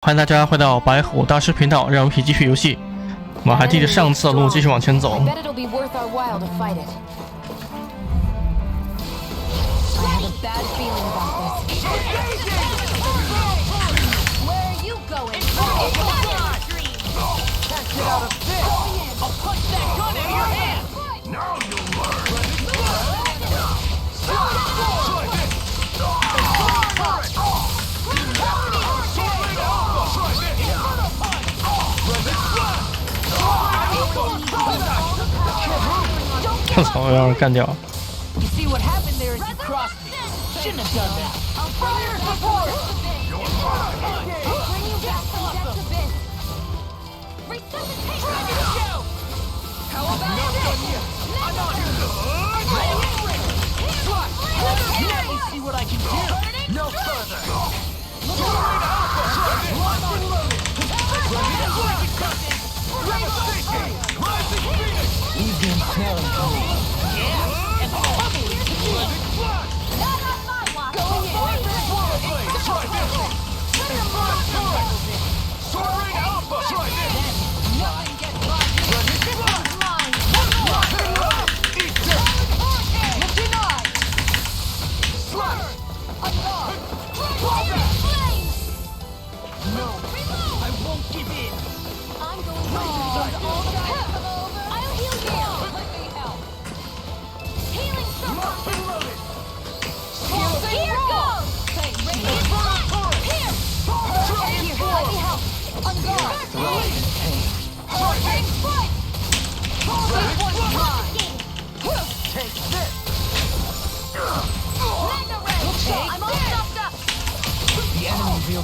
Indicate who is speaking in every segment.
Speaker 1: 欢迎大家回到白虎大师频道，让我们一起继续游戏。我们还记得上次的路，继续往前走。操！要让人干掉。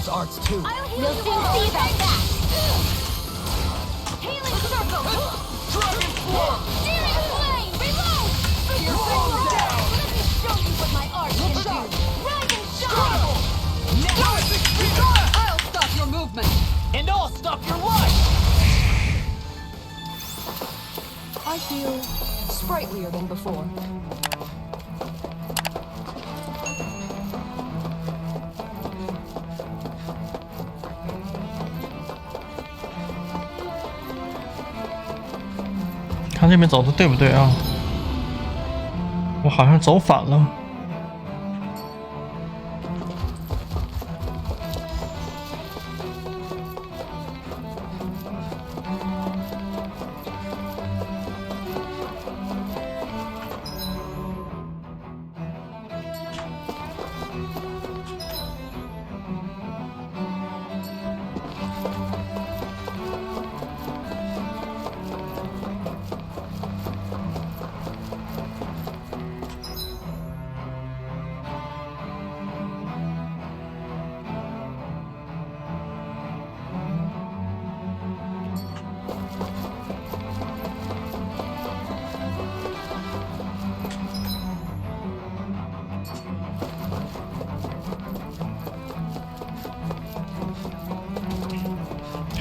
Speaker 2: Arts too. We'll soon see about that. Healing circle. Dragon form. Searing flame. Reload. You're down. Let me show you what my art can do. Rising shine. I'll stop your movement. And I'll stop your life. I feel sprightlier than before.
Speaker 1: 看这边走的对不对啊？我好像走反了。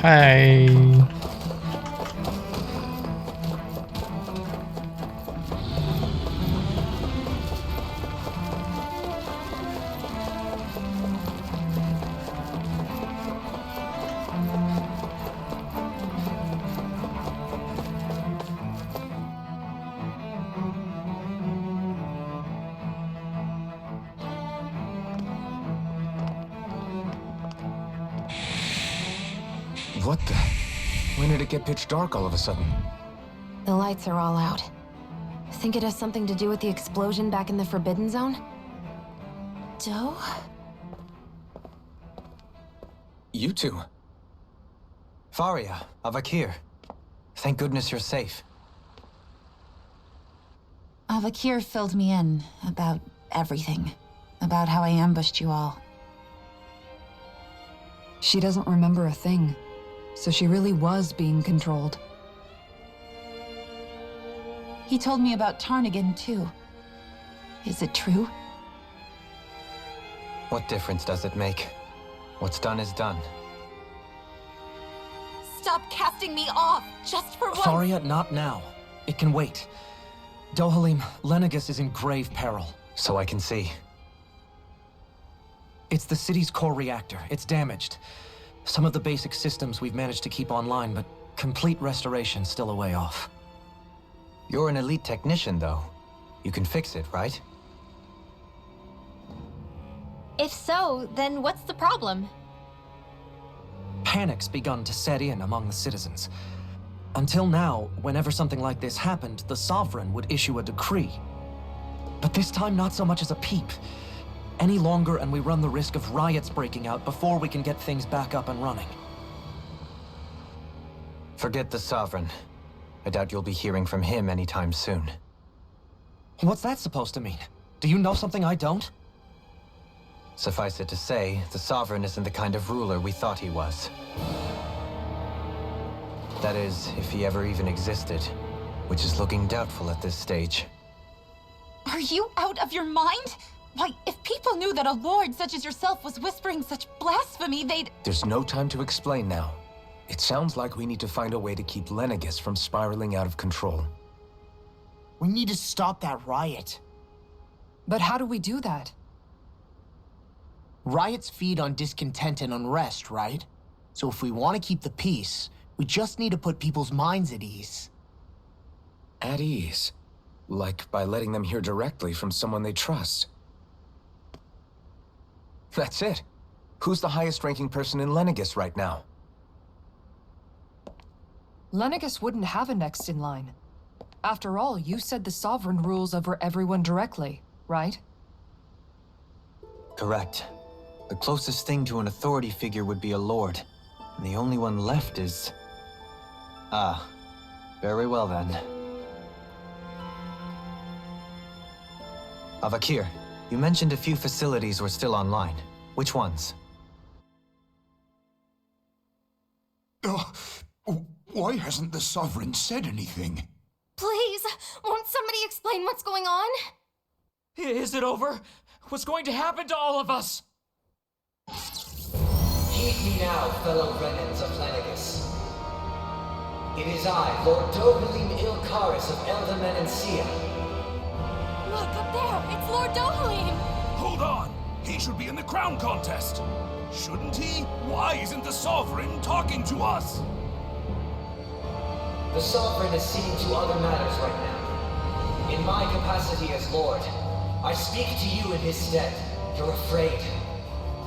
Speaker 1: 嗨，What
Speaker 3: the? When did it get pitch dark all of a sudden?
Speaker 4: The lights are all out. Think it has something to do with the explosion back in the Forbidden Zone? Joe?
Speaker 3: You two? Faria, Avakir. Thank goodness you're safe.
Speaker 5: Avakir filled me in about everything. About how I ambushed you all.
Speaker 6: She doesn't remember a thing. So she really was being controlled.
Speaker 5: He told me about Tarnigan, too. Is it true?
Speaker 3: What difference does it make? What's done is done.
Speaker 4: Stop casting me off, just for once!
Speaker 7: Faria, not now. It can wait. Dohalim, Lenegus is in grave peril.
Speaker 3: So I can see.
Speaker 7: It's the city's core reactor. It's damaged. Some of the basic systems we've managed to keep online, but complete restoration's still a way off.
Speaker 3: You're an elite technician, though. You can fix it, right?
Speaker 2: If so, then what's the problem?
Speaker 7: Panic's begun to set in among the citizens. Until now, whenever something like this happened, the Sovereign would issue a decree. But this time, not so much as a peep. Any longer, and we run the risk of riots breaking out before we can get things back up and running.
Speaker 3: Forget the Sovereign. I doubt you'll be hearing from him anytime soon.
Speaker 7: What's that supposed to mean? Do you know something I don't?
Speaker 3: Suffice it to say, the Sovereign isn't the kind of ruler we thought he was. That is, if he ever even existed, which is looking doubtful at this stage.
Speaker 5: Are you out of your mind? Why, if people knew that a lord such as yourself was whispering such blasphemy, they'd...
Speaker 8: There's no time to explain now. It sounds like we need to find a way to keep Lenegis from spiraling out of control.
Speaker 9: We need to stop that riot.
Speaker 6: But how do we do that?
Speaker 9: Riots feed on discontent and unrest, right? So if we want to keep the peace, we just need to put people's minds at ease.
Speaker 8: At ease? Like by letting them hear directly from someone they trust. That's it. Who's the highest-ranking person in Lenegis right now?
Speaker 6: Lenegis wouldn't have a next in line. After all, you said the Sovereign rules over everyone directly, right?
Speaker 3: Correct. The closest thing to an authority figure would be a lord. And the only one left is... Ah. Very well then. Avakir, you mentioned a few facilities were still online. Which ones?
Speaker 10: Why hasn't the Sovereign said anything?
Speaker 2: Please, won't somebody explain what's going on?
Speaker 11: Is it over? What's going to happen to all of us?
Speaker 12: Heed me now, fellow Renans of Lenegis. It is I, Lord Dohalim Ilkaris of Eldaman and Sia.
Speaker 2: Look, up there! It's Lord Dohalim!
Speaker 10: Hold on! He should be in the crown contest! Shouldn't he? Why isn't the Sovereign talking to us?
Speaker 12: The Sovereign is seeing to other matters right now. In my capacity as Lord, I speak to you in his stead. You're afraid.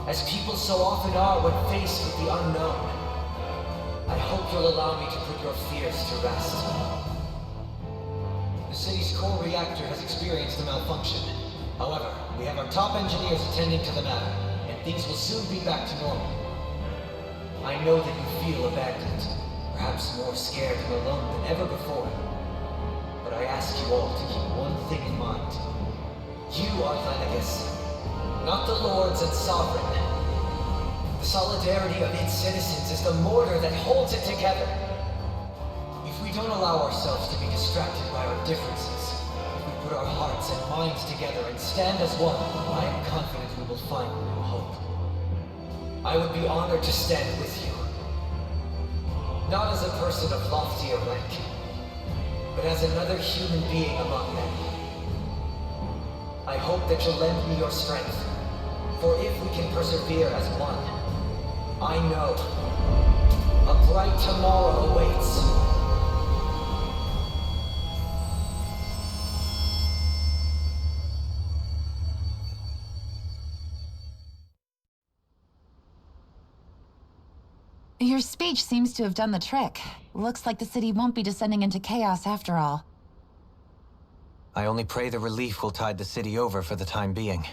Speaker 12: As people so often are when faced with the unknown. I hope you'll allow me to put your fears to rest. The city's core reactor has experienced a malfunction. However, we have our top engineers attending to the matter, and things will soon be back to normal. I know that you feel abandoned, perhaps more scared and alone than ever before. But I ask you all to keep one thing in mind. You are Lenegis, not the lords and sovereign. The solidarity of its citizens is the mortar that holds it together. If we don't allow ourselves to be distracted by our differences, if we put our hearts and minds together and stand as one, I am confident we will find new hope. I would be honored to stand with you. Not as a person of loftier rank, but as another human being among them. I hope that you'll lend me your strength, for if we can persevere as one, I know a bright tomorrow awaits.
Speaker 5: Your speech seems to have done the trick. Looks like the city won't be descending into chaos after all.
Speaker 3: I only pray the relief will tide the city over for the time being.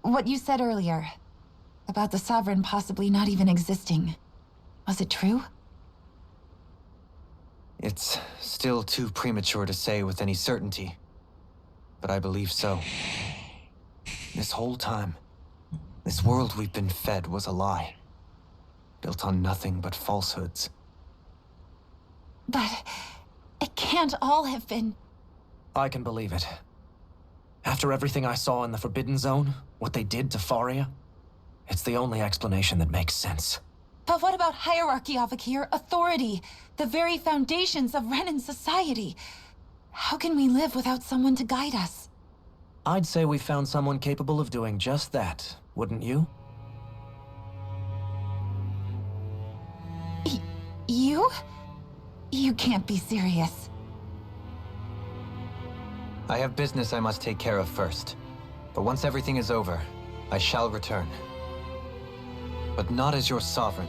Speaker 5: What you said earlier, about the Sovereign possibly not even existing, was it true?
Speaker 3: It's still too premature to say with any certainty, but I believe so. This whole time, this world we've been fed was a lie, built on nothing but falsehoods.
Speaker 5: But it can't all have been...
Speaker 7: I can believe it. After everything I saw in the Forbidden Zone, what they did to Faria, it's the only explanation that makes sense.
Speaker 5: But what about hierarchy, Avakir? Authority? The very foundations of Renan society? How can we live without someone to guide us?
Speaker 7: I'd say we found someone capable of doing just that, wouldn't you?
Speaker 5: You can't be serious.
Speaker 3: I have business I must take care of first. But once everything is over, I shall return. But not as your sovereign,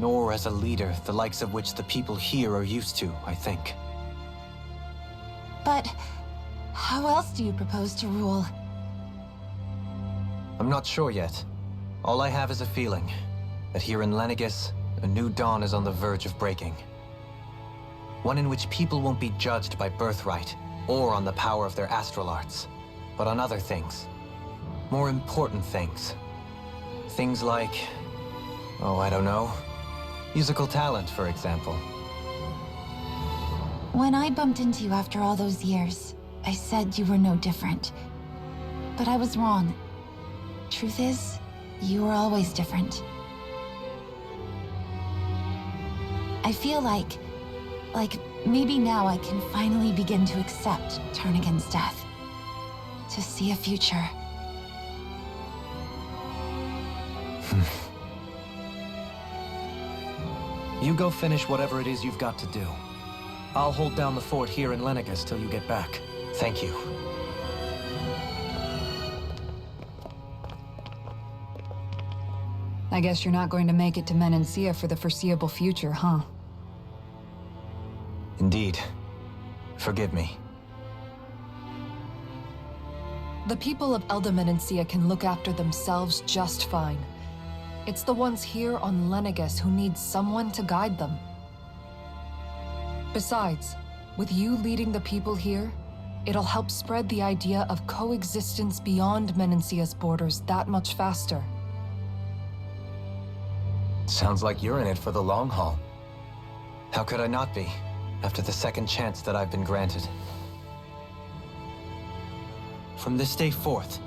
Speaker 3: nor as a leader the likes of which the people here are used to, I think.
Speaker 5: But how else do you propose to rule?
Speaker 3: I'm not sure yet. All I have is a feeling that here in Lenegis, a new dawn is on the verge of breaking. One in which people won't be judged by birthright or on the power of their astral arts, but on other things. More important things. Things like, oh, I don't know, musical talent, for example.
Speaker 5: When I bumped into you after all those years, I said you were no different. But I was wrong. Truth is, you were always different. I feel like maybe now I can finally begin to accept turn against death. To see a future.
Speaker 7: You go finish whatever it is you've got to do. I'll hold down the fort here in Lenegis till you get back.
Speaker 3: Thank you.
Speaker 6: I guess you're not going to make it to Menancia for the foreseeable future, huh?
Speaker 3: Indeed. Forgive me.
Speaker 6: The people of Elda Menancia can look after themselves just fine. It's the ones here on Lenegis who need someone to guide them. Besides, with you leading the people here, it'll help spread the idea of coexistence beyond Menancia's borders that much faster.
Speaker 8: Sounds like you're in it for the long haul.
Speaker 3: How could I not be, after the second chance that I've been granted? From this day forth,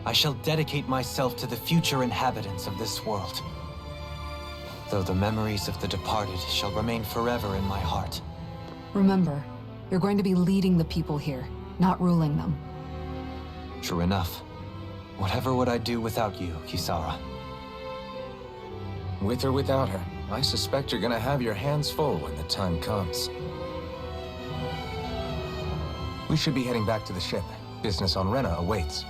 Speaker 3: I shall dedicate myself to the future inhabitants of this world. Though the memories of the departed shall remain forever in my heart.
Speaker 6: Remember, you're going to be leading the people here, not ruling them.
Speaker 3: True enough. Whatever would I do without you, Kisara?
Speaker 8: With or without her, I suspect you're gonna have your hands full when the time comes. We should be heading back to the ship. Business on Rena awaits.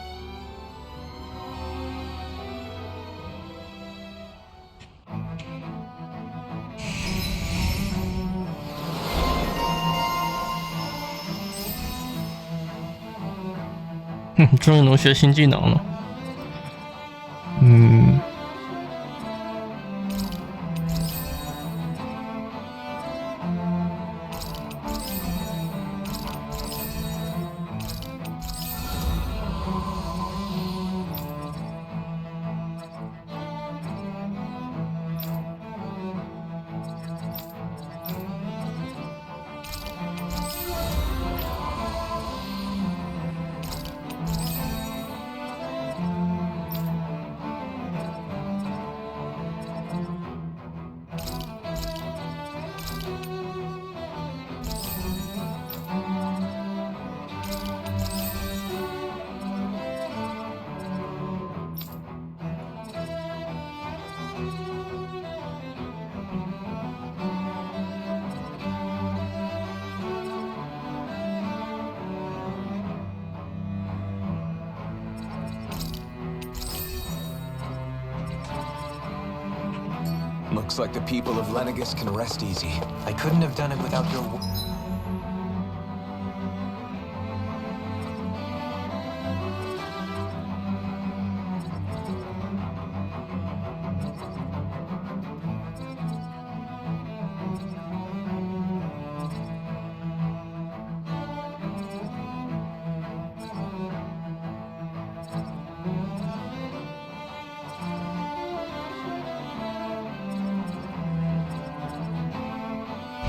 Speaker 1: 终于能学新技能了。
Speaker 8: Looks like the people of Lenegis can rest easy.
Speaker 3: I couldn't have done it without your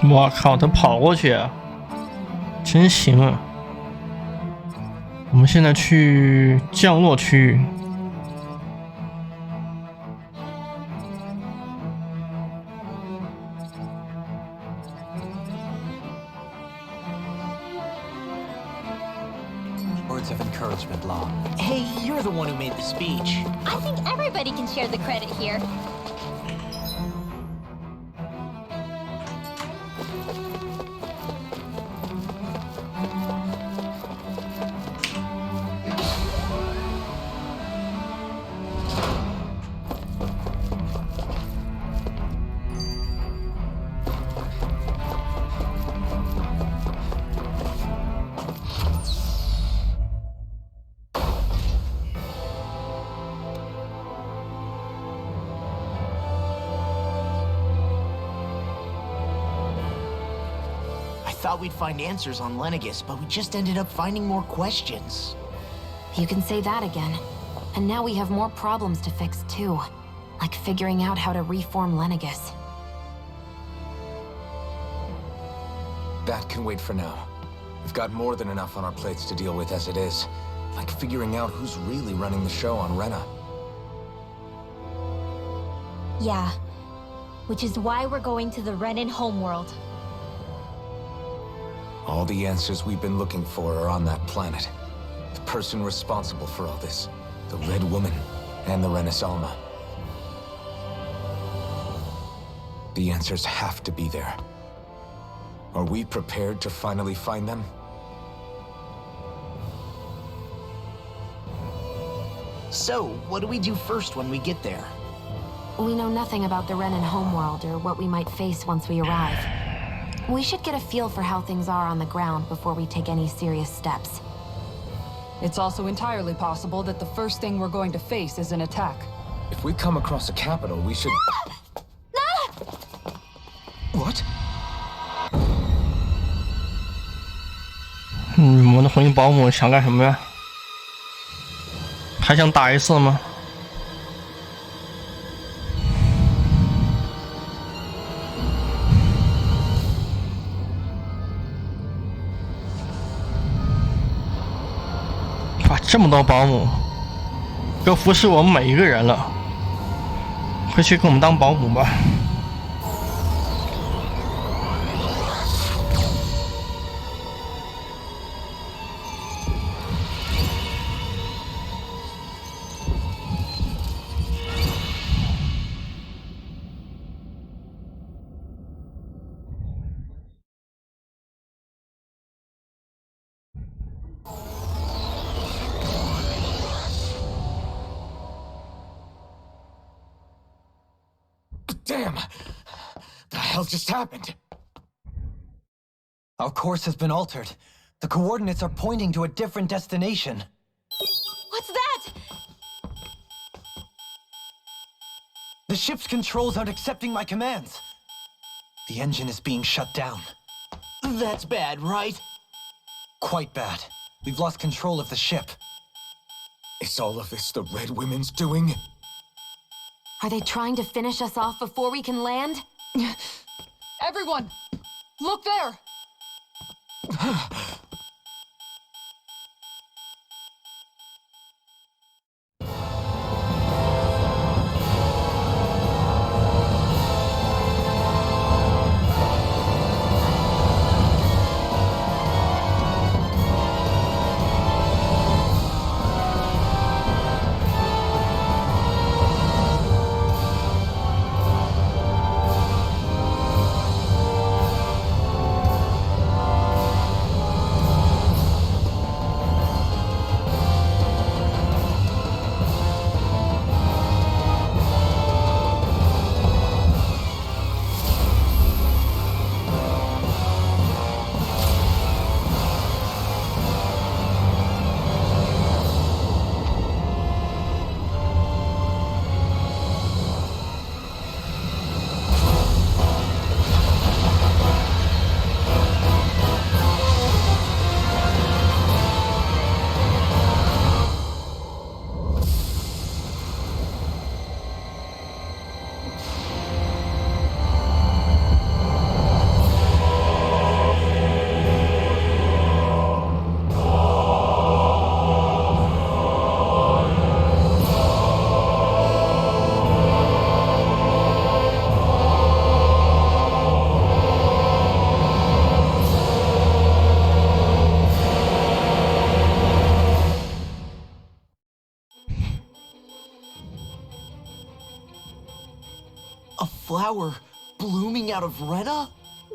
Speaker 1: 我靠，他跑过去啊，真行啊！我们现在去降落区域。
Speaker 3: Words of encouragement, Law.
Speaker 9: Hey, you're the one who made the speech.
Speaker 2: I think everybody can share the credit here.
Speaker 9: thought we'd find answers on Lenegis, but we just ended up finding more questions.
Speaker 4: You can say that again. And now we have more problems to fix too. Like figuring out how to reform Lenegis.
Speaker 8: That can wait for now. We've got more than enough on our plates to deal with as it is. Like figuring out who's really running the show on Rena.
Speaker 2: Yeah. Which is why we're going to the Renan homeworld.
Speaker 8: All the answers we've been looking for are on that planet. The person responsible for all this. The Red Woman and the Renis Alma. The answers have to be there. Are we prepared to finally find them?
Speaker 9: So, what do we do first when we get there?
Speaker 4: We know nothing about the Renan homeworld or what we might face once we arrive. We should get a feel for how things are on the ground before we take any serious steps.
Speaker 6: It's also entirely possible that the first thing we're going to face is an attack.
Speaker 8: If we come across a capital, we should... What?
Speaker 1: 我们的红衣保姆想干什么呀？还想打一次吗？哇，这么多保姆，要服侍我们每一个人了。回去给我们当保姆吧。
Speaker 3: Damn! The hell just happened? Our course has been altered. The coordinates are pointing to a different destination.
Speaker 2: What's that?
Speaker 3: The ship's controls aren't accepting my commands. The engine is being shut down.
Speaker 9: That's bad, right?
Speaker 3: Quite bad. We've lost control of the ship.
Speaker 8: Is all of this the Red Women's doing?
Speaker 4: Are they trying to finish us off before we can land?
Speaker 6: Everyone! Look there!
Speaker 9: A flower blooming out of Rena?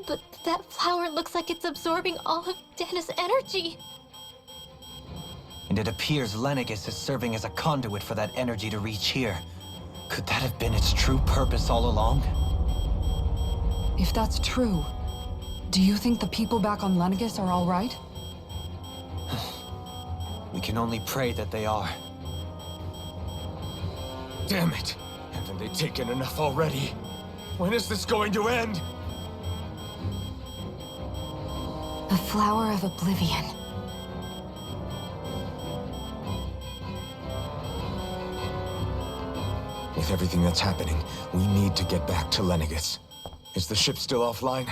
Speaker 2: But that flower looks like it's absorbing all of Dana's energy.
Speaker 3: And it appears Lenegis is serving as a conduit for that energy to reach here. Could that have been its true purpose all along?
Speaker 6: If that's true, do you think the people back on Lenegis are all right?
Speaker 3: We can only pray that they are.
Speaker 10: Damn it! Haven't they taken enough already? When is this going to end?
Speaker 4: A flower of oblivion.
Speaker 8: With everything that's happening, we need to get back to Lenegis. Is the ship still offline?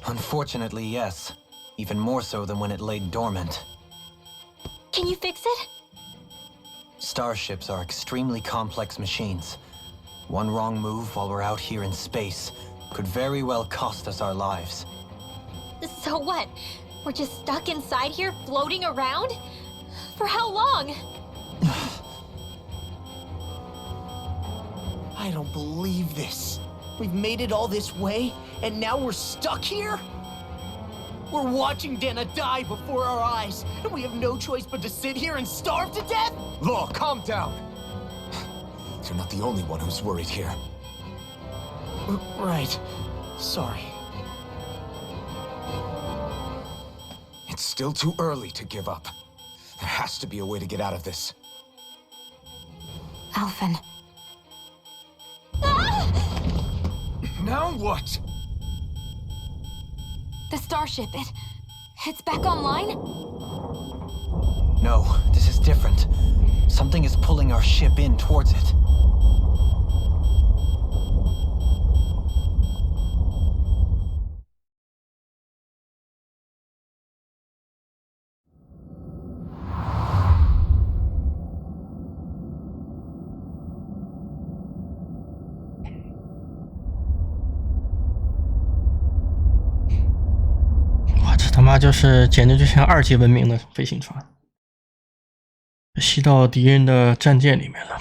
Speaker 3: Unfortunately, yes. Even more so than when it lay dormant.
Speaker 2: Can you fix it?
Speaker 3: Starships are extremely complex machines. One wrong move while we're out here in space could very well cost us our lives.
Speaker 2: So what? We're just stuck inside here, floating around? For how long?
Speaker 9: I don't believe this. We've made it all this way, and now we're stuck here? We're watching Dana die before our eyes, and we have no choice but to sit here and starve to death?
Speaker 8: Law, calm down! You're not the only one who's worried here.
Speaker 9: Right. Sorry.
Speaker 8: It's still too early to give up. There has to be a way to get out of this.
Speaker 4: Alphen.
Speaker 8: Now what?
Speaker 4: The starship, it's back online?
Speaker 3: No, this is different. Something is pulling our ship in towards it.
Speaker 1: 他妈就是简直就像2级文明的飞行船，吸到敌人的战舰里面了。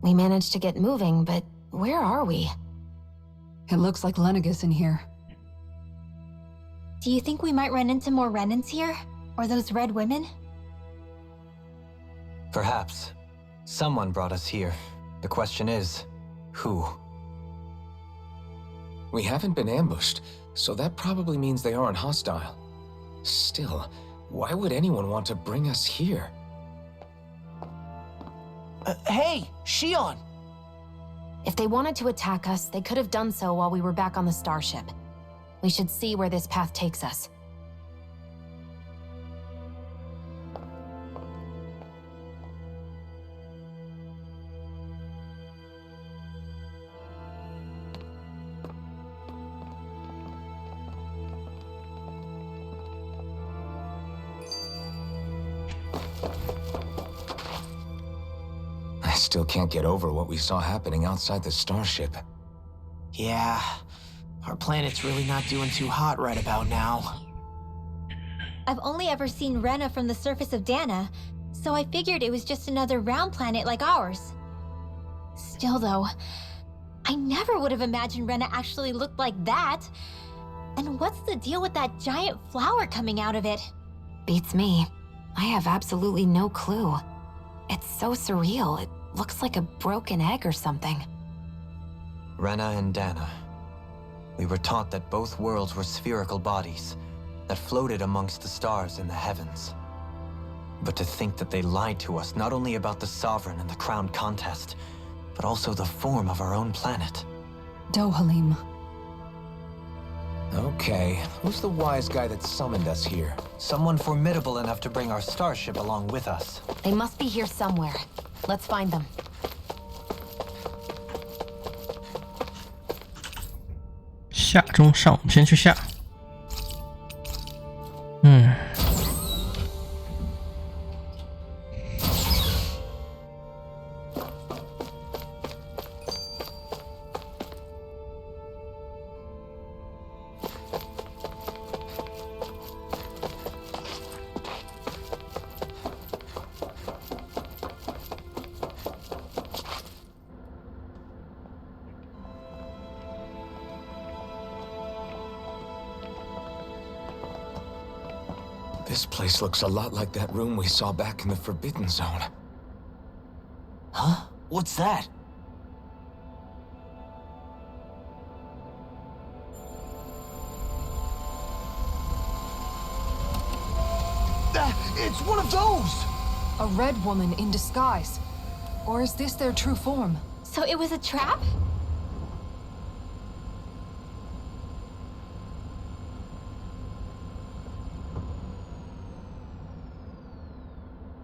Speaker 4: We managed to get moving, but where are we?
Speaker 6: It looks like Lenegis in here.
Speaker 2: Do you think we might run into more Renans here? Or those red women?
Speaker 3: Perhaps. Someone brought us here. The question is, who?
Speaker 8: We haven't been ambushed, so that probably means they aren't hostile. Still, why would anyone want to bring us here?
Speaker 9: Hey, Shion!
Speaker 4: If they wanted to attack us, they could have done so while we were back on the starship. We should see where this path takes us.
Speaker 8: I still can't get over what we saw happening outside the starship.
Speaker 9: Yeah, our planet's really not doing too hot right about now.
Speaker 2: I've only ever seen Rena from the surface of Dana, so I figured it was just another round planet like ours. Still though, I never would have imagined Rena actually looked like that. And what's the deal with that giant flower coming out of it?
Speaker 4: Beats me. I have absolutely no clue. It's so surreal. It looks like a broken egg or something.
Speaker 3: Rena and Dana. We were taught that both worlds were spherical bodies that floated amongst the stars in the heavens. But to think that they lied to us not only about the Sovereign and the Crown contest, but also the form of our own planet.
Speaker 6: Dohalim.
Speaker 8: Okay, who's the wise guy that summoned us here?
Speaker 3: Someone formidable enough to bring our starship along with us.
Speaker 4: They must be here somewhere. Let's find them.
Speaker 1: 下中上，我们先去下。
Speaker 8: This place looks a lot like that room we saw back in the Forbidden Zone.
Speaker 9: Huh? What's that? It's one of those!
Speaker 6: A red woman in disguise. Or is this their true form?
Speaker 2: So it was a trap?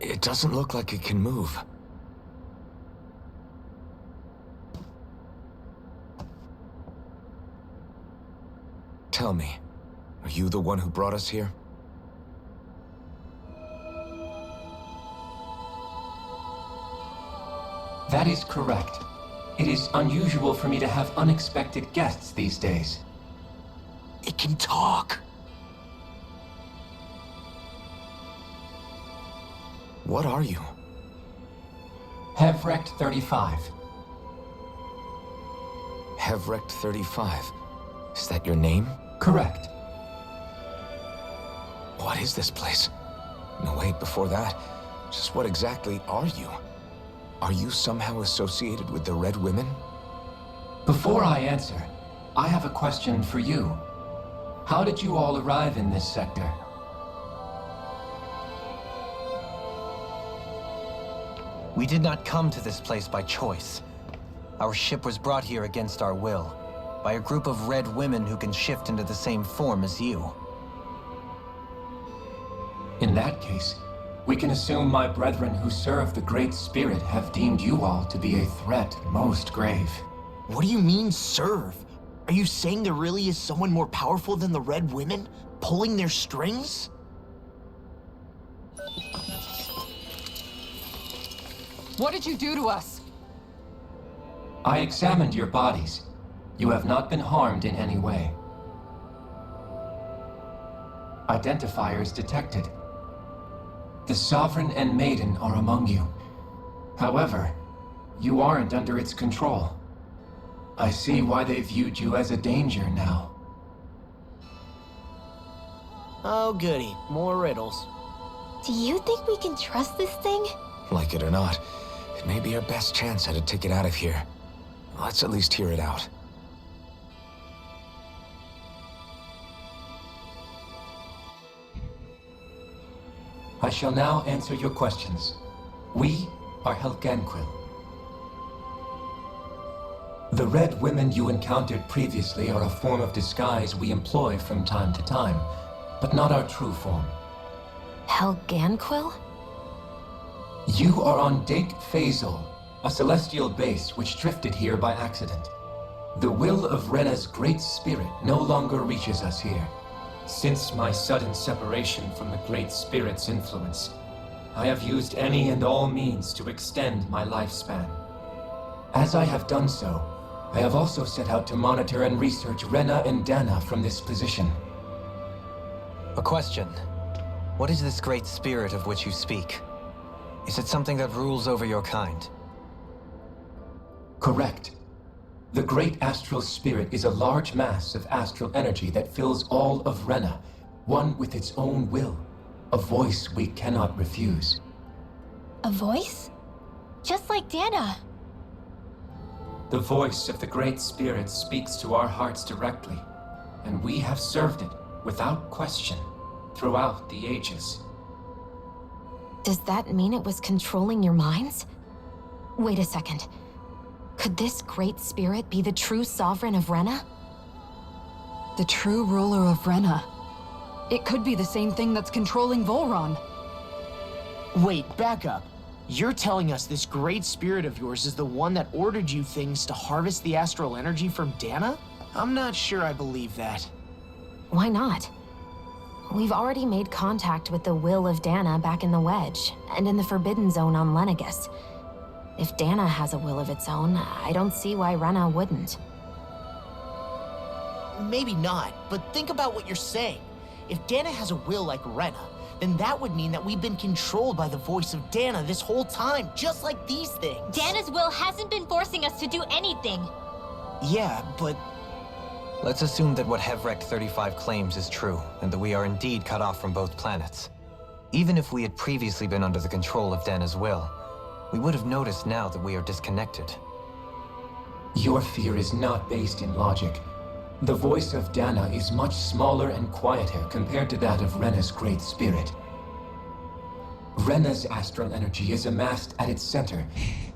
Speaker 8: It doesn't look like it can move. Tell me, are you the one who brought us here?
Speaker 13: That is correct. It is unusual for me to have unexpected guests these days.
Speaker 9: It can talk.
Speaker 8: What are you?
Speaker 13: Hevrect 35.
Speaker 8: Hevrect 35. Is that your name?
Speaker 13: Correct.
Speaker 8: What is this place? No, wait, before that, just what exactly are you? Are you somehow associated with the Red Women?
Speaker 13: Before I answer, I have a question for you. How did you all arrive in this sector?
Speaker 3: We did not come to this place by choice. Our ship was brought here against our will, by a group of red women who can shift into the same form as you.
Speaker 13: In that case, we can assume my brethren who serve the Great Spirit have deemed you all to be a threat most grave.
Speaker 9: What do you mean, serve? Are you saying there really is someone more powerful than the Red Women, pulling their strings?
Speaker 6: What did you do to us?
Speaker 13: I examined your bodies. You have not been harmed in any way. Identifiers detected. The Sovereign and Maiden are among you. However, you aren't under its control. I see why they viewed you as a danger now.
Speaker 9: Oh goody, more riddles.
Speaker 2: Do you think we can trust this thing?
Speaker 8: Like it or not, it may be our best chance at a ticket out of here. Let's at least hear it out.
Speaker 13: I shall now answer your questions. We are Helganquil. The Red Women you encountered previously are a form of disguise we employ from time to time, but not our true form.
Speaker 4: Helganquil?
Speaker 13: You are on Dake Phasol, a celestial base which drifted here by accident. The will of Rena's great spirit no longer reaches us here. Since my sudden separation from the Great Spirit's influence, I have used any and all means to extend my lifespan. As I have done so, I have also set out to monitor and research Rena and Dana from this position.
Speaker 3: A question. What is this great spirit of which you speak? Is it something that rules over your kind?
Speaker 13: Correct. The Great Astral Spirit is a large mass of astral energy that fills all of Rena, one with its own will, a voice we cannot refuse.
Speaker 2: A voice? Just like Dana.
Speaker 13: The voice of the Great Spirit speaks to our hearts directly, and we have served it, without question, throughout the ages.
Speaker 4: Does that mean it was controlling your minds? Wait a second. Could this Great Spirit be the true Sovereign of Rena?
Speaker 6: The true ruler of Rena. It could be the same thing that's controlling Volron.
Speaker 9: Wait, back up. You're telling us this great spirit of yours is the one that ordered you things to harvest the astral energy from Dana? I'm not sure I believe that.
Speaker 4: Why not? We've already made contact with the will of Dana back in the Wedge, and in the Forbidden Zone on Lenegus. If Dana has a will of its own, I don't see why Rena wouldn't.
Speaker 9: Maybe not, but think about what you're saying. If Dana has a will like Rena, then that would mean that we've been controlled by the voice of Dana this whole time, just like these things.
Speaker 2: Dana's will hasn't been forcing us to do anything.
Speaker 9: Yeah, but...
Speaker 3: Let's assume that what Hevrect 35 claims is true, and that we are indeed cut off from both planets. Even if we had previously been under the control of Dana's will, we would have noticed now that we are disconnected.
Speaker 13: Your fear is not based in logic. The voice of Dana is much smaller and quieter compared to that of Rena's Great Spirit. Rena's astral energy is amassed at its center,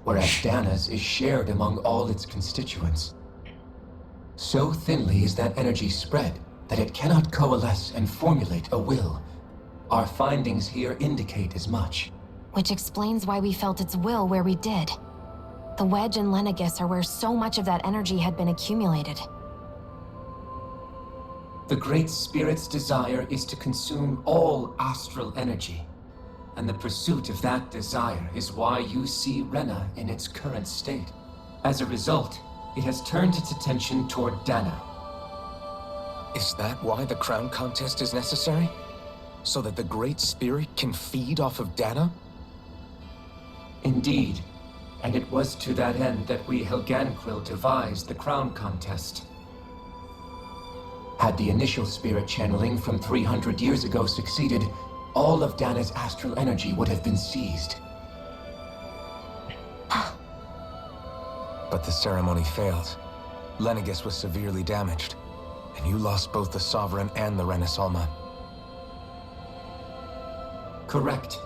Speaker 13: whereas Dana's is shared among all its constituents. So thinly is that energy spread that it cannot coalesce and formulate a will. Our findings here indicate as much.
Speaker 4: which explains why we felt its will where we did. The Wedge and Lenegis are where so much of that energy had been accumulated.
Speaker 13: The Great Spirit's desire is to consume all astral energy, and the pursuit of that desire is why you see Rena in its current state. As a result, it has turned its attention toward Dana.
Speaker 8: Is that why the crown contest is necessary? So that the Great Spirit can feed off of Dana?
Speaker 13: Indeed, and it was to that end that we Helganquil devised the crown contest. Had the initial spirit channeling from 300 years ago succeeded, all of Dana's astral energy would have been seized.
Speaker 8: But the ceremony failed. Lenegis was severely damaged, and you lost both the Sovereign and the Renasalma.
Speaker 13: Correct.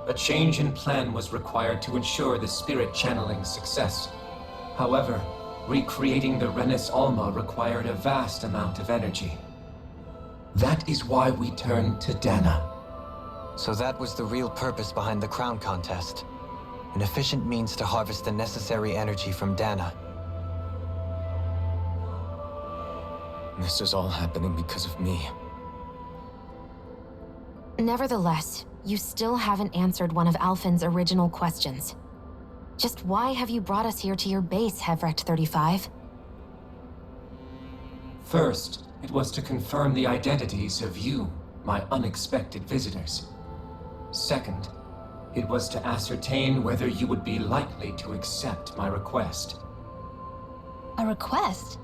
Speaker 13: A change in plan was required to ensure the spirit channeling's success. However, recreating the Renis Alma required a vast amount of energy. That is why we turned to Dana.
Speaker 3: So that was the real purpose behind the crown contest. An efficient means to harvest the necessary energy from Dana.
Speaker 8: This is all happening because of me.
Speaker 4: Nevertheless, you still haven't answered one of Alphen's original questions. Just why have you brought us here to your base, Hevrecht 35?
Speaker 13: First, it was to confirm the identities of you, my unexpected visitors. Second, it was to ascertain whether you would be likely to accept my request.
Speaker 2: A request?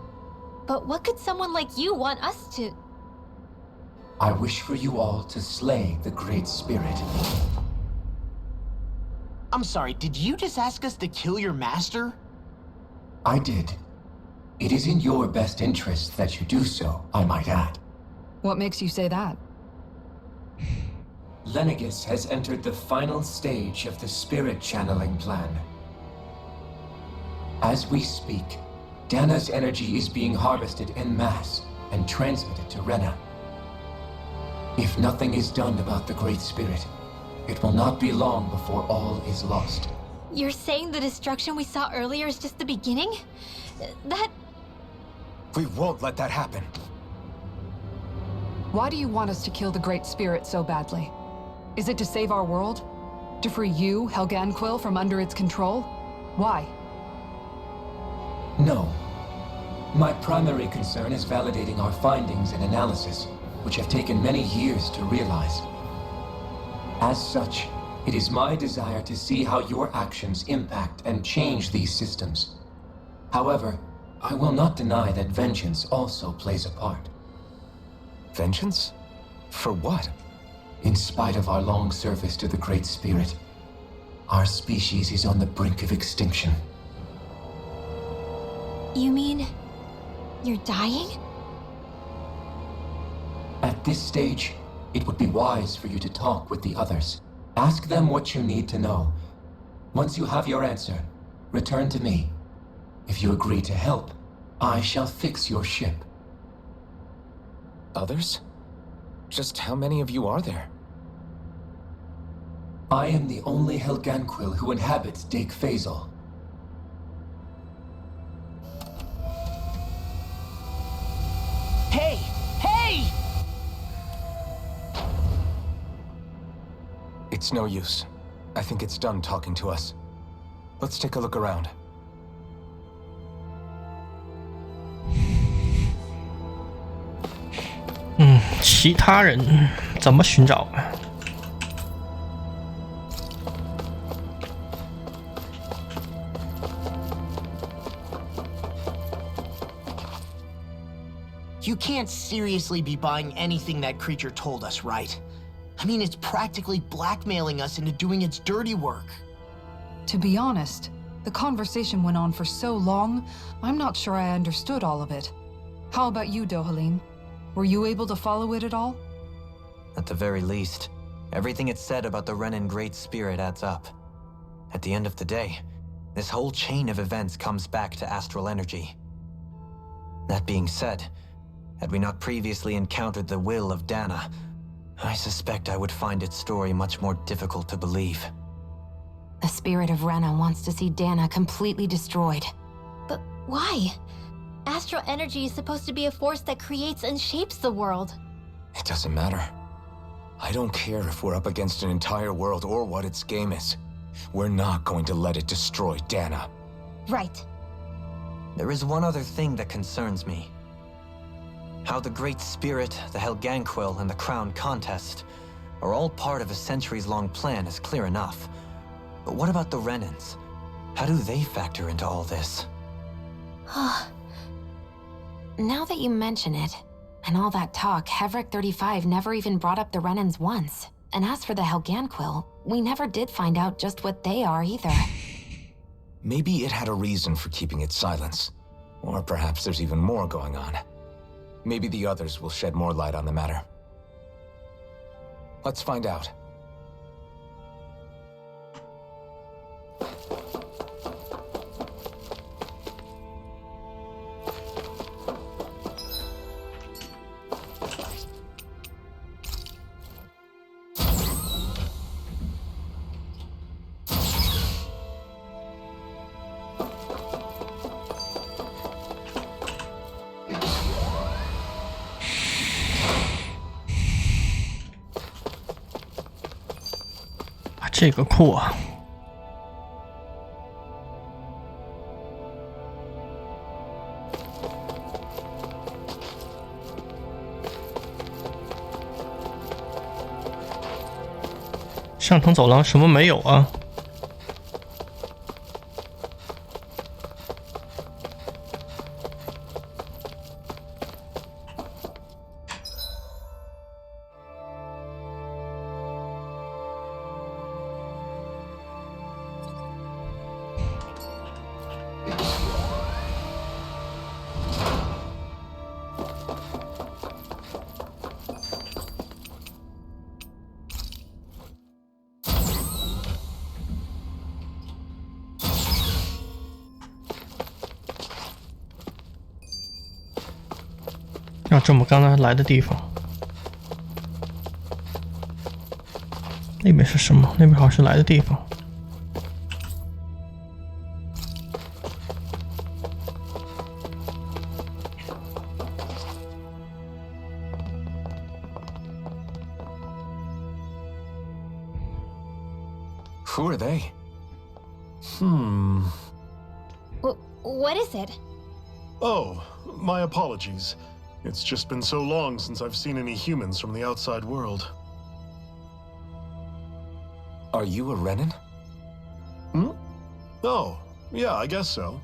Speaker 2: But what could someone like you want us to...
Speaker 13: I wish for you all to slay the Great Spirit.
Speaker 9: I'm sorry, did you just ask us to kill your master?
Speaker 13: I did. It is in your best interest that you do so, I might add.
Speaker 6: What makes you say that?
Speaker 13: Lenegis has entered the final stage of the spirit channeling plan. As we speak, Dana's energy is being harvested en masse and transmitted to Rena. If nothing is done about the Great Spirit, it will not be long before all is lost.
Speaker 2: You're saying the destruction we saw earlier is just the beginning? That...
Speaker 8: We won't let that happen.
Speaker 6: Why do you want us to kill the Great Spirit so badly? Is it to save our world? To free you, Helganquil, from under its control? Why?
Speaker 13: No. My primary concern is validating our findings and analysis, which have taken many years to realize. As such, it is my desire to see how your actions impact and change these systems. However, I will not deny that vengeance also plays a part.
Speaker 8: Vengeance? For what?
Speaker 13: In spite of our long service to the Great Spirit, our species is on the brink of extinction.
Speaker 2: You mean... you're dying?
Speaker 13: At this stage, it would be wise for you to talk with the others. Ask them what you need to know. Once you have your answer, return to me. If you agree to help, I shall fix your ship.
Speaker 8: Others? Just how many of you are there?
Speaker 13: I am the only Helganquil who inhabits Dake Faisal.
Speaker 9: Hey! Hey!
Speaker 8: It's no use. I think it's done talking to us. Let's take a look around.
Speaker 1: 其他人怎么寻找？
Speaker 9: You can't seriously be buying anything that creature told us, right? I mean, it's practically blackmailing us into doing its dirty work.
Speaker 6: To be honest, the conversation went on for so long, I'm not sure I understood all of it. How about you, Dohalim? Were you able to follow it at all?
Speaker 3: At the very least, everything it said about the Renin Great Spirit adds up. At the end of the day, this whole chain of events comes back to astral energy. That being said, had we not previously encountered the will of Dana, I suspect I would find its story much more difficult to believe.
Speaker 4: The spirit of Rena wants to see Dana completely destroyed.
Speaker 2: But why? Astral energy is supposed to be a force that creates and shapes the world.
Speaker 8: It doesn't matter. I don't care if we're up against an entire world or what its game is. We're not going to let it destroy Dana.
Speaker 2: Right.
Speaker 3: There is one other thing that concerns me. How the Great Spirit, the Helganquil, and the Crown Contest are all part of a centuries-long plan is clear enough. But what about the Renans? How do they factor into all this?
Speaker 4: Now that you mention it, and all that talk, Hevric 35 never even brought up the Renans once. And as for the Helganquil, we never did find out just what they are either.
Speaker 8: Maybe it had a reason for keeping its silence. Or perhaps there's even more going on. Maybe the others will shed more light on the matter. Let's find out.
Speaker 1: 啊，这个酷啊！上层走廊什么没有啊？ 要这么刚才来的地方，那边是什么？那边好像是来的地方。
Speaker 8: Who are they?
Speaker 2: What is it?
Speaker 14: Oh, my apologies. It's just been so long since I've seen any humans from the outside world.
Speaker 8: Are you a Renan?
Speaker 14: Oh, yeah, I guess so.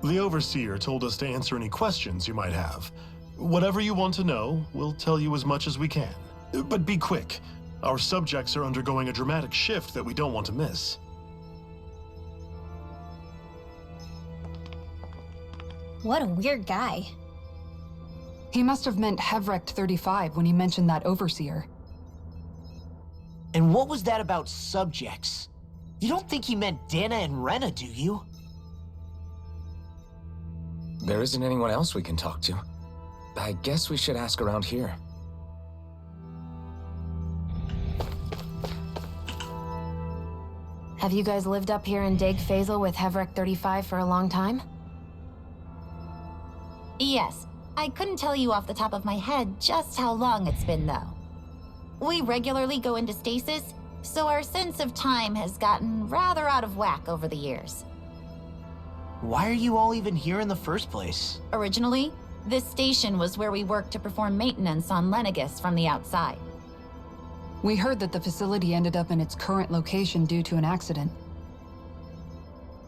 Speaker 14: The Overseer told us to answer any questions you might have. Whatever you want to know, we'll tell you as much as we can. But be quick. Our subjects are undergoing a dramatic shift that we don't want to miss.
Speaker 2: What a weird guy.
Speaker 6: He must have meant Hevric 35 when he mentioned that Overseer.
Speaker 9: And what was that about subjects? You don't think he meant Dana and Rena, do you?
Speaker 8: There isn't anyone else we can talk to. I guess we should ask around here.
Speaker 4: Have you guys lived up here in Deg Faisal with Hevric 35 for a long time?
Speaker 5: Yes. I couldn't tell you off the top of my head just how long it's been, though. We regularly go into stasis, so our sense of time has gotten rather out of whack over the years.
Speaker 9: Why are you all even here in the first place?
Speaker 5: Originally, this station was where we worked to perform maintenance on Lenegis from the outside.
Speaker 6: We heard that the facility ended up in its current location due to an accident.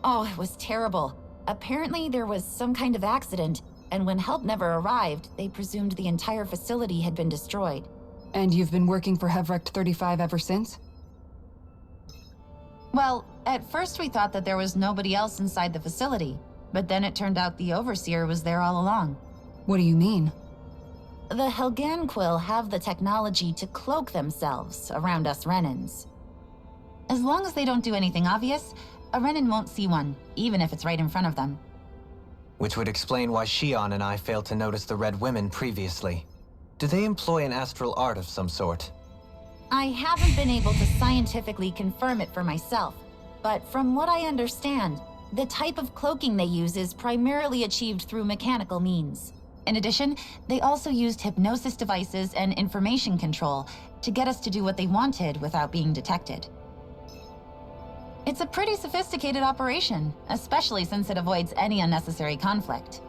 Speaker 5: Oh, it was terrible. Apparently there was some kind of accident, and when help never arrived, they presumed the entire facility had been destroyed.
Speaker 6: And you've been working for Hevric 35 ever since?
Speaker 5: Well, at first we thought that there was nobody else inside the facility, but then it turned out the Overseer was there all along.
Speaker 6: What do you mean?
Speaker 5: The Helganquil have the technology to cloak themselves around us Renans. As long as they don't do anything obvious, a Renan won't see one, even if it's right in front of them.
Speaker 3: Which would explain why Shion and I failed to notice the Red Women previously. Do they employ an astral art of some sort?
Speaker 5: I haven't been able to scientifically confirm it for myself, but from what I understand, the type of cloaking they use is primarily achieved through mechanical means. In addition, they also used hypnosis devices and information control to get us to do what they wanted without being detected. It's a pretty sophisticated operation, especially since it avoids any unnecessary conflict.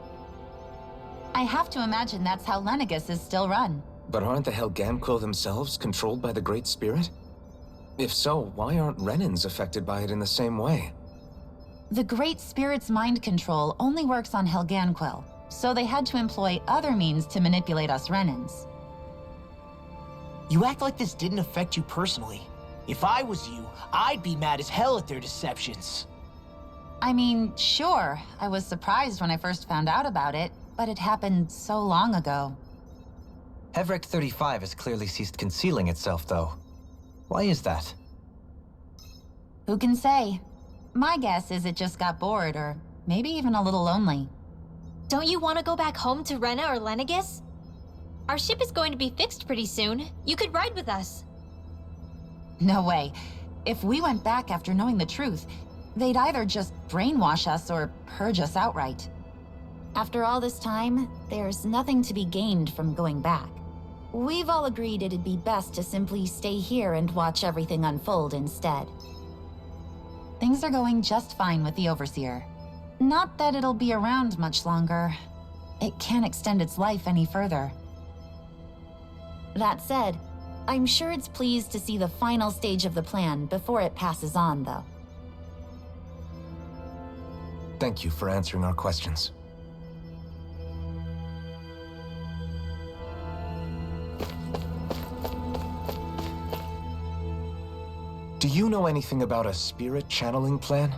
Speaker 5: I have to imagine that's how Lenegus is still run.
Speaker 8: But aren't the Helganquil themselves controlled by the Great Spirit? If so, why aren't Renans affected by it in the same way?
Speaker 5: The Great Spirit's mind control only works on Helganquil, so they had to employ other means to manipulate us Renans.
Speaker 9: You act like this didn't affect you personally. If I was you, I'd be mad as hell at their deceptions.
Speaker 5: I mean, sure, I was surprised when I first found out about it, but it happened so long ago.
Speaker 3: Hevrek 35 has clearly ceased concealing itself, though. Why is that?
Speaker 5: Who can say? My guess is it just got bored, or maybe even a little lonely.
Speaker 2: Don't you want to go back home to Rena or Lenegus? Our ship is going to be fixed pretty soon. You could ride with us.
Speaker 5: No way. If we went back after knowing the truth, they'd either just brainwash us or purge us outright. After all this time, there's nothing to be gained from going back. We've all agreed it'd be best to simply stay here and watch everything unfold instead. Things are going just fine with the Overseer. Not that it'll be around much longer. It can't extend its life any further. That said, I'm sure it's pleased to see the final stage of the plan before it passes on, though.
Speaker 8: Thank you for answering our questions. Do you know anything about a spirit channeling plan?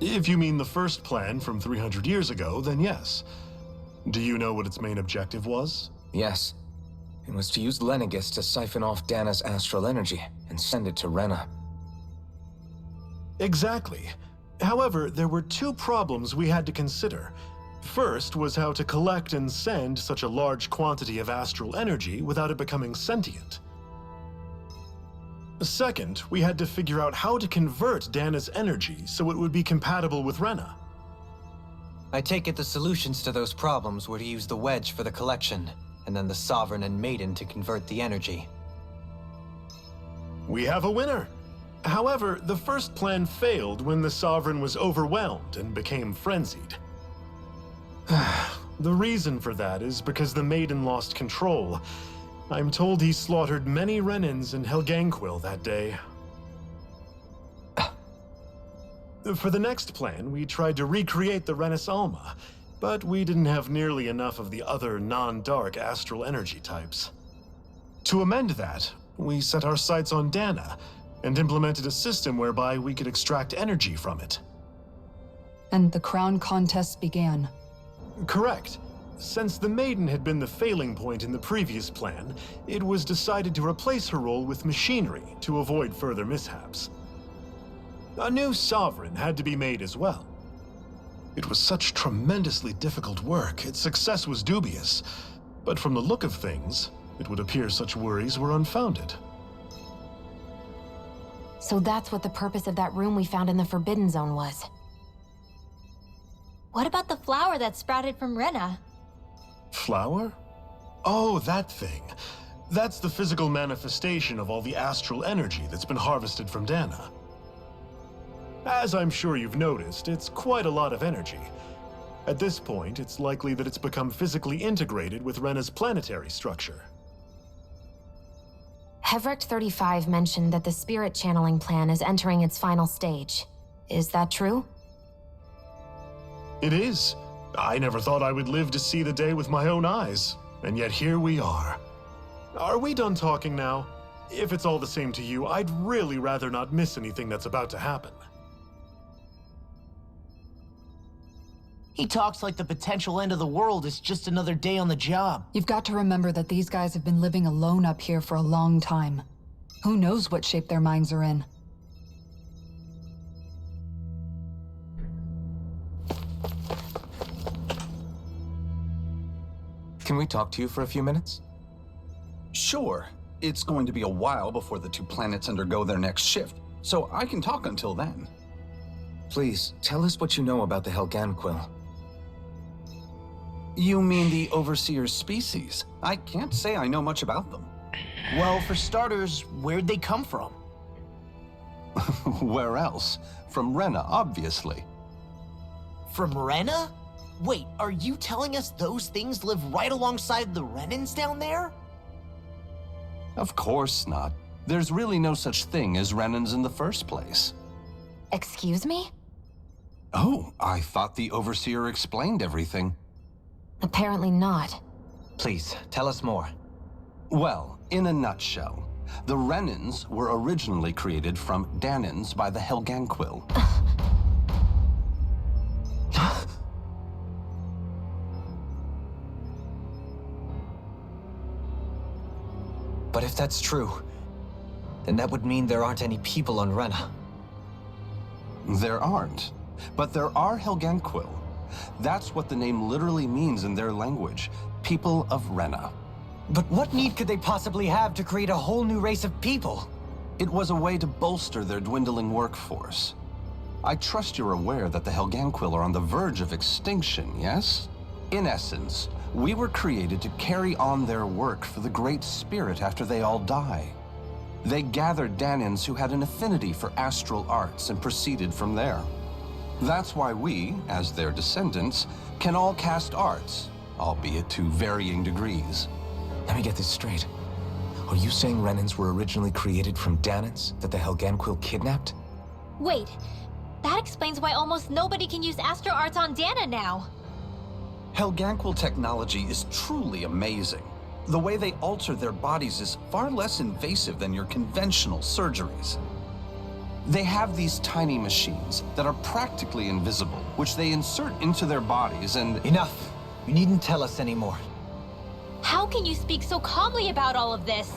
Speaker 14: If you mean the first plan from 300 years ago, then yes. Do you know what its main objective was?
Speaker 8: Yes. It was to use Lenegus to siphon off Dana's astral energy and send it to Rena.
Speaker 14: Exactly. However, there were two problems we had to consider. First was how to collect and send such a large quantity of astral energy without it becoming sentient. Second, we had to figure out how to convert Dana's energy so it would be compatible with Rena.
Speaker 3: I take it the solutions to those problems were to use the wedge for the collection, and then the Sovereign and Maiden to convert the energy.
Speaker 14: We have a winner! However, the first plan failed when the Sovereign was overwhelmed and became frenzied. The reason for that is because the Maiden lost control. I'm told he slaughtered many Renans in Helganquil that day. For the next plan, we tried to recreate the Renis Alma, but we didn't have nearly enough of the other non-dark astral energy types. To amend that, we set our sights on Dana, and implemented a system whereby we could extract energy from it.
Speaker 6: And the crown contest began.
Speaker 14: Correct. Since the Maiden had been the failing point in the previous plan, it was decided to replace her role with machinery to avoid further mishaps. A new Sovereign had to be made as well. It was such tremendously difficult work, its success was dubious. But from the look of things, it would appear such worries were unfounded.
Speaker 4: So that's what the purpose of that room we found in the Forbidden Zone was.
Speaker 2: What about the flower that sprouted from Rena?
Speaker 14: Flower? Oh, that thing. That's the physical manifestation of all the astral energy that's been harvested from Dana. As I'm sure you've noticed, it's quite a lot of energy. At this point, it's likely that it's become physically integrated with Rena's planetary structure.
Speaker 4: Hevrek 35 mentioned that the spirit channeling plan is entering its final stage. Is that true?
Speaker 14: It is. I never thought I would live to see the day with my own eyes, and yet here we are. Are we done talking now? If it's all the same to you, I'd really rather not miss anything that's about to happen.
Speaker 9: He talks like the potential end of the world is just another day on the job.
Speaker 6: You've got to remember that these guys have been living alone up here for a long time. Who knows what shape their minds are in?
Speaker 8: Can we talk to you for a few minutes?
Speaker 7: Sure.
Speaker 15: it's going to be a while before the two planets undergo their next shift, so I can talk until then.
Speaker 3: Please, tell us what you know about the Helganquil.
Speaker 15: You mean the Overseer's species? I can't say I know much about them.
Speaker 9: Well, for starters, where'd they come from?
Speaker 15: Where else? From Rena, obviously.
Speaker 9: From Rena? Wait, are you telling us those things live right alongside the Renans down there?
Speaker 15: Of course not. There's really no such thing as Renans in the first place.
Speaker 4: Excuse me?
Speaker 15: Oh, I thought the Overseer explained everything.
Speaker 4: Apparently not.
Speaker 3: Please, tell us more.
Speaker 15: Well, in a nutshell, the Renans were originally created from Danans by the Helganquil.
Speaker 3: But if that's true, then that would mean there aren't any people on Rena.
Speaker 15: There aren't, but there are Helganquil. That's what the name literally means in their language, people of Rena.
Speaker 3: But what need could they possibly have to create a whole new race of people?
Speaker 15: It was a way to bolster their dwindling workforce. I trust you're aware that the Helganquil are on the verge of extinction, yes? In essence, we were created to carry on their work for the Great Spirit after they all die. They gathered Danans who had an affinity for astral arts and proceeded from there. That's why we, as their descendants, can all cast arts, albeit to varying degrees.
Speaker 8: Let me get this straight. Are you saying Renans were originally created from Danans that the Helganquil kidnapped?
Speaker 2: Wait, that explains why almost nobody can use astro arts on Dana now.
Speaker 15: Helganquil technology is truly amazing. The way they alter their bodies is far less invasive than your conventional surgeries. They have these tiny machines that are practically invisible, which they insert into their bodies and—
Speaker 3: Enough! You needn't tell us anymore.
Speaker 2: How can you speak so calmly about all of this?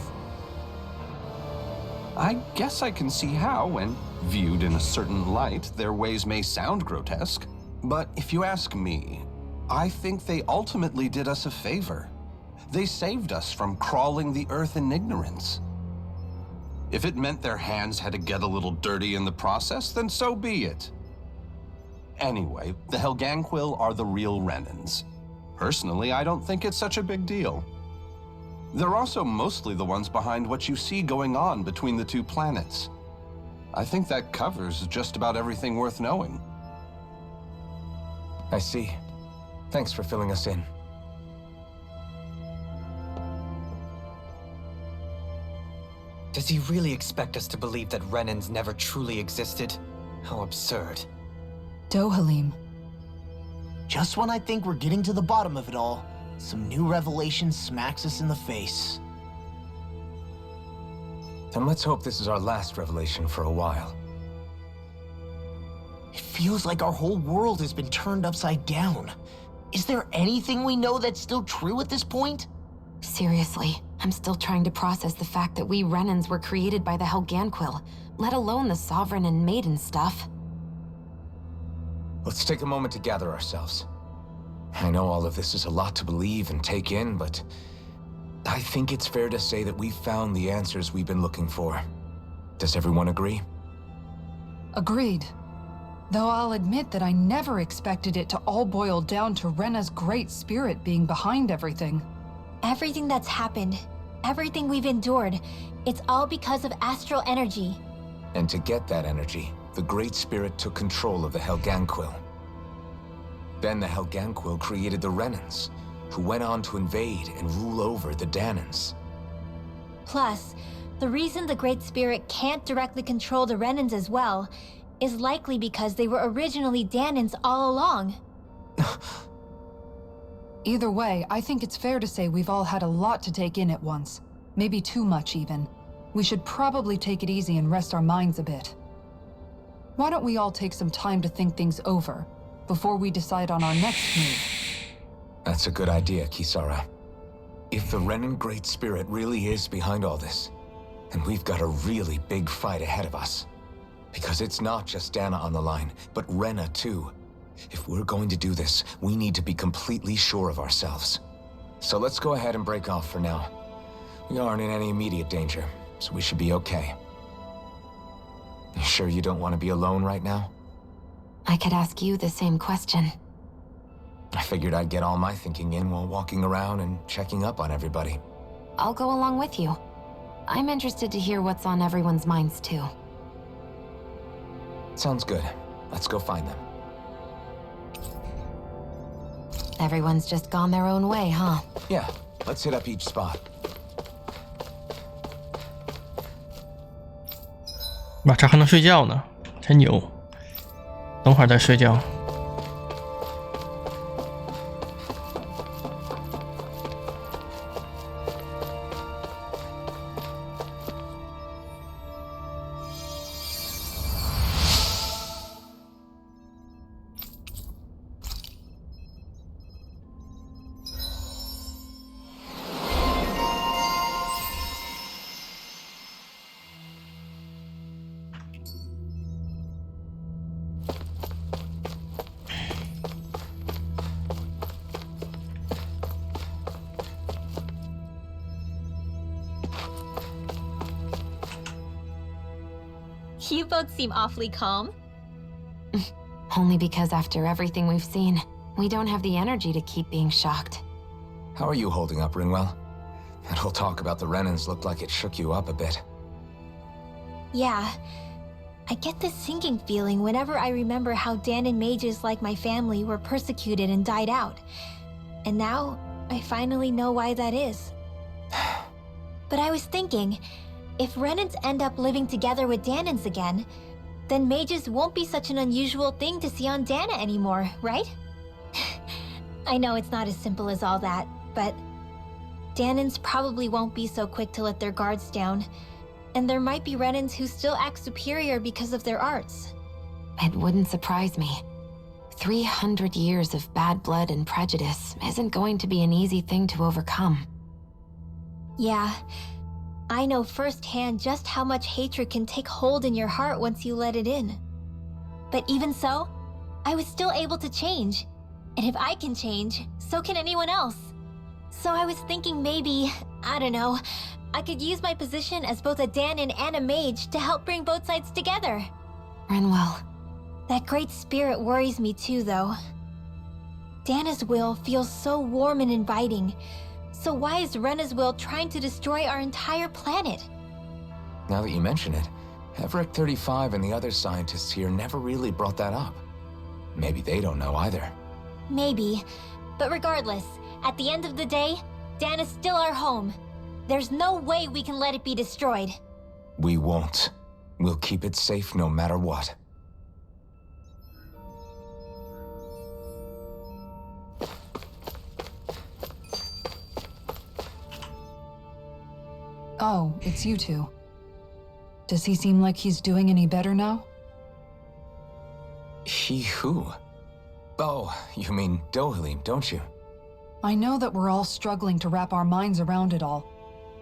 Speaker 15: I guess I can see how, when viewed in a certain light, their ways may sound grotesque. But if you ask me, I think they ultimately did us a favor. They saved us from crawling the earth in ignorance. If it meant their hands had to get a little dirty in the process, then so be it. Anyway, the Helganquil are the real Renans. Personally, I don't think it's such a big deal. They're also mostly the ones behind what you see going on between the two planets. I think that covers just about everything worth knowing.
Speaker 8: I see. Thanks for filling us in.
Speaker 3: Does he really expect us to believe that Renans never truly existed? How absurd.
Speaker 6: Dohalim.
Speaker 9: Just when I think we're getting to the bottom of it all, some new revelation smacks us in the face.
Speaker 8: Then let's hope this is our last revelation for a while.
Speaker 9: It feels like our whole world has been turned upside down. Is there anything we know that's still true at this point?
Speaker 4: Seriously, I'm still trying to process the fact that we Renans were created by the Helganquil, let alone the Sovereign and Maiden stuff.
Speaker 8: Let's take a moment to gather ourselves. I know all of this is a lot to believe and take in, but I think it's fair to say that we've found the answers we've been looking for. Does everyone agree?
Speaker 6: Agreed. Though I'll admit that I never expected it to all boil down to Rena's great spirit being behind everything.
Speaker 2: Everything that's happened, everything we've endured, it's all because of astral energy.
Speaker 8: And to get that energy, the Great Spirit took control of the Helganquil. Then the Helganquil created the Renans, who went on to invade and rule over the Danans.
Speaker 2: Plus, the reason the Great Spirit can't directly control the Renans as well is likely because they were originally Danans all along.
Speaker 6: Either way, I think it's fair to say we've all had a lot to take in at once. Maybe too much, even. We should probably take it easy and rest our minds a bit. Why don't we all take some time to think things over, before we decide on our next move?
Speaker 8: That's a good idea, Kisara. If the Renan Great Spirit really is behind all this, then we've got a really big fight ahead of us. Because it's not just Dana on the line, but Rena too. If we're going to do this, we need to be completely sure of ourselves. So let's go ahead and break off for now. We aren't in any immediate danger, so we should be okay. You sure you don't want to be alone right now?
Speaker 4: I could ask you the same question.
Speaker 8: I figured I'd get all my thinking in while walking around and checking up on everybody.
Speaker 4: I'll go along with you. I'm interested to hear what's on everyone's minds too.
Speaker 8: Sounds good. Let's go find them.
Speaker 4: Everyone's just gone their own way, huh?
Speaker 8: Yeah, let's hit up each spot.
Speaker 1: 哇，这还能睡觉呢，真牛！等会儿再睡觉。
Speaker 2: You both seem awfully calm.
Speaker 4: Only because after everything we've seen, we don't have the energy to keep being shocked.
Speaker 8: How are you holding up, Rinwell? That whole talk about the Renans looked like it shook you up a bit.
Speaker 2: Yeah. I get this sinking feeling whenever I remember how Dan and mages like my family were persecuted and died out. And now, I finally know why that is. But I was thinking, if Renans end up living together with Danans again, then mages won't be such an unusual thing to see on Dana anymore, right? I know it's not as simple as all that, but Danans probably won't be so quick to let their guards down, and there might be Renans who still act superior because of their arts.
Speaker 4: It wouldn't surprise me. 300 years of bad blood and prejudice isn't going to be an easy thing to overcome.
Speaker 2: Yeah. I know firsthand just how much hatred can take hold in your heart once you let it in. But even so, I was still able to change. And if I can change, so can anyone else. So I was thinking maybe, I don't know, I could use my position as both a Danan and a mage to help bring both sides together.
Speaker 4: Rinwell.
Speaker 2: That great spirit worries me too, though. Dana's will feels so warm and inviting. So why is Rena's will trying to destroy our entire planet?
Speaker 8: Now that you mention it, Everett 35 and the other scientists here never really brought that up. Maybe they don't know either.
Speaker 2: Maybe. But regardless, at the end of the day, Dana's still our home. There's no way we can let it be destroyed.
Speaker 8: We won't. We'll keep it safe no matter what.
Speaker 6: Oh, it's you two. Does he seem like he's doing any better now?
Speaker 8: He who? Oh, you mean Dohalim, don't you?
Speaker 6: I know that we're all struggling to wrap our minds around it all,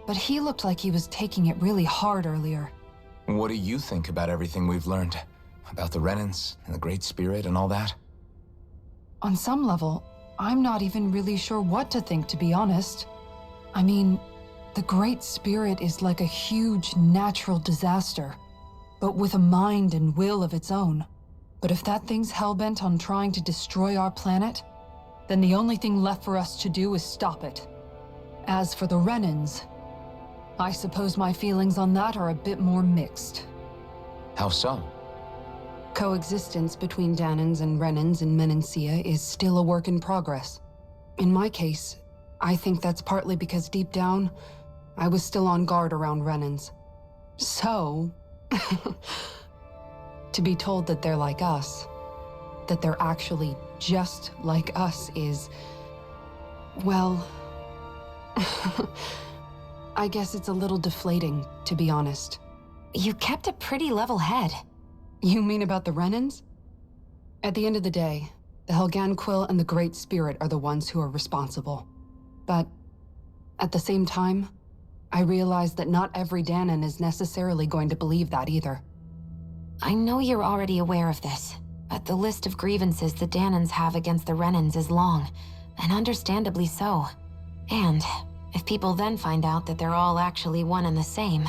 Speaker 6: but he looked like he was taking it really hard earlier.
Speaker 8: What do you think about everything we've learned? About the Renans and the Great Spirit and all that?
Speaker 6: On some level, I'm not even really sure what to think, to be honest. I mean, the Great Spirit is like a huge natural disaster, but with a mind and will of its own. But if that thing's hellbent on trying to destroy our planet, then the only thing left for us to do is stop it. As for the Renans, I suppose my feelings on that are a bit more mixed.
Speaker 8: How so?
Speaker 6: Coexistence between Danans and Renans in Menancia is still a work in progress. In my case, I think that's partly because deep down, I was still on guard around Renans. So, to be told that they're like us, that they're actually just like us is, well, I guess it's a little deflating, to be honest.
Speaker 4: You kept a pretty level head.
Speaker 6: You mean about the Renans? At the end of the day, the Helgan Quill and the Great Spirit are the ones who are responsible. But at the same time, I realize that not every Danan is necessarily going to believe that either.
Speaker 4: I know you're already aware of this, but the list of grievances the Danans have against the Renans is long, and understandably so. And If people then find out that they're all actually one and the same,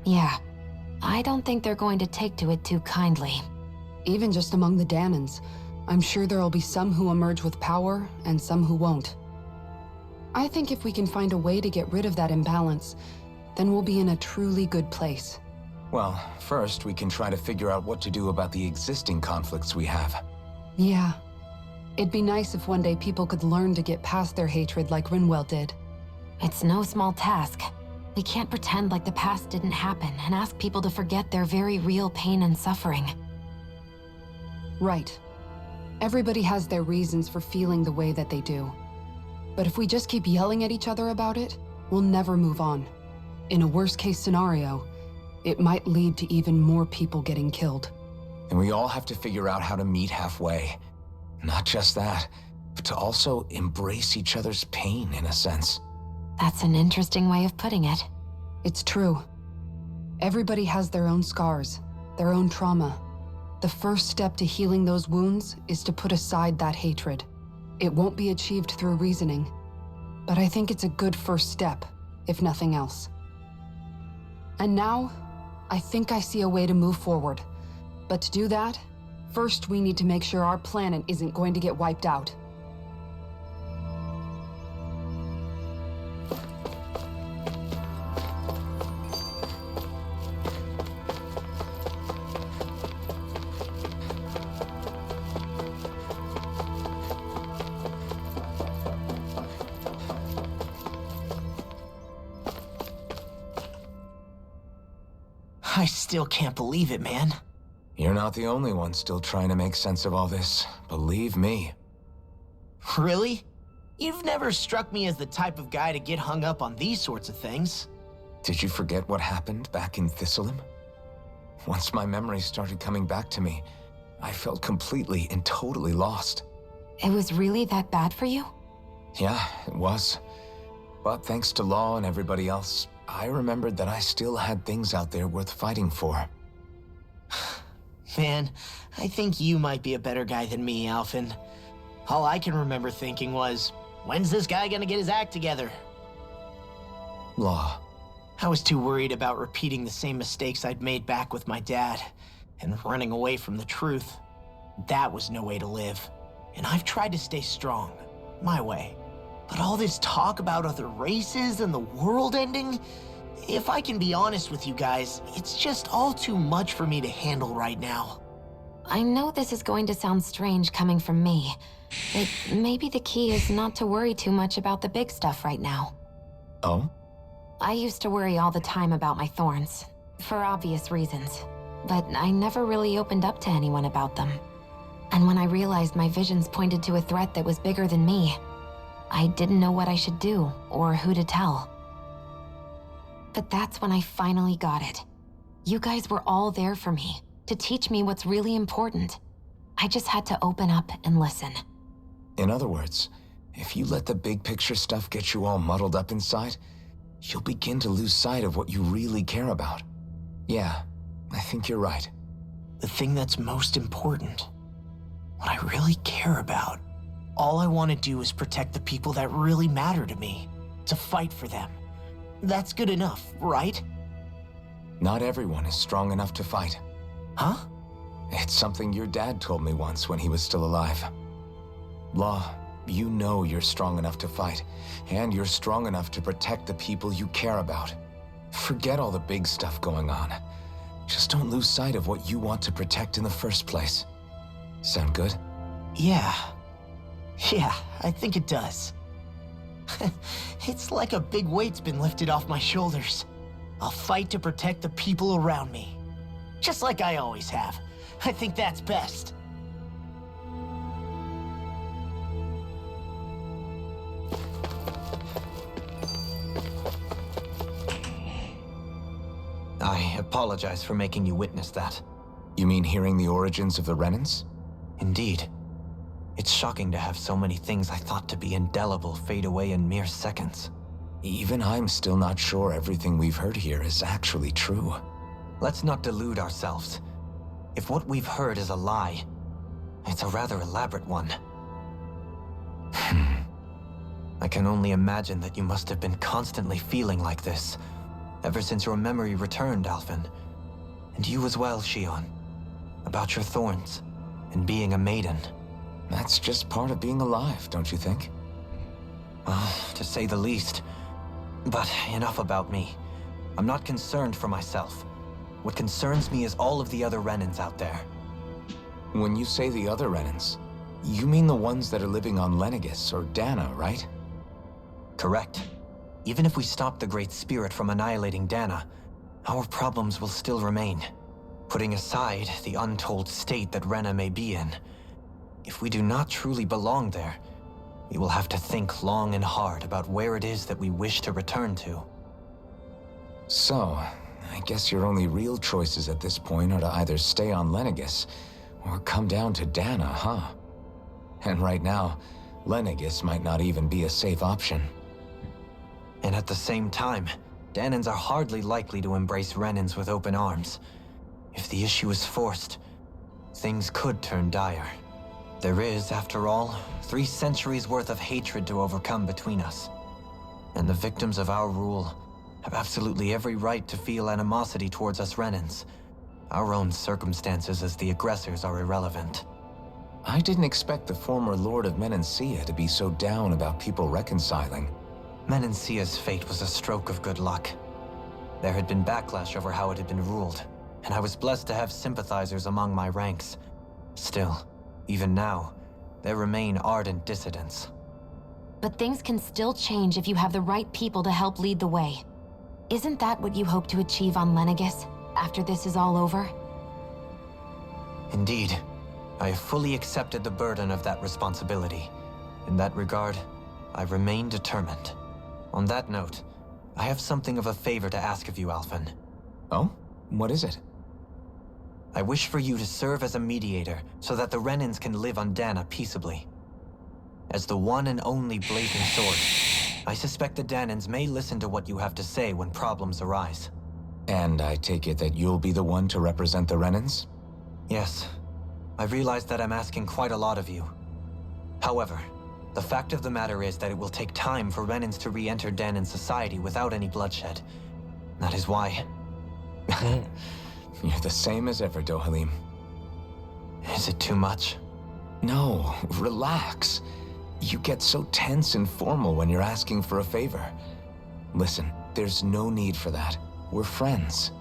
Speaker 4: yeah, I don't think they're going to take to it too kindly.
Speaker 6: Even just among the Danans, I'm sure there'll be some who emerge with power and some who won't. I think if we can find a way to get rid of that imbalance, then we'll be in a truly good place.
Speaker 8: Well, first we can try to figure out what to do about the existing conflicts we have.
Speaker 6: Yeah. It'd be nice if one day people could learn to get past their hatred like Rinwell did.
Speaker 4: It's no small task. We can't pretend like the past didn't happen and ask people to forget their very real pain and suffering.
Speaker 6: Right. Everybody has their reasons for feeling the way that they do. But if we just keep yelling at each other about it, we'll never move on. In a worst-case scenario, it might lead to even more people getting killed.
Speaker 8: And we all have to figure out how to meet halfway. Not just that, but to also embrace each other's pain in a sense.
Speaker 4: That's an interesting way of putting it.
Speaker 6: It's true. Everybody has their own scars, their own trauma. The first step to healing those wounds is to put aside that hatred. It won't be achieved through reasoning, but I think it's a good first step, if nothing else. And now, I think I see a way to move forward. But to do that, first we need to make sure our planet isn't going to get wiped out.
Speaker 9: I still can't believe it, man.
Speaker 8: You're not the only one still trying to make sense of all this, believe me.
Speaker 9: Really? You've never struck me as the type of guy to get hung up on these sorts of things.
Speaker 8: Did you forget what happened back in Thistleum? Once my memories started coming back to me, I felt completely and totally lost.
Speaker 4: It was really that bad for you?
Speaker 8: Yeah, it was. But thanks to Law and everybody else, I remembered that I still had things out there worth fighting for.
Speaker 9: Man, I think you might be a better guy than me, Alphen. All I can remember thinking was, when's this guy gonna get his act together?
Speaker 8: Law.
Speaker 9: I was too worried about repeating the same mistakes I'd made back with my dad, and running away from the truth. That was no way to live. And I've tried to stay strong, my way. But all this talk about other races and the world ending, if I can be honest with you guys, it's just all too much for me to handle right now.
Speaker 4: I know this is going to sound strange coming from me, but maybe the key is not to worry too much about the big stuff right now.
Speaker 8: Oh?
Speaker 4: I used to worry all the time about my thorns, for obvious reasons, but I never really opened up to anyone about them. And when I realized my visions pointed to a threat that was bigger than me, I didn't know what I should do or who to tell. But that's when I finally got it. You guys were all there for me, to teach me what's really important. I just had to open up and listen.
Speaker 8: In other words, if you let the big picture stuff get you all muddled up inside, you'll begin to lose sight of what you really care about. Yeah, I think you're right.
Speaker 9: The thing that's most important, what I really care about. All I want to do is protect the people that really matter to me, to fight for them. That's good enough, right?
Speaker 8: Not everyone is strong enough to fight.
Speaker 9: Huh?
Speaker 8: It's something your dad told me once when he was still alive. Law, you know you're strong enough to fight, and you're strong enough to protect the people you care about. Forget all the big stuff going on. Just don't lose sight of what you want to protect in the first place. Sound good?
Speaker 9: Yeah, I think it does. It's like a big weight's been lifted off my shoulders. I'll fight to protect the people around me. Just like I always have. I think that's best.
Speaker 3: I apologize for making you witness that.
Speaker 8: You mean hearing the origins of the Renans?
Speaker 3: Indeed. It's shocking to have so many things I thought to be indelible fade away in mere seconds.
Speaker 8: Even I'm still not sure everything we've heard here is actually true.
Speaker 3: Let's not delude ourselves. If what we've heard is a lie, it's a rather elaborate one. I can only imagine that you must have been constantly feeling like this, ever since your memory returned, Alphen. And you as well, Shion. About your thorns, and being a maiden.
Speaker 8: That's just part of being alive, don't you think?
Speaker 3: Well, to say the least. But enough about me. I'm not concerned for myself. What concerns me is all of the other Renins out there.
Speaker 8: When you say the other Renins, you mean the ones that are living on Lenegis or Dana, right?
Speaker 3: Correct. Even if we stop the Great Spirit from annihilating Dana, our problems will still remain. Putting aside the untold state that Rena may be in, if we do not truly belong there, we will have to think long and hard about where it is that we wish to return to.
Speaker 8: So, I guess your only real choices at this point are to either stay on Lenegis or come down to Dana, huh? And right now, Lenegis might not even be a safe option.
Speaker 3: And at the same time, Danans are hardly likely to embrace Renins with open arms. If the issue is forced, things could turn dire. There is, after all, 3 centuries worth of hatred to overcome between us. And the victims of our rule have absolutely every right to feel animosity towards us Renins. Our own circumstances as the aggressors are irrelevant.
Speaker 8: I didn't expect the former Lord of Menancia to be so down about people reconciling.
Speaker 3: Menancia's fate was a stroke of good luck. There had been backlash over how it had been ruled, and I was blessed to have sympathizers among my ranks. Still, even now, there remain ardent dissidents.
Speaker 4: But things can still change if you have the right people to help lead the way. Isn't that what you hope to achieve on Lenegis, after this is all over?
Speaker 3: Indeed. I have fully accepted the burden of that responsibility. In that regard, I remain determined. On that note, I have something of a favor to ask of you, Alphen.
Speaker 8: Oh? What is it?
Speaker 3: I wish for you to serve as a mediator so that the Renins can live on Dana peaceably. As the one and only Blazing Sword, I suspect the Danans may listen to what you have to say when problems arise.
Speaker 8: And I take it that you'll be the one to represent the Renins?
Speaker 3: Yes. I realize that I'm asking quite a lot of you. However, the fact of the matter is that it will take time for Renins to re-enter Danan society without any bloodshed. That is why...
Speaker 8: You're the same as ever, Dohalim.
Speaker 3: Is it too much?
Speaker 8: No, relax. You get so tense and formal when you're asking for a favor. Listen, there's no need for that. We're friends.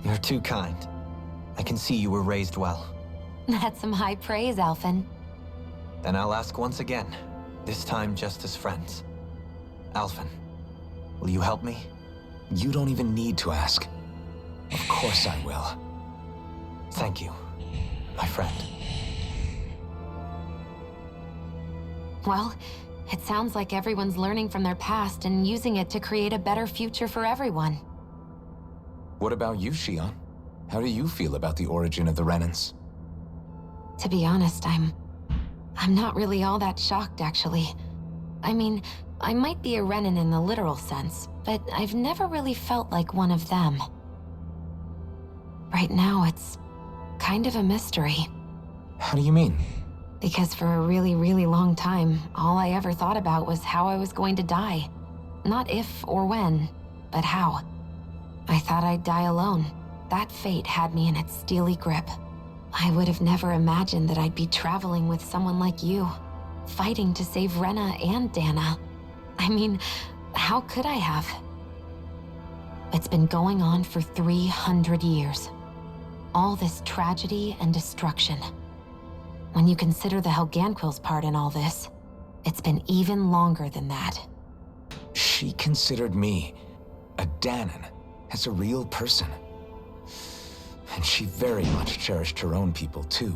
Speaker 3: You're too kind. I can see you were raised well.
Speaker 4: That's some high praise, Alphen.
Speaker 3: Then I'll ask once again, this time just as friends. Alphen, will you help me?
Speaker 8: You don't even need to ask. Of course I will.
Speaker 3: Thank you, my friend.
Speaker 4: Well, it sounds like everyone's learning from their past and using it to create a better future for everyone.
Speaker 8: What about you, Shion? How do you feel about the origin of the Renins?
Speaker 4: To be honest, I'm not really all that shocked, actually. I mean, I might be a Renin in the literal sense, but I've never really felt like one of them. Right now, it's kind of a mystery.
Speaker 8: How do you mean?
Speaker 4: Because for a really, really long time, all I ever thought about was how I was going to die. Not if or when, but how. I thought I'd die alone. That fate had me in its steely grip. I would have never imagined that I'd be traveling with someone like you, fighting to save Rena and Dana. I mean, how could I have? It's been going on for 300 years. All this tragedy and destruction. When you consider the Helganquil's part in all this, it's been even longer than that.
Speaker 8: She considered me, a Danan, as a real person. And she very much cherished her own people, too.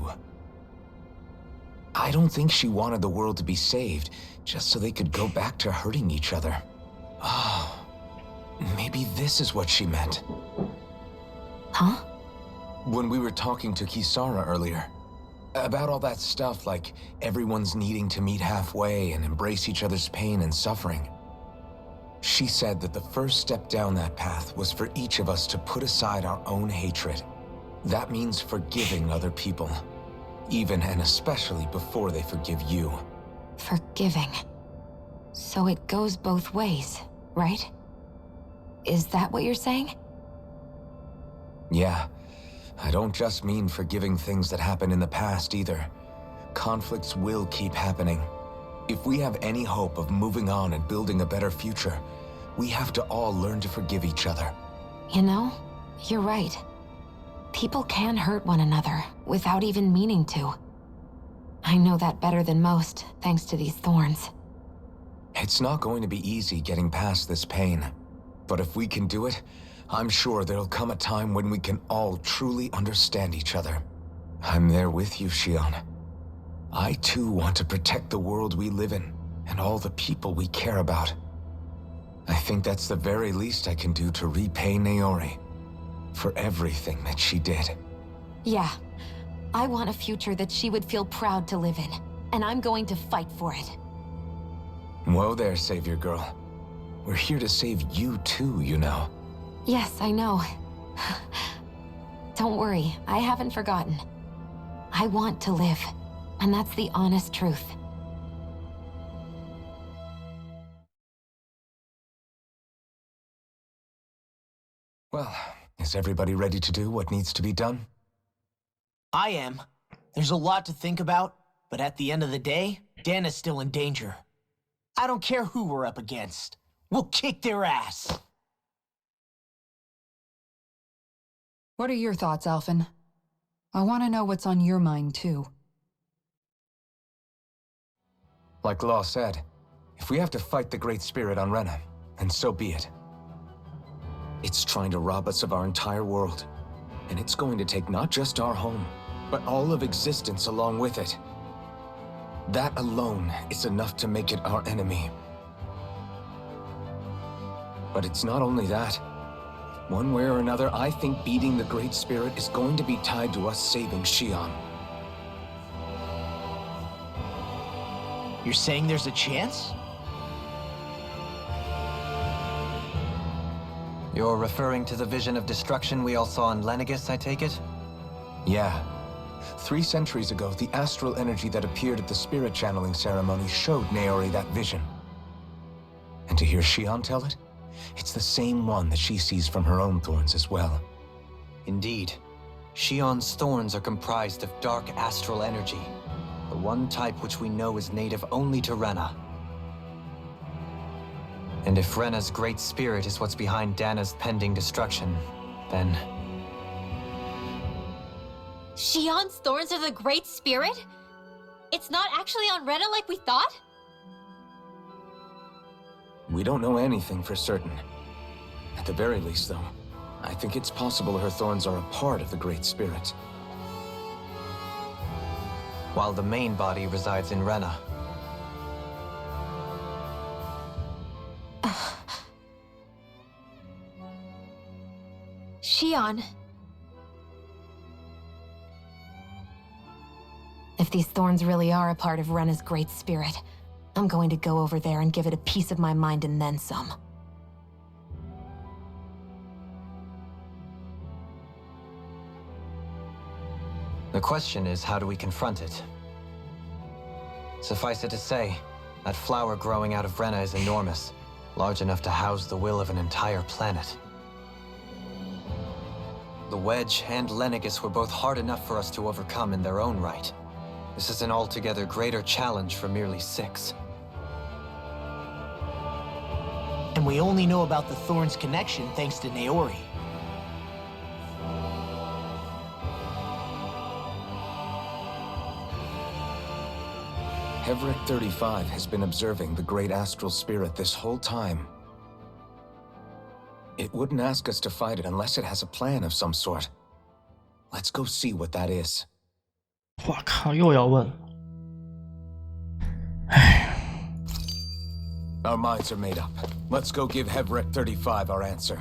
Speaker 8: I don't think she wanted the world to be saved, just so they could go back to hurting each other. Oh, maybe this is what she meant.
Speaker 4: Huh?
Speaker 8: When we were talking to Kisara earlier, about all that stuff like everyone's needing to meet halfway and embrace each other's pain and suffering. She said that the first step down that path was for each of us to put aside our own hatred. That means forgiving other people, even and especially before they forgive you.
Speaker 4: Forgiving. So it goes both ways, right? Is that what you're saying?
Speaker 8: Yeah. I don't just mean forgiving things that happened in the past either. Conflicts will keep happening. If we have any hope of moving on and building a better future, we have to all learn to forgive each other.
Speaker 4: You know, you're right. People can hurt one another without even meaning to. I know that better than most, thanks to these thorns.
Speaker 8: It's not going to be easy getting past this pain. But if we can do it, I'm sure there'll come a time when we can all truly understand each other. I'm there with you, Shion. I too want to protect the world we live in, and all the people we care about. I think that's the very least I can do to repay Naori for everything that she did.
Speaker 4: Yeah. I want a future that she would feel proud to live in, and I'm going to fight for it.
Speaker 8: Whoa there, Savior Girl. We're here to save you too, you know.
Speaker 4: Yes, I know. Don't worry, I haven't forgotten. I want to live, and that's the honest truth.
Speaker 8: Well, is everybody ready to do what needs to be done?
Speaker 9: I am. There's a lot to think about, but at the end of the day, Dana's still in danger. I don't care who we're up against. We'll kick their ass.
Speaker 6: What are your thoughts, Alphen? I want to know what's on your mind, too.
Speaker 8: Like Law said, if we have to fight the Great Spirit on Rena, then so be it. It's trying to rob us of our entire world, and it's going to take not just our home, but all of existence along with it. That alone is enough to make it our enemy. But it's not only that. One way or another, I think beating the Great Spirit is going to be tied to us saving Shion.
Speaker 9: You're saying there's a chance?
Speaker 3: You're referring to the vision of destruction we all saw in Lenegis, I take it?
Speaker 8: Yeah. 3 centuries ago, the astral energy that appeared at the spirit channeling ceremony showed Naori that vision. And to hear Shion tell it, it's the same one that she sees from her own thorns as well.
Speaker 3: Indeed. Shion's thorns are comprised of dark astral energy, the one type which we know is native only to Rena. And if Rena's great spirit is what's behind Dana's pending destruction, then...
Speaker 2: Shion's thorns are the Great Spirit? It's not actually on Rena like we thought?
Speaker 8: We don't know anything for certain. At the very least, though, I think it's possible her thorns are a part of the Great Spirit.
Speaker 3: While the main body resides in Rena.
Speaker 2: Shion.
Speaker 4: If these thorns really are a part of Rena's Great Spirit, I'm going to go over there and give it a piece of my mind and then some.
Speaker 3: The question is, how do we confront it? Suffice it to say, that flower growing out of Rena is enormous, large enough to house the will of an entire planet. The Wedge and Lenegis were both hard enough for us to overcome in their own right. This is an altogether greater challenge for merely 6.
Speaker 9: And we only know about the Thorns connection thanks to Naori.
Speaker 8: Hevric 35 has been observing the Great Astral Spirit this whole time. It wouldn't ask us to fight it unless it has a plan of some sort. Let's go see what that is.
Speaker 1: 我靠，又要问。唉。
Speaker 8: Our minds are made up. Let's go give Hevric 35 our answer.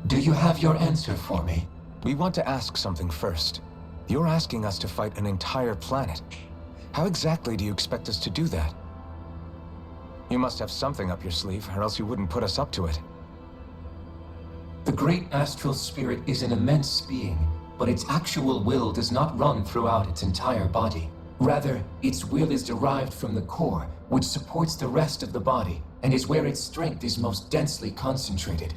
Speaker 13: Do you have your answer for me?
Speaker 8: We want to ask something first. You're asking us to fight an entire planet. How exactly do you expect us to do that? You must have something up your sleeve, or else you wouldn't put us up to it.
Speaker 13: The great astral spirit is an immense being, but its actual will does not run throughout its entire body. Rather, its will is derived from the core, which supports the rest of the body, and is where its strength is most densely concentrated.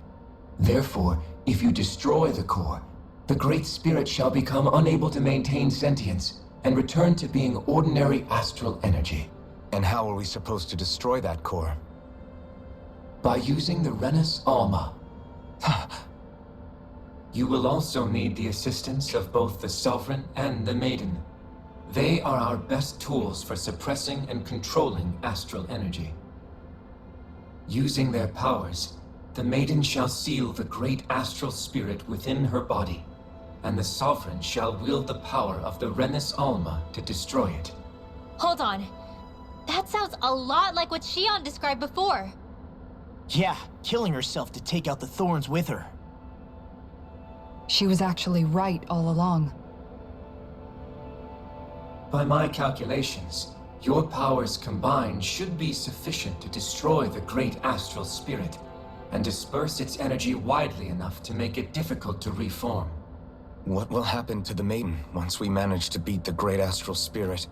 Speaker 13: Therefore, if you destroy the core, the Great Spirit shall become unable to maintain sentience, and return to being ordinary astral energy.
Speaker 8: And how are we supposed to destroy that core?
Speaker 13: By using the Renus Alma. You will also need the assistance of both the Sovereign and the Maiden. They are our best tools for suppressing and controlling astral energy. Using their powers, the Maiden shall seal the great astral spirit within her body, and the Sovereign shall wield the power of the Renus Alma to destroy it.
Speaker 2: Hold on. That sounds a lot like what Shion described before.
Speaker 9: Yeah, killing herself to take out the thorns with her.
Speaker 6: She was actually right all along.
Speaker 13: By my calculations, your powers combined should be sufficient to destroy the great astral spirit, and disperse its energy widely enough to make it difficult to reform.
Speaker 8: What will happen to the Maiden once we manage to beat the great astral spirit?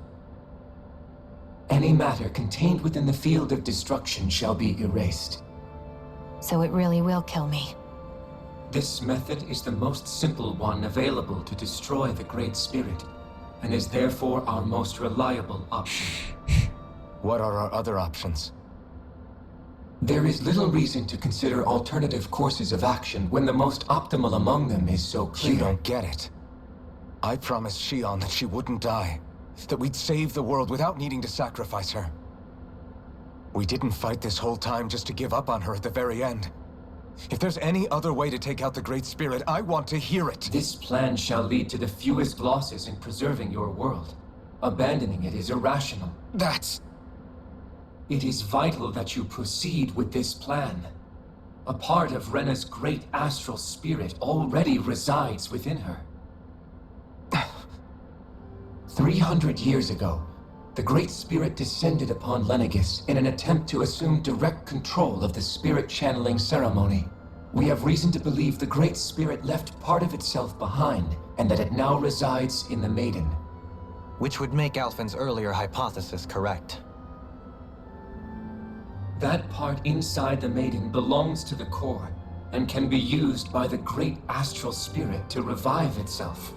Speaker 13: Any matter contained within the field of destruction shall be erased.
Speaker 4: So it really will kill me.
Speaker 13: This method is the most simple one available to destroy the Great Spirit, and is therefore our most reliable option.
Speaker 8: What are our other options?
Speaker 13: There is little reason to consider alternative courses of action when the most optimal among them is so clear.
Speaker 8: You don't get it. I promised Shion that she wouldn't die, that we'd save the world without needing to sacrifice her. We didn't fight this whole time just to give up on her at the very end. If there's any other way to take out the Great Spirit, I want to hear it.
Speaker 13: This plan shall lead to the fewest losses in preserving your world. Abandoning it is irrational. It is vital that you proceed with this plan. A part of Rena's great astral spirit already resides within her. 300 years ago, the Great Spirit descended upon Lenegis in an attempt to assume direct control of the spirit channeling ceremony. We have reason to believe the Great Spirit left part of itself behind, and that it now resides in the Maiden.
Speaker 3: Which would make Alphen's earlier hypothesis correct.
Speaker 13: That part inside the Maiden belongs to the core, and can be used by the great astral spirit to revive itself.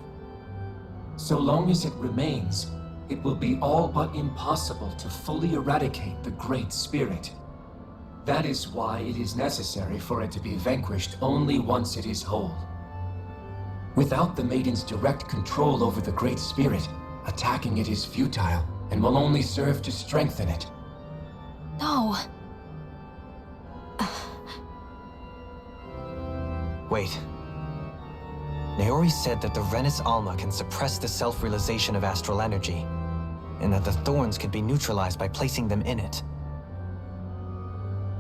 Speaker 13: So long as it remains, it will be all but impossible to fully eradicate the Great Spirit. That is why it is necessary for it to be vanquished only once it is whole. Without the Maiden's direct control over the Great Spirit, attacking it is futile, and will only serve to strengthen it.
Speaker 2: No.
Speaker 3: Wait. Naori said that the Renus Alma can suppress the self-realization of astral energy, and that the thorns could be neutralized by placing them in it.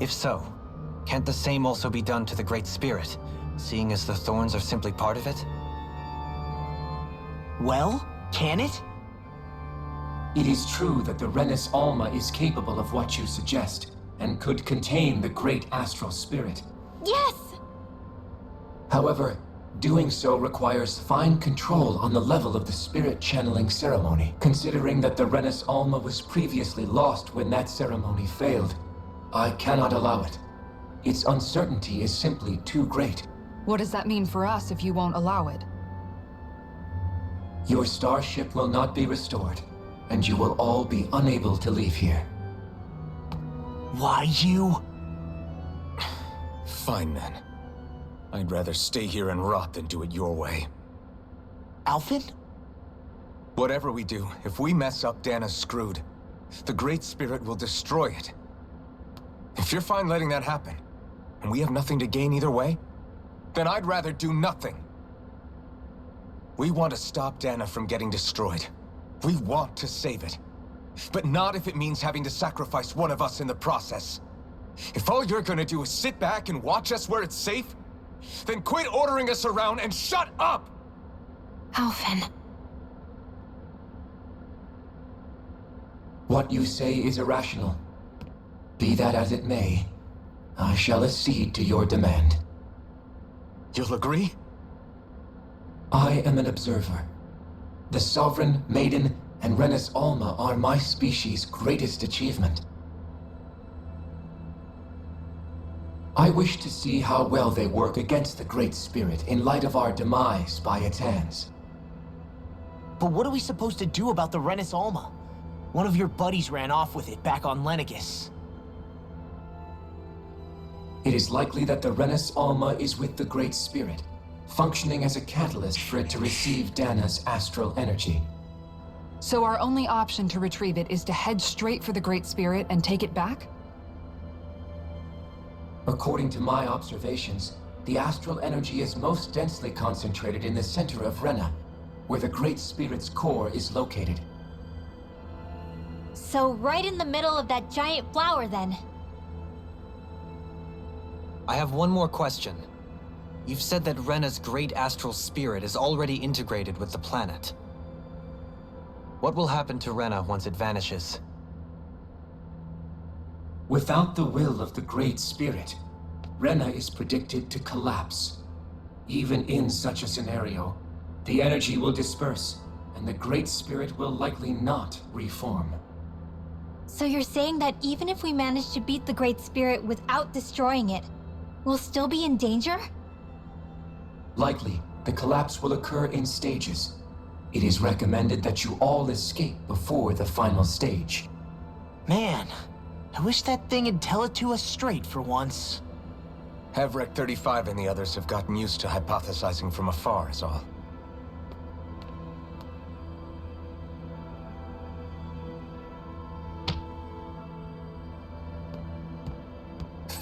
Speaker 3: If so, can't the same also be done to the Great Spirit, seeing as the thorns are simply part of it?
Speaker 9: Well, can it?
Speaker 13: It is true that the Renus Alma is capable of what you suggest, and could contain the great astral spirit.
Speaker 2: Yes!
Speaker 13: However, doing so requires fine control on the level of the spirit channeling ceremony, considering that the Renus Alma was previously lost when that ceremony failed. I cannot allow it. Its uncertainty is simply too great.
Speaker 6: What does that mean for us if you won't allow it?
Speaker 13: Your starship will not be restored, and you will all be unable to leave here.
Speaker 9: Why you?
Speaker 8: Fine then. I'd rather stay here and rot than do it your way.
Speaker 9: Alphen?
Speaker 8: Whatever we do, if we mess up, Dana's screwed. The Great Spirit will destroy it. If you're fine letting that happen, and we have nothing to gain either way, then I'd rather do nothing. We want to stop Dana from getting destroyed. We want to save it. But not if it means having to sacrifice one of us in the process. If all you're gonna do is sit back and watch us where it's safe, then quit ordering us around and shut up!
Speaker 4: Alphen.
Speaker 13: What you say is irrational. Be that as it may, I shall accede to your demand.
Speaker 14: You'll agree?
Speaker 13: I am an observer. The Sovereign, Maiden, and Renis Alma are my species' greatest achievement. I wish to see how well they work against the Great Spirit in light of our demise by its hands.
Speaker 9: But what are we supposed to do about the Renis Alma? One of your buddies ran off with it back on Lenegis.
Speaker 13: It is likely that the Renis Alma is with the Great Spirit, functioning as a catalyst for it to receive Dana's astral energy.
Speaker 6: So our only option to retrieve it is to head straight for the Great Spirit and take it back?
Speaker 13: According to my observations, the astral energy is most densely concentrated in the center of Rena, where the Great Spirit's core is located.
Speaker 2: So right in the middle of that giant flower, then.
Speaker 3: I have one more question. You've said that Rena's great astral spirit is already integrated with the planet. What will happen to Rena once it vanishes?
Speaker 13: Without the will of the Great Spirit, Rena is predicted to collapse. Even in such a scenario, the energy will disperse, and the Great Spirit will likely not reform.
Speaker 2: So you're saying that even if we manage to beat the Great Spirit without destroying it, we'll still be in danger?
Speaker 13: Likely, the collapse will occur in stages. It is recommended that you all escape before the final stage.
Speaker 9: Man, I wish that thing would tell it to us straight for once.
Speaker 8: Havrek 35 and the others have gotten used to hypothesizing from afar, is all.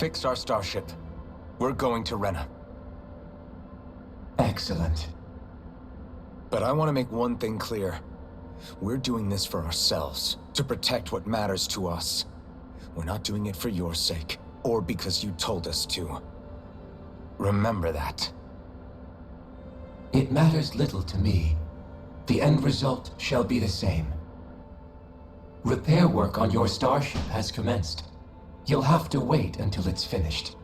Speaker 8: Fix our starship. We're going to Rena.
Speaker 13: Excellent.
Speaker 8: But I want to make one thing clear. We're doing this for ourselves, to protect what matters to us. We're not doing it for your sake, or because you told us to. Remember that.
Speaker 13: It matters little to me. The end result shall be the same. Repair work on your starship has commenced. You'll have to wait until it's finished.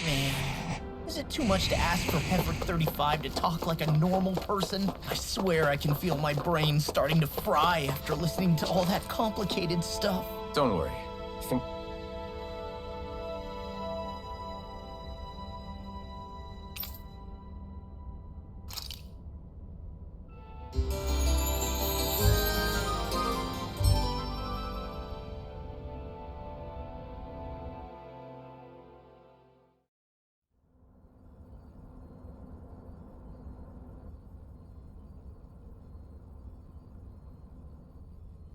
Speaker 9: Man, is it too much to ask for Havrek 35 to talk like a normal person? I swear I can feel my brain starting to fry after listening to all that complicated stuff.
Speaker 8: Don't worry.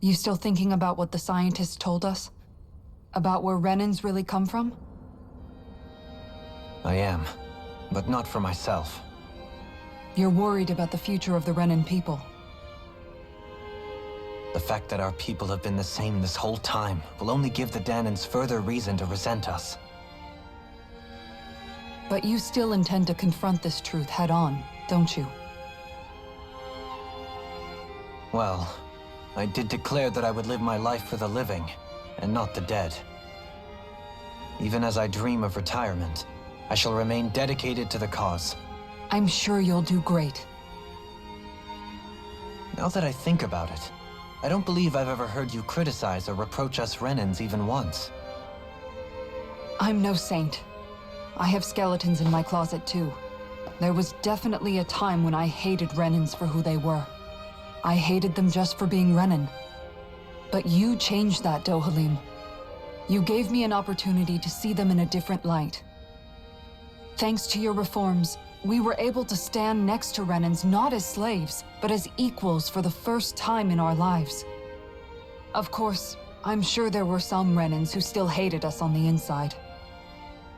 Speaker 6: You still thinking about what the scientists told us? About where Renans really come from?
Speaker 3: I am, but not for myself.
Speaker 6: You're worried about the future of the Renan people.
Speaker 3: The fact that our people have been the same this whole time will only give the Danans further reason to resent us.
Speaker 6: But you still intend to confront this truth head-on, don't you?
Speaker 3: Well, I did declare that I would live my life for the living, and not the dead. Even as I dream of retirement, I shall remain dedicated to the cause.
Speaker 6: I'm sure you'll do great.
Speaker 3: Now that I think about it, I don't believe I've ever heard you criticize or reproach us Renans even once.
Speaker 6: I'm no saint. I have skeletons in my closet too. There was definitely a time when I hated Renans for who they were. I hated them just for being Renan. But you changed that, Dohalim. You gave me an opportunity to see them in a different light. Thanks to your reforms, we were able to stand next to Renans not as slaves, but as equals for the first time in our lives. Of course, I'm sure there were some Renans who still hated us on the inside.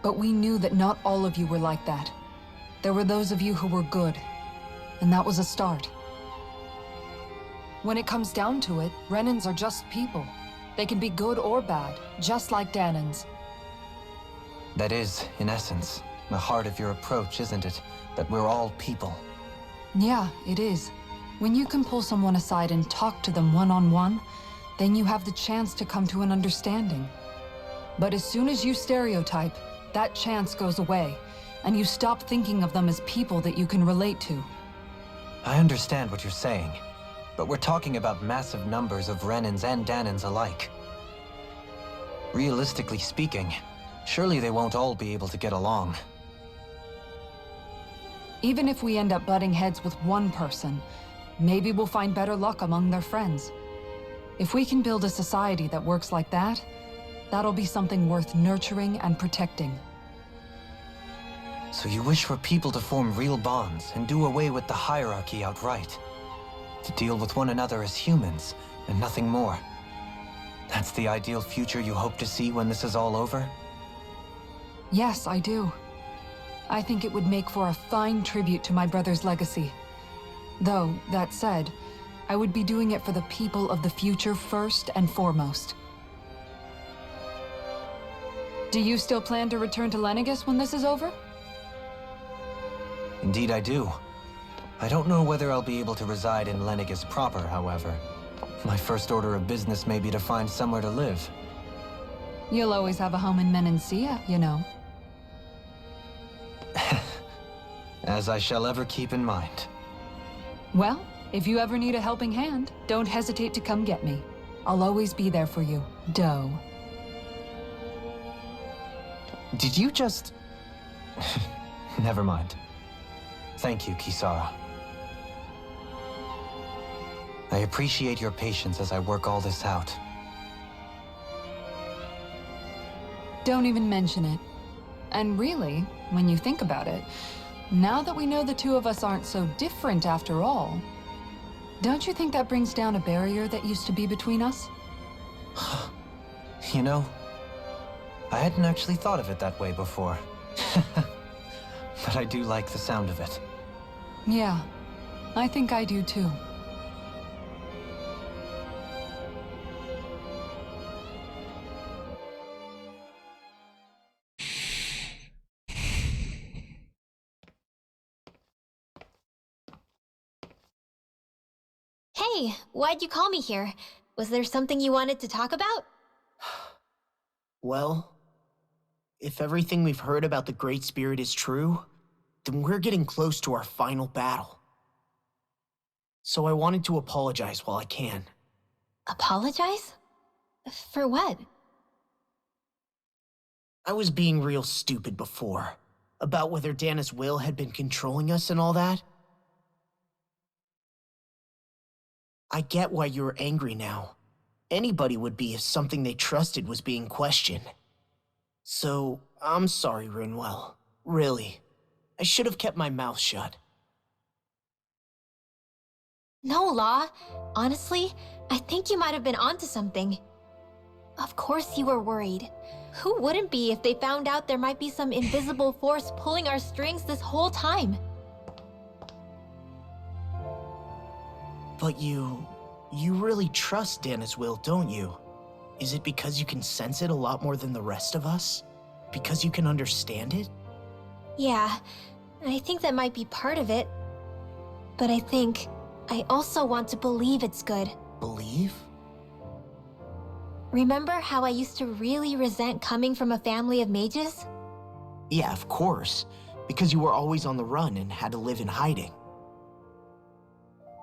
Speaker 6: But we knew that not all of you were like that. There were those of you who were good, and that was a start. When it comes down to it, Renans are just people. They can be good or bad, just like Danans.
Speaker 3: That is, in essence, the heart of your approach, isn't it? That we're all people.
Speaker 6: Yeah, it is. When you can pull someone aside and talk to them one-on-one, then you have the chance to come to an understanding. But as soon as you stereotype, that chance goes away, and you stop thinking of them as people that you can relate to.
Speaker 3: I understand what you're saying, but we're talking about massive numbers of Renans and Danans alike. Realistically speaking, surely they won't all be able to get along.
Speaker 6: Even if we end up butting heads with one person, maybe we'll find better luck among their friends. If we can build a society that works like that, that'll be something worth nurturing and protecting.
Speaker 3: So you wish for people to form real bonds and do away with the hierarchy outright? To deal with one another as humans, and nothing more? That's the ideal future you hope to see when this is all over?
Speaker 6: Yes, I do. I think it would make for a fine tribute to my brother's legacy. Though, that said, I would be doing it for the people of the future first and foremost. Do you still plan to return to Lenegis when this is over?
Speaker 3: Indeed I do. I don't know whether I'll be able to reside in Lenegis proper, however. My first order of business may be to find somewhere to live.
Speaker 6: You'll always have a home in Menancia, you know.
Speaker 3: As I shall ever keep in mind.
Speaker 6: Well, if you ever need a helping hand, don't hesitate to come get me. I'll always be there for you, Doe.
Speaker 3: Did you just... Never mind. Thank you, Kisara. I appreciate your patience as I work all this out.
Speaker 6: Don't even mention it. And really, when you think about it, now that we know the two of us aren't so different after all, don't you think that brings down a barrier that used to be between us?
Speaker 3: You know, I hadn't actually thought of it that way before. But I do like the sound of it.
Speaker 6: Yeah, I think I do too.
Speaker 2: Hey, why'd you call me here? Was there something you wanted to talk about?
Speaker 9: Well, if everything we've heard about the Great Spirit is true, then we're getting close to our final battle. So I wanted to apologize while I can.
Speaker 2: Apologize? For what?
Speaker 9: I was being real stupid before, about whether Dana's will had been controlling us and all that. I get why you're angry now. Anybody would be if something they trusted was being questioned. So, I'm sorry, Rinwell. Really. I should have kept my mouth shut.
Speaker 2: No, Law. Honestly, I think you might have been onto something. Of course you were worried. Who wouldn't be if they found out there might be some invisible force pulling our strings this whole time?
Speaker 9: But you really trust Dana's will, don't you? Is it because you can sense it a lot more than the rest of us? Because you can understand it?
Speaker 2: Yeah, I think that might be part of it. But I think I also want to believe it's good.
Speaker 9: Believe?
Speaker 2: Remember how I used to really resent coming from a family of mages?
Speaker 9: Yeah, of course. Because you were always on the run and had to live in hiding.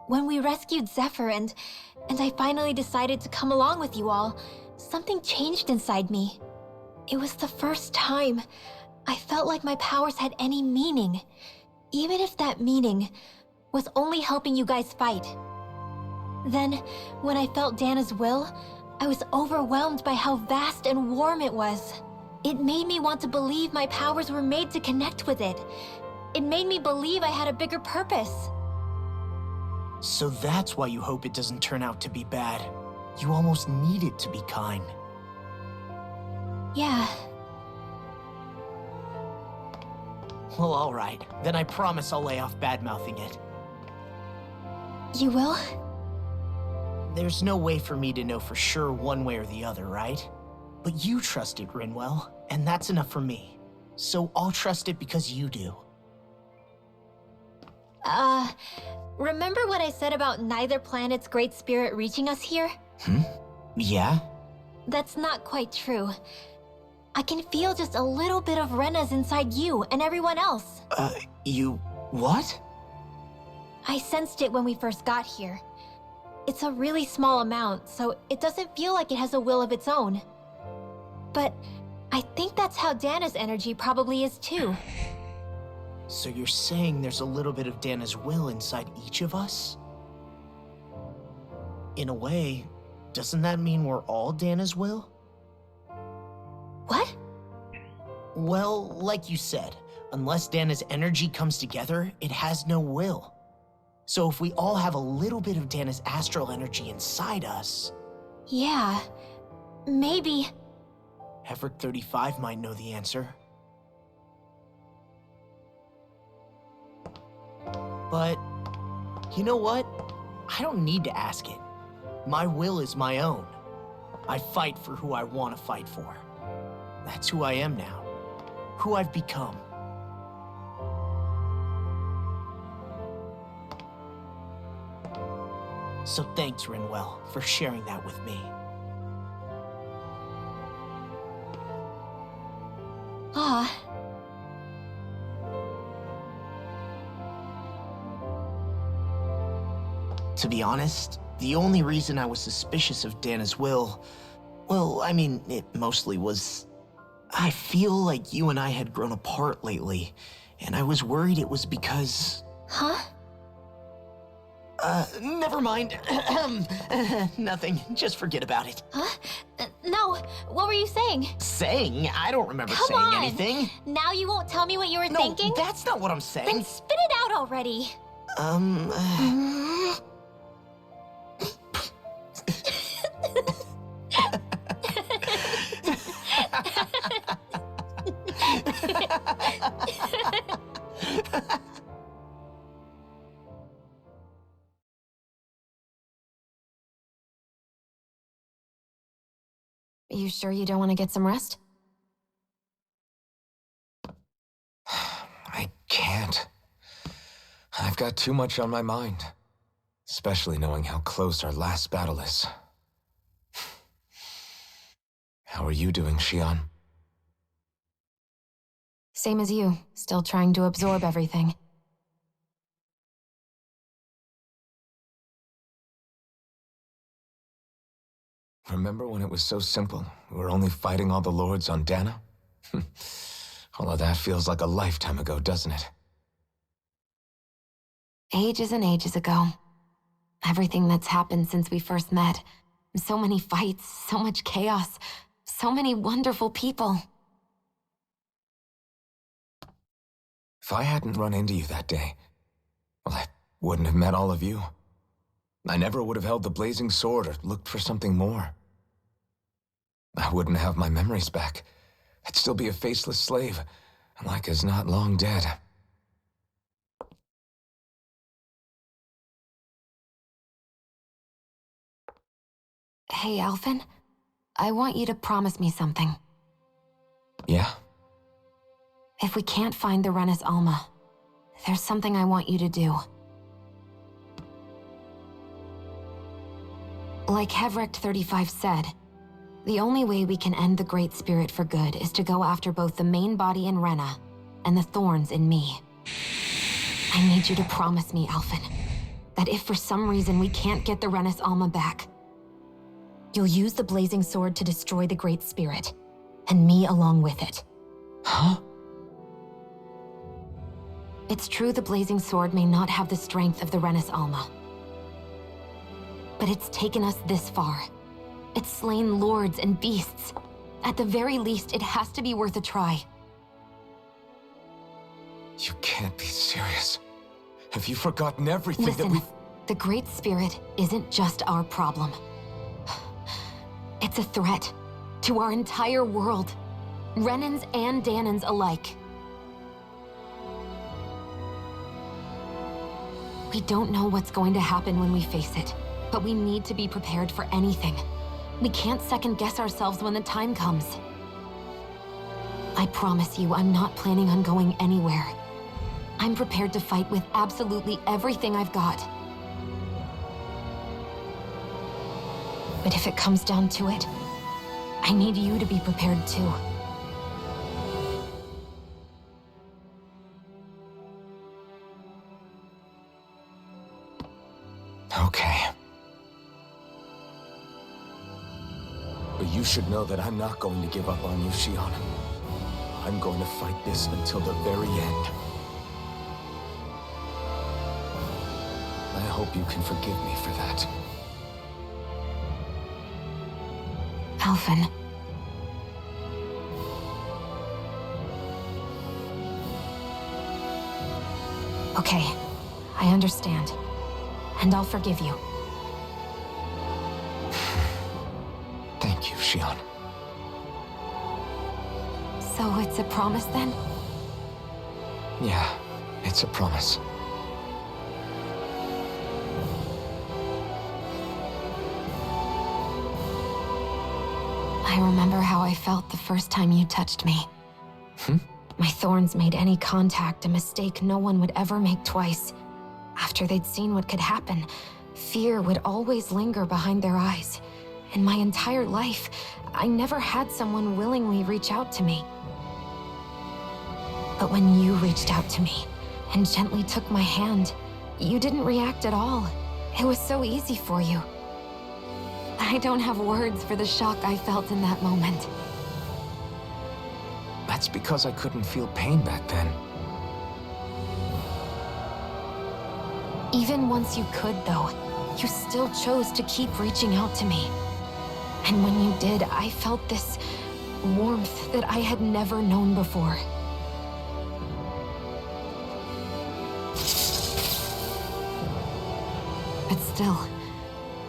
Speaker 2: When we rescued Zephyr and I finally decided to come along with you all, something changed inside me. It was the first time I felt like my powers had any meaning, even if that meaning was only helping you guys fight. Then, when I felt Dana's will, I was overwhelmed by how vast and warm it was. It made me want to believe my powers were made to connect with it. It made me believe I had a bigger purpose.
Speaker 9: So that's why you hope it doesn't turn out to be bad. You almost need it to be kind.
Speaker 2: Yeah.
Speaker 9: Well, alright. Then I promise I'll lay off bad-mouthing it.
Speaker 2: You will?
Speaker 9: There's no way for me to know for sure one way or the other, right? But you trust it, Rinwell, and that's enough for me. So I'll trust it because you do.
Speaker 2: Remember what I said about neither planet's great spirit reaching us here?
Speaker 9: Yeah?
Speaker 2: That's not quite true. I can feel just a little bit of Rena's inside you and everyone else.
Speaker 9: You... what?
Speaker 2: I sensed it when we first got here. It's a really small amount, so it doesn't feel like it has a will of its own. But I think that's how Dana's energy probably is too.
Speaker 9: So you're saying there's a little bit of Dana's will inside each of us? In a way, doesn't that mean we're all Dana's will?
Speaker 2: What?
Speaker 9: Well, like you said, unless Dana's energy comes together, it has no will. So if we all have a little bit of Dana's astral energy inside us...
Speaker 2: Yeah, maybe...
Speaker 9: Heverick 35 might know the answer. But, you know what? I don't need to ask it. My will is my own. I fight for who I want to fight for. That's who I am now. Who I've become. So thanks, Rinwell, for sharing that with me. To be honest, the only reason I was suspicious of Dana's will, well, I mean, it mostly was... I feel like you and I had grown apart lately, and I was worried it was because...
Speaker 2: Huh?
Speaker 9: Never mind. Nothing. Just forget about it.
Speaker 2: Huh? No, what were you saying?
Speaker 9: Saying? I don't remember saying anything.
Speaker 2: Now you won't tell me what you were thinking?
Speaker 9: No, that's not what I'm saying.
Speaker 2: Then spit it out already.
Speaker 4: You sure you don't want to get some rest?
Speaker 8: I can't. I've got too much on my mind. Especially knowing how close our last battle is. How are you doing, Xian?
Speaker 4: Same as you, still trying to absorb everything.
Speaker 8: Remember when it was so simple? We were only fighting all the lords on Dana? All of that feels like a lifetime ago, doesn't it?
Speaker 4: Ages and ages ago. Everything that's happened since we first met. So many fights, so much chaos, so many wonderful people.
Speaker 8: If I hadn't run into you that day, well, I wouldn't have met all of you. I never would have held the blazing sword or looked for something more. I wouldn't have my memories back. I'd still be a faceless slave, like as not long dead.
Speaker 4: Hey, Alphen. I want you to promise me something.
Speaker 8: Yeah?
Speaker 4: If we can't find the Rena's Alma, there's something I want you to do. Like Heverick 35 said, the only way we can end the Great Spirit for good is to go after both the main body in Rena and the thorns in me. I need you to promise me, Alphen, that if for some reason we can't get the Rena's Alma back, you'll use the blazing sword to destroy the Great Spirit, and me along with it.
Speaker 8: Huh?
Speaker 4: It's true the blazing sword may not have the strength of the Rena's Alma. But it's taken us this far. It's slain lords and beasts. At the very least, it has to be worth a try.
Speaker 8: You can't be serious. Have you forgotten everything
Speaker 4: Listen,
Speaker 8: that we...
Speaker 4: The Great Spirit isn't just our problem. It's a threat to our entire world. Renans and Danans alike. We don't know what's going to happen when we face it, but we need to be prepared for anything. We can't second-guess ourselves when the time comes. I promise you, I'm not planning on going anywhere. I'm prepared to fight with absolutely everything I've got. But if it comes down to it, I need you to be prepared too.
Speaker 8: Okay. But you should know that I'm not going to give up on you, Shion. I'm going to fight this until the very end. I hope you can forgive me for that.
Speaker 4: Alphen. Okay, I understand. And I'll forgive you.
Speaker 8: Thank you, Shion.
Speaker 4: So it's a promise then?
Speaker 8: Yeah, it's a promise.
Speaker 4: I remember how I felt the first time you touched me. My thorns made any contact a mistake no one would ever make twice. After they'd seen what could happen, fear would always linger behind their eyes. In my entire life, I never had someone willingly reach out to me. But when you reached out to me and gently took my hand, you didn't react at all. It was so easy for you. I don't have words for the shock I felt in that moment.
Speaker 8: That's because I couldn't feel pain back then.
Speaker 4: Even once you could, though, you still chose to keep reaching out to me. And when you did, I felt this warmth that I had never known before. But still,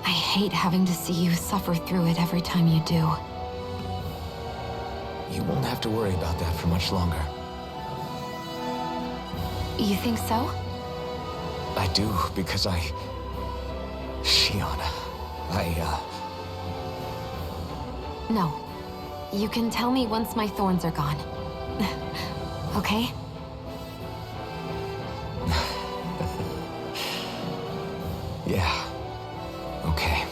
Speaker 4: I hate having to see you suffer through it every time you do.
Speaker 8: You won't have to worry about that for much longer.
Speaker 4: You think so?
Speaker 8: I do, because Shion,
Speaker 4: No. You can tell me once my thorns are gone. Okay?
Speaker 8: Yeah. Okay.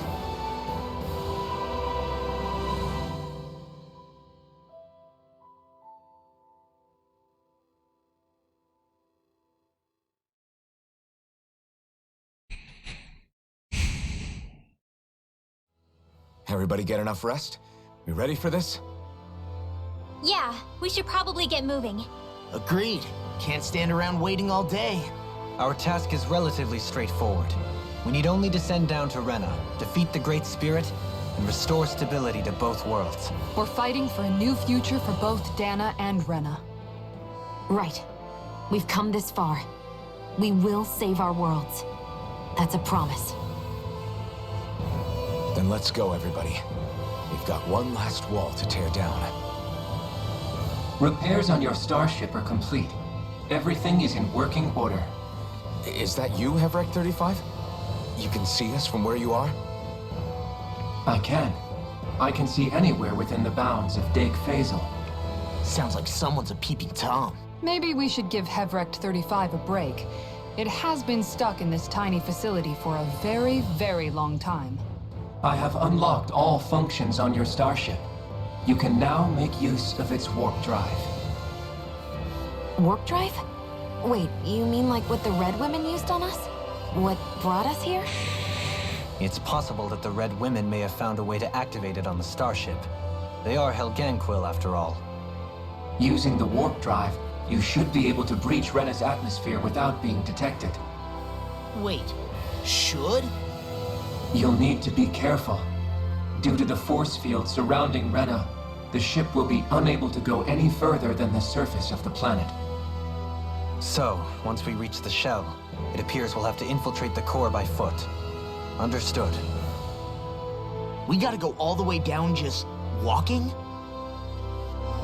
Speaker 8: Everybody get enough rest? We ready for this?
Speaker 2: Yeah, we should probably get moving.
Speaker 9: Agreed. Can't stand around waiting all day.
Speaker 3: Our task is relatively straightforward. We need only to send down to Rena, defeat the Great Spirit, and restore stability to both worlds.
Speaker 6: We're fighting for a new future for both Dana and Rena.
Speaker 4: Right. We've come this far. We will save our worlds. That's a promise.
Speaker 8: Then let's go, everybody. We've got one last wall to tear down.
Speaker 13: Repairs on your starship are complete. Everything is in working order.
Speaker 8: Is that you, Hevrek 35? You can see us from where you are?
Speaker 13: I can. I can see anywhere within the bounds of Dake Faisal.
Speaker 9: Sounds like someone's a peeping Tom.
Speaker 6: Maybe we should give Hevrek 35 a break. It has been stuck in this tiny facility for a very, very long time.
Speaker 13: I have unlocked all functions on your starship. You can now make use of its warp drive.
Speaker 4: Warp drive? Wait, you mean like what the Red Women used on us? What brought us here?
Speaker 3: It's possible that the Red Women may have found a way to activate it on the starship. They are Helganquil, after all.
Speaker 13: Using the warp drive, you should be able to breach Rena's atmosphere without being detected.
Speaker 9: Wait, should?
Speaker 13: You'll need to be careful. Due to the force field surrounding Rena, the ship will be unable to go any further than the surface of the planet.
Speaker 3: So, once we reach the shell, it appears we'll have to infiltrate the core by foot. Understood.
Speaker 9: We gotta go all the way down just walking?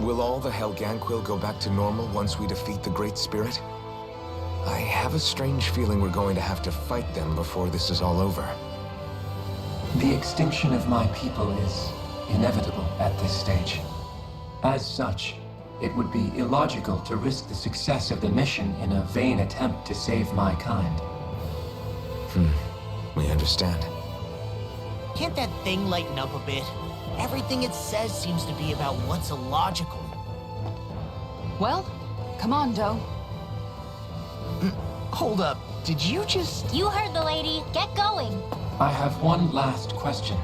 Speaker 8: Will all the Helganquil go back to normal once we defeat the Great Spirit? I have a strange feeling we're going to have to fight them before this is all over.
Speaker 13: The extinction of my people is inevitable at this stage. As such, it would be illogical to risk the success of the mission in a vain attempt to save my kind.
Speaker 8: We understand.
Speaker 9: Can't that thing lighten up a bit? Everything it says seems to be about what's illogical.
Speaker 6: Well, come on, Doe.
Speaker 9: Hold up, did you just...
Speaker 2: You heard the lady. Get going.
Speaker 13: I have one last question.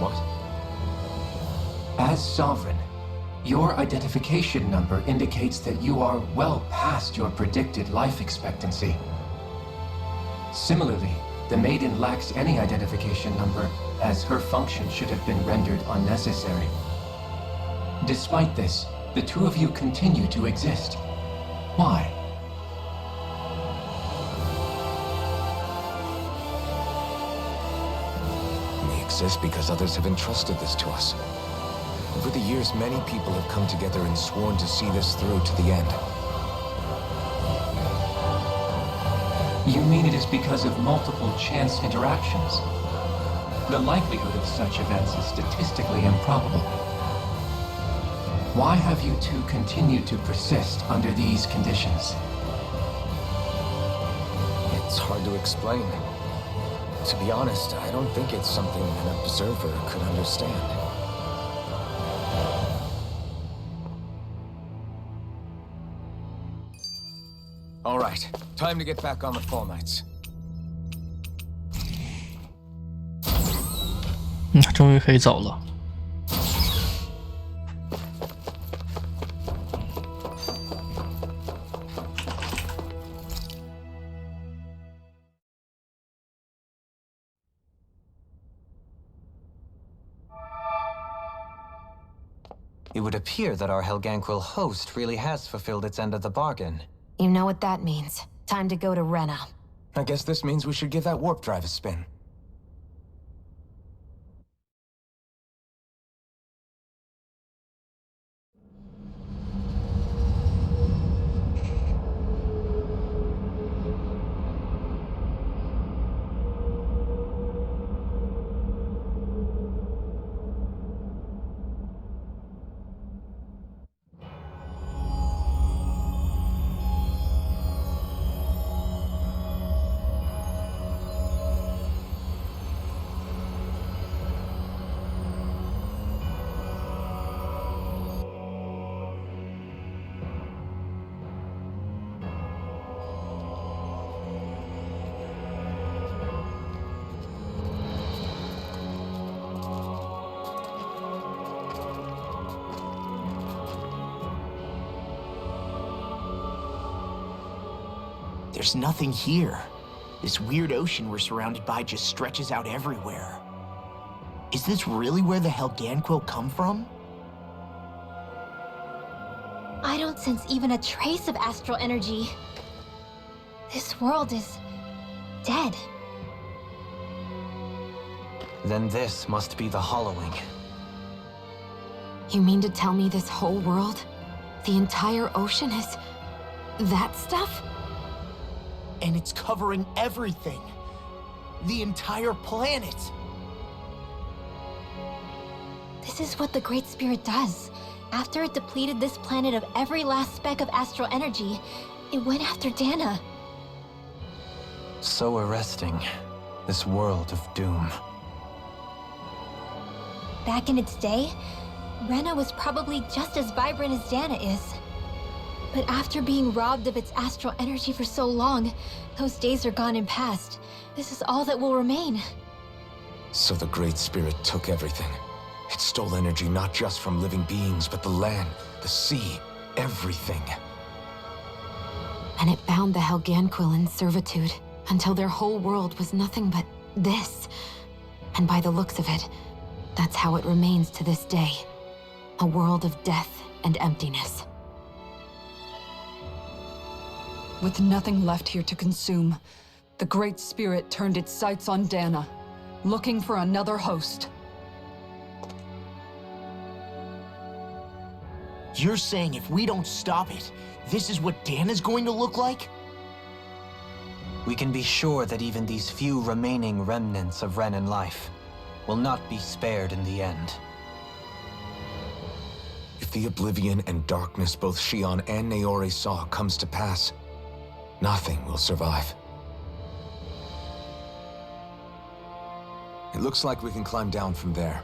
Speaker 8: What?
Speaker 13: As Sovereign, your identification number indicates that you are well past your predicted life expectancy. Similarly, the Maiden lacks any identification number, as her function should have been rendered unnecessary. Despite this, the two of you continue to exist. Why?
Speaker 8: We exist because others have entrusted this to us. Over the years, many people have come together and sworn to see this through to the end.
Speaker 13: You mean it is because of multiple chance interactions? The likelihood of such events is statistically improbable. Why have you two continued to persist under these conditions?
Speaker 8: It's hard to explain. To be honest, I don't think it's something an observer could understand. All right, time to get back on the Fall Knights.
Speaker 1: 终于可以走了。
Speaker 3: It would appear that our Helganquil host really has fulfilled its end of the bargain.
Speaker 4: You know what that means. Time to go to Rena.
Speaker 8: I guess this means we should give that warp drive a spin.
Speaker 9: There's nothing here. This weird ocean we're surrounded by just stretches out everywhere. Is this really where the Helganquil come from?
Speaker 2: I don't sense even a trace of astral energy. This world is dead.
Speaker 3: Then this must be the hollowing.
Speaker 4: You mean to tell me this whole world, the entire ocean is that stuff?
Speaker 9: And it's covering everything. The entire planet.
Speaker 2: This is what the Great Spirit does. After it depleted this planet of every last speck of astral energy, it went after Dana.
Speaker 3: So arresting. This world of doom.
Speaker 2: Back in its day, Rena was probably just as vibrant as Dana is. But after being robbed of its astral energy for so long, those days are gone and past. This is all that will remain.
Speaker 8: So the Great Spirit took everything. It stole energy not just from living beings, but the land, the sea, everything.
Speaker 4: And it bound the Helganquil in servitude until their whole world was nothing but this. And by the looks of it, that's how it remains to this day. A world of death and emptiness.
Speaker 6: With nothing left here to consume, the Great Spirit turned its sights on Dana, looking for another host.
Speaker 9: You're saying if we don't stop it, this is what Dana's going to look like?
Speaker 3: We can be sure that even these few remaining remnants of Renan life will not be spared in the end.
Speaker 8: If the oblivion and darkness both Shion and Naori saw comes to pass, nothing will survive. It looks like we can climb down from there.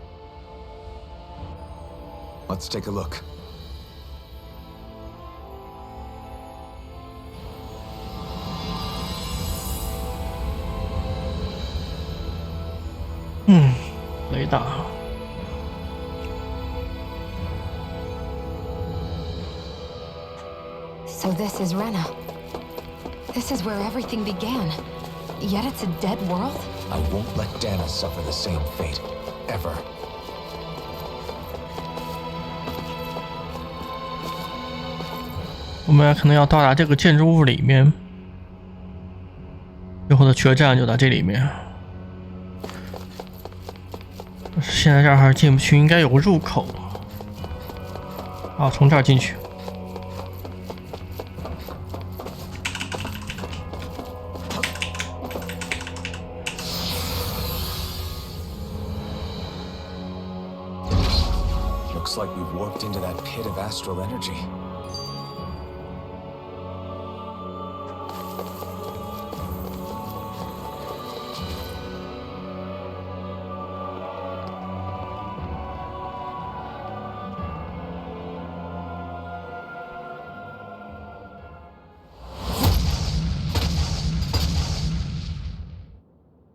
Speaker 8: Let's take a look.
Speaker 1: Radar.
Speaker 4: So this is Rena. This is where everything began. Yet it's a dead world?
Speaker 8: I won't let Dana suffer the same fate. Ever.
Speaker 1: 我们可能要到达这个建筑物里面，最后的决战就在这里面。现在这儿还是进不去，应该有个入口。啊，从这儿进去。
Speaker 8: Looks like we've warped into that pit of astral energy.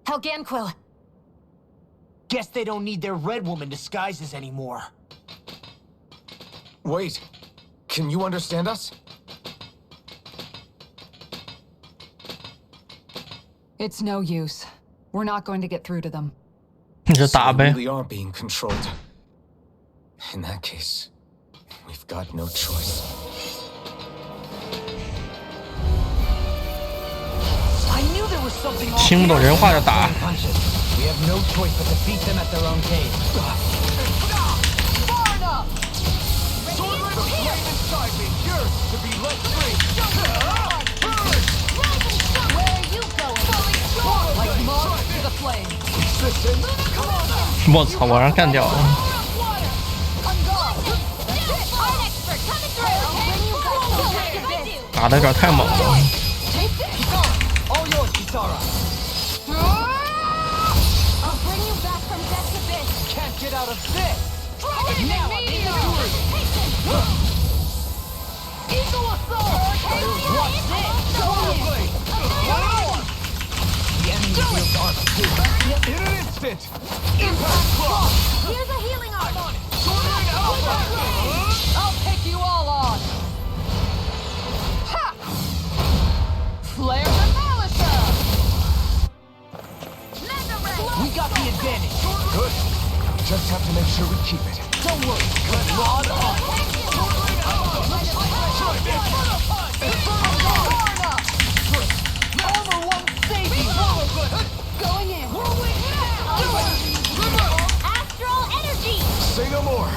Speaker 4: Helganquil!
Speaker 9: Guess they don't need their Red Woman disguises anymore.
Speaker 8: Wait, can you understand us?
Speaker 6: It's no use. We're not going to get through to them.
Speaker 1: 你就打呗。
Speaker 8: So we really are being controlled. In that case, we've got no choice.
Speaker 9: I knew there was something
Speaker 1: 听不懂人话就打。
Speaker 12: We have no choice but to beat them at their own pace.
Speaker 9: Far enough! Sword Rider flame inside me, yours to be let free.
Speaker 2: Where are you going?
Speaker 9: Like moth to the flame. Listen, come on!
Speaker 1: 我操，我让干掉了。 打的有点太猛了。
Speaker 9: All yours, Kisara.
Speaker 2: I'll bring you back from death's abyss.
Speaker 9: Can't get out of this.
Speaker 2: Now I'm in the
Speaker 9: Eagle assault! Watch this! Solar blade! The enemy feels arc too. In an instant! Impact block!
Speaker 2: Here's a healing arm.
Speaker 9: Soaring alpha!
Speaker 6: I'll take you all on! Ha! Flare the Malisa!
Speaker 9: We got the advantage.
Speaker 8: Good. Just have to make sure we keep it.
Speaker 9: Don't worry. Good rod on. Armor won't save you.
Speaker 6: Going in!
Speaker 2: Astral energy.
Speaker 8: Say no more.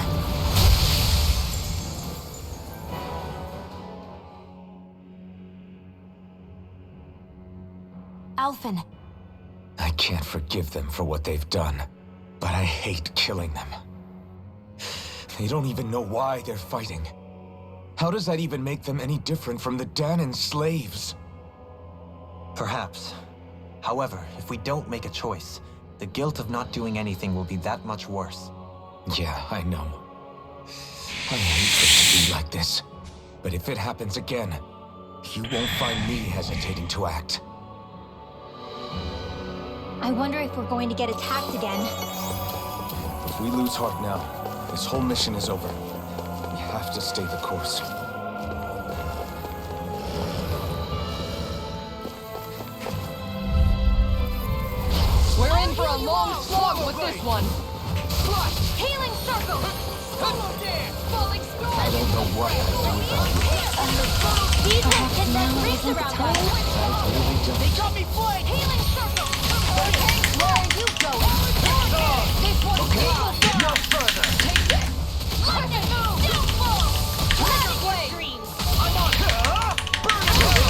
Speaker 4: Alphen.
Speaker 8: I can't forgive them for what they've done, but I hate killing them. They don't even know why they're fighting. How does that even make them any different from the Danan slaves?
Speaker 3: Perhaps. However, if we don't make a choice, the guilt of not doing anything will be that much worse.
Speaker 8: Yeah, I know. I hate it to be like this. But if it happens again, you won't find me hesitating to act.
Speaker 2: I wonder if we're going to get attacked again.
Speaker 8: If we lose heart now, this whole mission is over. We have to stay the course.
Speaker 6: We're in for a long slog with this one!
Speaker 2: Healing circle.
Speaker 9: Falling
Speaker 8: I don't know what I'd do without you.
Speaker 2: These ones get that wrist around us.
Speaker 8: I really don't.
Speaker 9: They got me flanked!
Speaker 2: Healing circle. Where are you going?
Speaker 9: This one's okay. No further! Take that!
Speaker 2: Let it move. Let it play.
Speaker 9: I'm on her! Burn it!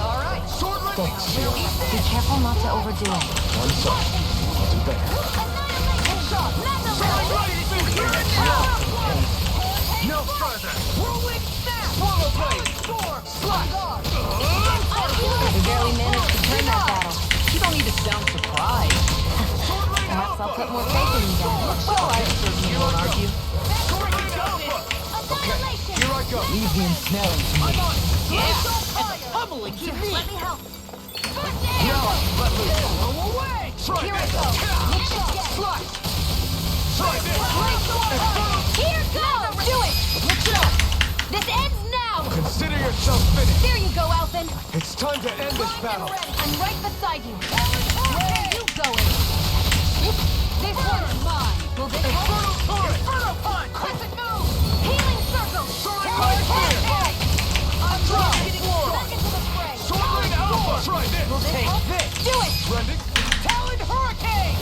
Speaker 9: Alright! Sword Rider!
Speaker 4: Be careful not to overdo it.
Speaker 8: I'm sorry. I'll do better.
Speaker 10: No further!
Speaker 9: Whirlwind snap! Swallow blade! Slide!
Speaker 4: We barely managed to turn that battle.
Speaker 9: You don't need to sound surprised.
Speaker 4: Perhaps I'll put more faith in you then.
Speaker 9: Well, I certainly won't argue.
Speaker 2: Annihilation!
Speaker 10: Here I go!
Speaker 9: Leave the ensnaring to me. Yeah! And the pummeling to me!
Speaker 2: Let me help.
Speaker 10: Now, let loose!
Speaker 9: Go away!
Speaker 10: Try
Speaker 2: Here
Speaker 10: this!
Speaker 2: it goes. Mix it again.
Speaker 9: Slide!
Speaker 10: Try this!
Speaker 2: Here goes! Do it! Mix it up. This ends now!
Speaker 10: Consider yourself finished!
Speaker 2: There you go, Alphen.
Speaker 10: It's time to end this battle!
Speaker 2: I'm right beside you. Where are you going? This one's mine. Will this help?
Speaker 10: Inferno punch!
Speaker 2: Crescent move! Healing circle!
Speaker 10: Soaring light spear!
Speaker 2: I'm getting back into the fray.
Speaker 10: Soaring alpha! Try this!
Speaker 2: Will this
Speaker 9: Take
Speaker 2: help?
Speaker 9: this!
Speaker 2: Do it!
Speaker 10: Trending?
Speaker 9: Talon hurricane!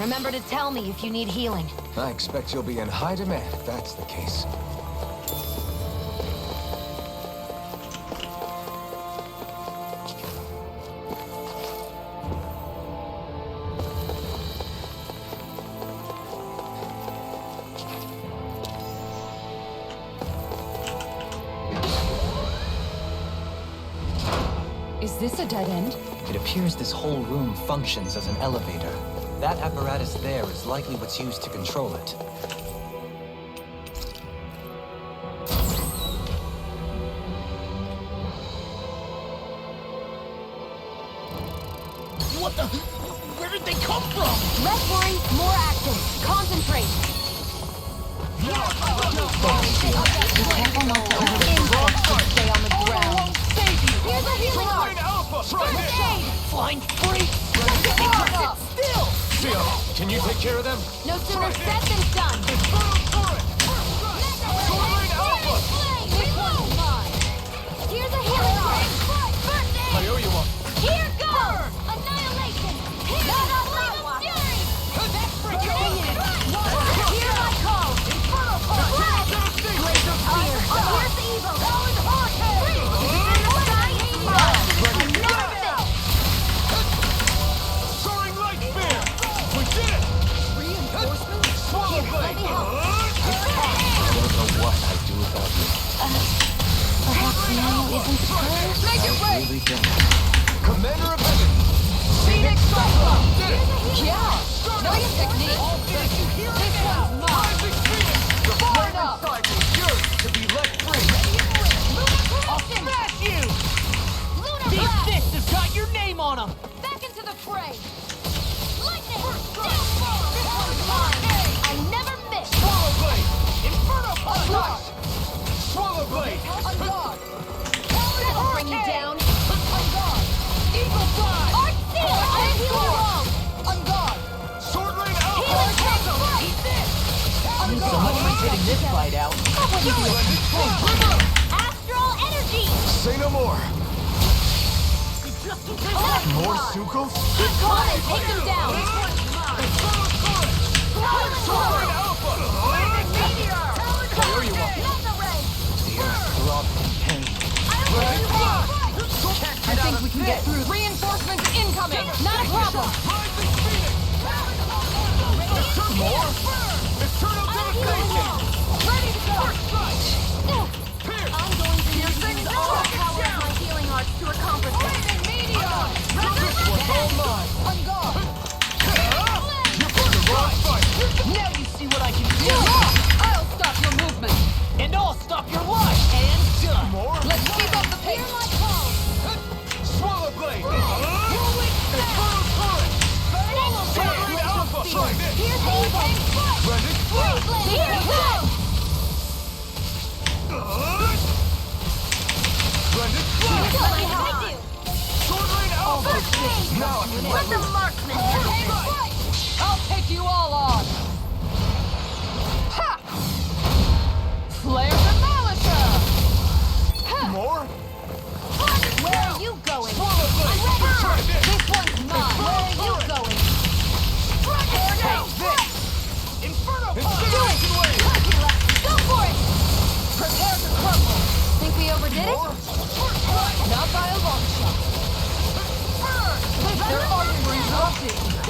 Speaker 4: Remember to tell me if you need healing.
Speaker 8: I expect you'll be in high demand if that's the case.
Speaker 6: Is this a dead end?
Speaker 3: It appears this whole room functions as an elevator. That apparatus there is likely what's used to control it.
Speaker 9: What the? Where did they come from?
Speaker 2: Less worry, more action. Concentrate.
Speaker 4: Careful not to overdo
Speaker 2: Insects stay on the ground.
Speaker 9: Won't save you!
Speaker 2: Here's a healing
Speaker 10: Soaring
Speaker 2: art.
Speaker 10: alpha! Try this!
Speaker 2: Shade.
Speaker 9: Flying free!
Speaker 2: Arc up.
Speaker 9: Still!
Speaker 10: Seal, can you take care of them?
Speaker 2: No sooner said than done.
Speaker 10: Inferno turret! Soaring alpha!
Speaker 2: This one's mine. Here's a healing art. First
Speaker 10: I
Speaker 2: aid.
Speaker 10: owe you one.
Speaker 2: Here goes. Annihilation. Here goes fury. Here I call. Inferno punch. Blaze of fear. Here's the evil.
Speaker 9: Talon hurricane!
Speaker 10: Soaring light spear! We did it!
Speaker 9: Reinforcements?
Speaker 10: Swallow
Speaker 2: Let
Speaker 10: blade!
Speaker 2: me help.
Speaker 8: I don't know what I'd do without you.
Speaker 4: Perhaps now isn't the time.
Speaker 9: Make it rain!
Speaker 8: Really don't.
Speaker 10: Commander of Heaven!
Speaker 9: Phoenix Cyclone!
Speaker 10: Did it!
Speaker 9: Yeah! Nice technique!
Speaker 10: All Phoenix, you hear me
Speaker 9: This
Speaker 10: now?
Speaker 9: one's mine!
Speaker 10: Rising Phoenix! The
Speaker 9: Far
Speaker 10: flame
Speaker 9: enough.
Speaker 10: inside me yearns to be let free!
Speaker 9: I'll smash you!
Speaker 2: Lunar
Speaker 9: These
Speaker 2: blast.
Speaker 9: fists have got your name on them!
Speaker 2: Back into the fray. Lightning. Downfall. This one's mine. I never miss.
Speaker 10: Swallow blade!
Speaker 9: Inferno punch!
Speaker 10: Swallow blade!
Speaker 9: On guard!
Speaker 2: That'll bring you down.
Speaker 9: On guard! Eagle fly!
Speaker 2: Art seal. I heal wrong.
Speaker 9: On guard!
Speaker 10: Sword rain alpha!
Speaker 2: Healing tank.
Speaker 9: Eat this! On guard!
Speaker 2: Someone's
Speaker 9: getting this fight out.
Speaker 2: Astral energy.
Speaker 10: Say no more!
Speaker 2: Collect.
Speaker 10: More Sukos?
Speaker 2: Keep calm and take them down.
Speaker 10: Inferno turret! Sword rain alpha!
Speaker 2: Lightning meteor.
Speaker 10: There you are.
Speaker 2: Mega ray.
Speaker 3: The earth throbbed in pain.
Speaker 6: I think we can get through.
Speaker 9: Reinforcements incoming!
Speaker 2: Not a problem.
Speaker 10: Rising Phoenix! More? Eternal devastation!
Speaker 2: Ready to go.
Speaker 10: Pierce!
Speaker 2: I'm going to use all the power of my healing arts to accomplish this.
Speaker 10: This one's all mine!
Speaker 9: On guard!
Speaker 10: You picked the wrong fight!
Speaker 9: Now you see what I can do! I'll stop your movement! And I'll stop your life! And done!
Speaker 10: More?
Speaker 9: Let's keep up the
Speaker 2: Hear
Speaker 9: pace!
Speaker 2: my call.
Speaker 10: Swallow blade! Inferno turret! Sword rain alpha! Try this!
Speaker 2: Here's the evil.
Speaker 10: Ready?
Speaker 2: Here it goes.
Speaker 10: Ready?
Speaker 2: Let me help you.
Speaker 10: Sword rain alpha! Now I can
Speaker 2: Let the marksman have it.
Speaker 9: I'll take you all on! Ha! Flare Demolisher! Ha!
Speaker 10: More?
Speaker 2: Where are you going?
Speaker 10: Swallow blade! Try this!
Speaker 9: This one's mine!
Speaker 2: Where are you going?
Speaker 10: Take this!
Speaker 9: Inferno punch!
Speaker 10: Incineration wave!
Speaker 2: Go for it.
Speaker 9: Prepare to crumble!
Speaker 2: Think we overdid it?
Speaker 9: Not by a long shot. They're arguing nothing!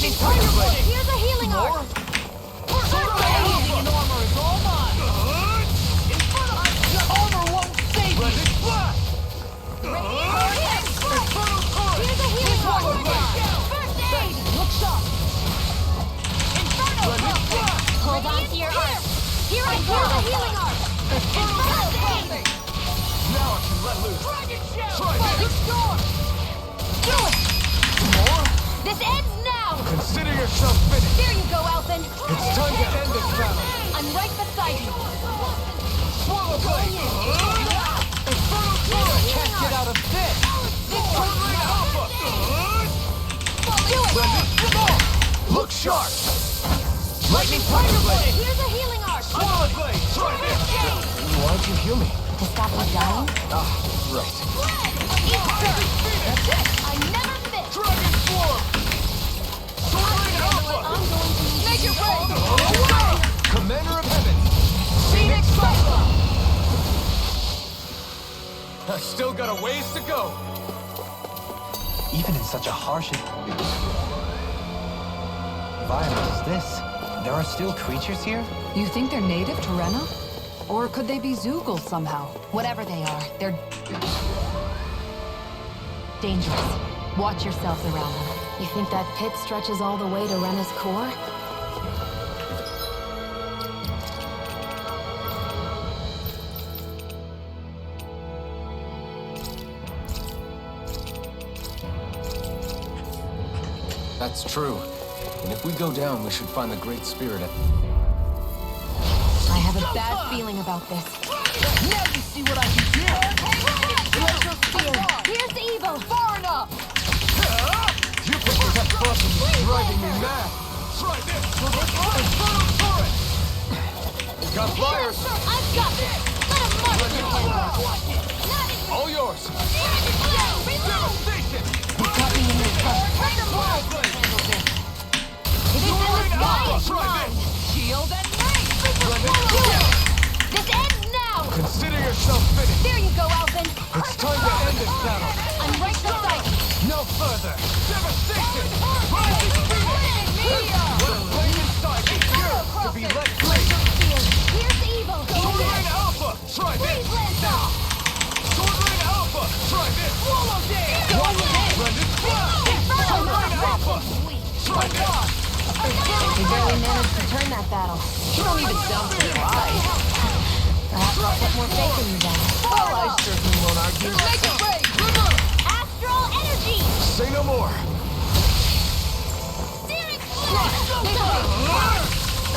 Speaker 9: Lightning Tiger Blade!
Speaker 2: Here's a healing arc!
Speaker 9: Radiant armor is all mine! Armor won't save you!
Speaker 2: Here's a healing arc! First aid!
Speaker 9: Look sharp!
Speaker 2: Hold on to your arc! Here I go! Here's a healing arc! First aid!
Speaker 9: Now I can let loose! Try
Speaker 2: Falling
Speaker 9: this!
Speaker 2: storm! Do it!
Speaker 9: More?
Speaker 2: This ends now!
Speaker 9: Consider yourself finished!
Speaker 2: There you go, Alphen!
Speaker 9: It's time to end this battle!
Speaker 2: I'm right beside you!
Speaker 9: Swallow Blade! Infernal Torrent! Can't get out of this! Tornado Alpha!
Speaker 2: Do it!
Speaker 9: Look sharp! Lightning Tiger Blade!
Speaker 2: Here's a healing arc!
Speaker 9: Swallow Blade! Try this! Why'd you heal me?
Speaker 4: To stop you dying?
Speaker 9: Ah, right.
Speaker 2: That's it! I never miss!
Speaker 9: Dragon Form! Swirling Alpha!
Speaker 2: I'm going to need
Speaker 9: Make it
Speaker 2: all
Speaker 9: rain! Commander of Heaven! Phoenix Cyclone! I've still got a ways to go!
Speaker 3: Even in such a harsh environment as this, there are still creatures here?
Speaker 6: You think they're native to Rena? Or could they be Zoogle somehow?
Speaker 4: Whatever they are, they're dangerous. Watch yourselves around them. You think that pit stretches all the way to Rena's core?
Speaker 8: That's true. And if we go down, we should find the Great Spirit at...
Speaker 4: I have a bad feeling about this.
Speaker 9: Now you see what I can do!
Speaker 2: Glacial Spear! Here's evil!
Speaker 9: Far enough! You people kept fucking driving me mad! Try this! Infernal Torrent! Got flyers!
Speaker 2: I've got this! Let him march your
Speaker 9: All yours!
Speaker 2: Reload!
Speaker 9: Devastation!
Speaker 2: You got me in your touch! It is in the sky! It's mine!
Speaker 9: Shield and mace!
Speaker 2: This ends now!
Speaker 9: Consider yourself finished!
Speaker 2: There you go, Alphen!
Speaker 9: It's time to end this battle!
Speaker 2: I'm right beside you!
Speaker 9: No further! Devastation! Rising Phoenix! What a flame inside is yours to be let free!
Speaker 2: Here's evil!
Speaker 9: Sword Rain Alpha! Try this! Sword Rain Alpha! Try this!
Speaker 2: Swallow Dare!
Speaker 9: Blended Blast! Sword Rain Alpha! Try this!
Speaker 4: We barely managed to turn that battle.
Speaker 9: You don't even sound surprised!
Speaker 4: Perhaps I'll put more faith in you then.
Speaker 9: Well, I certainly won't argue. Make it rain!
Speaker 2: Astral Energy!
Speaker 9: Say no more!
Speaker 2: Searing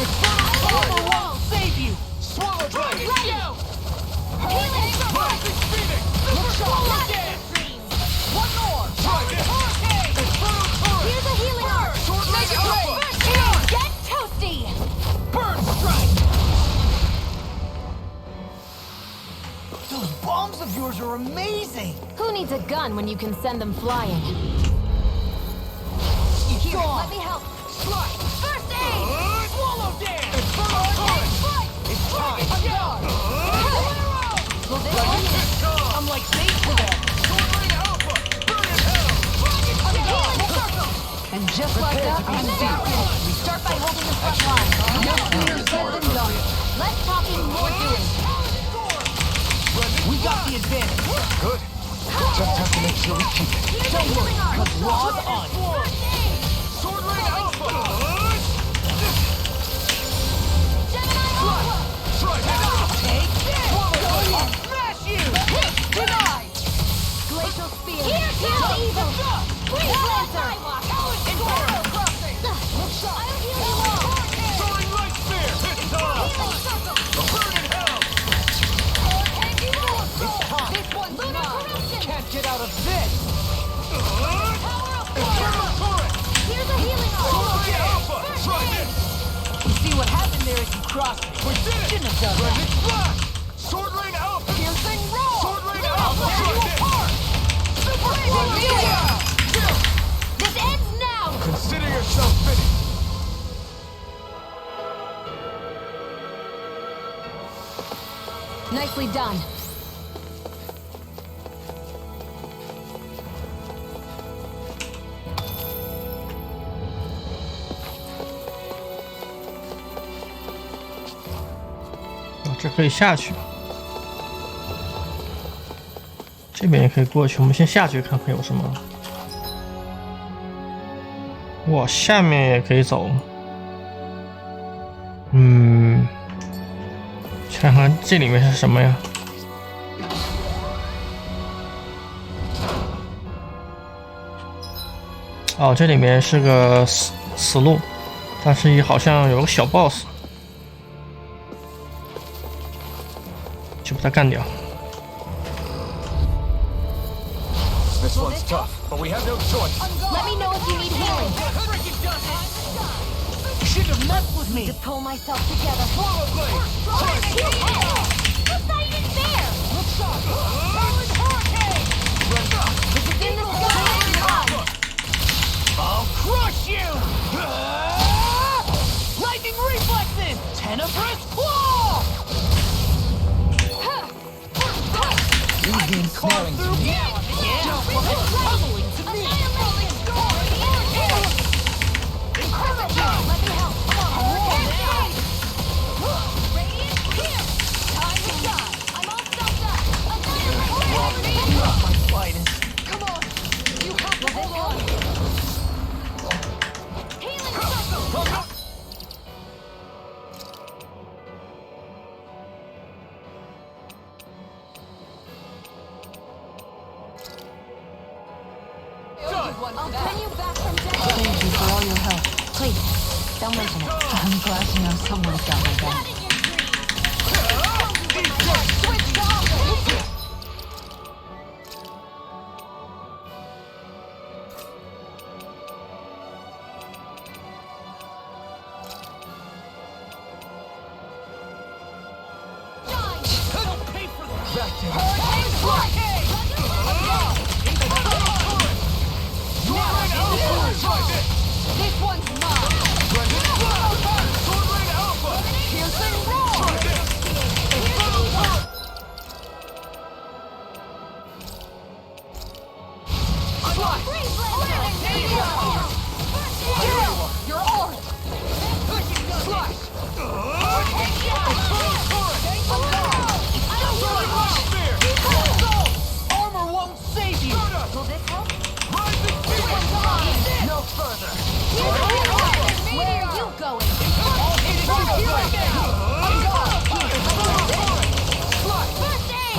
Speaker 9: Infernal won't save you! Swallow Blade!
Speaker 2: Healing!
Speaker 9: Rising Phoenix! Swallow Dare! One more! Try this! Infernal Torrent!
Speaker 2: Here's a healing arc!
Speaker 9: Sword Rain Alpha!
Speaker 2: Get toasty!
Speaker 9: Burn Strike! Those bombs of yours are amazing!
Speaker 4: Who needs a gun when you can send them flying?
Speaker 2: Here, let me help!
Speaker 9: Strike!
Speaker 2: First aid!
Speaker 9: Swallow Dare! Infernal Torrent! It's time!
Speaker 2: Well, this
Speaker 9: I'm like bait for them! Sword Rain Alpha! Burn in hell!
Speaker 6: And just like that, I'm defeated.
Speaker 2: We start by holding the front line.
Speaker 6: No sooner said than done.
Speaker 2: Less talking, more doing.
Speaker 9: We got the advantage! Good. Just have to make sure we keep it. Don't worry, because Raw's on it. Sword Rain Alpha! Try that! Take this! I'll smash you! Denied!
Speaker 2: Glacial Spear. Here's evil. Freeze Lancer.
Speaker 9: Inferno Crossing!
Speaker 2: I'll heal you all.
Speaker 9: Soaring Light Spear! It's on! Burn in hell! It's time!
Speaker 2: This one's mine.
Speaker 9: Can't get out of this! Infernal Torrent!
Speaker 2: Here's a healing arc.
Speaker 9: Sword Rain Alpha! Try this!
Speaker 11: You see what happened there as you crossed me.
Speaker 9: We did it!
Speaker 11: Shouldn't have done that.
Speaker 9: Blended Blast! Sword Rain Alpha!
Speaker 11: Piercing roar!
Speaker 9: Sword Rain Alpha! Try this!
Speaker 2: This ends now.
Speaker 9: Consider yourself finished!
Speaker 4: Nicely done.
Speaker 1: 这可以下去，这边也可以过去。我们先下去看看有什么。哇，下面也可以走。看看这里面是什么呀？哦，这里面是个死路，但是也好像有个小 boss， 就把它干掉。
Speaker 8: This one's tough, but we have no choice.
Speaker 2: Let me know if you need healing.
Speaker 9: Shouldn't have messed with me.
Speaker 2: To pull myself together.
Speaker 9: What's
Speaker 2: not even fair? This is in the sky.
Speaker 9: I'll crush you! Lightning reflexes! Tenebrous claw!
Speaker 12: Leave the ensnaring to me.
Speaker 9: Puzzling to me!
Speaker 2: Let me help.
Speaker 9: My finest. Come on! You have to hold on!
Speaker 2: I'll send you back from death.
Speaker 6: Thank you for all your help.
Speaker 4: Please, don't mention it.
Speaker 6: I'm glad to know someone's got my back.
Speaker 2: Switch to offense.
Speaker 9: This one's mine! Piercing roar! You're ours! Armor won't save you!
Speaker 2: Will this help?
Speaker 9: No further!
Speaker 2: Where are you going?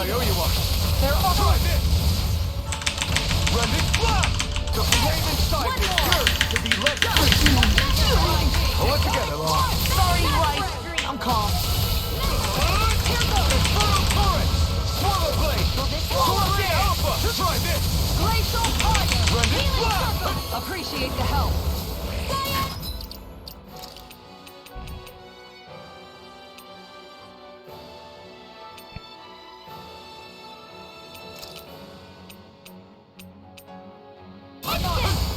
Speaker 8: I owe you one.
Speaker 9: They're all
Speaker 8: Run this block! The flame inside is yours to be let free. Pull it together, Law.
Speaker 9: sorry, right. I'm calm.
Speaker 8: Swallow blade! Sword Ray Alpha! Try this!
Speaker 9: Glacial fire!
Speaker 8: Run this block!
Speaker 9: Appreciate the help.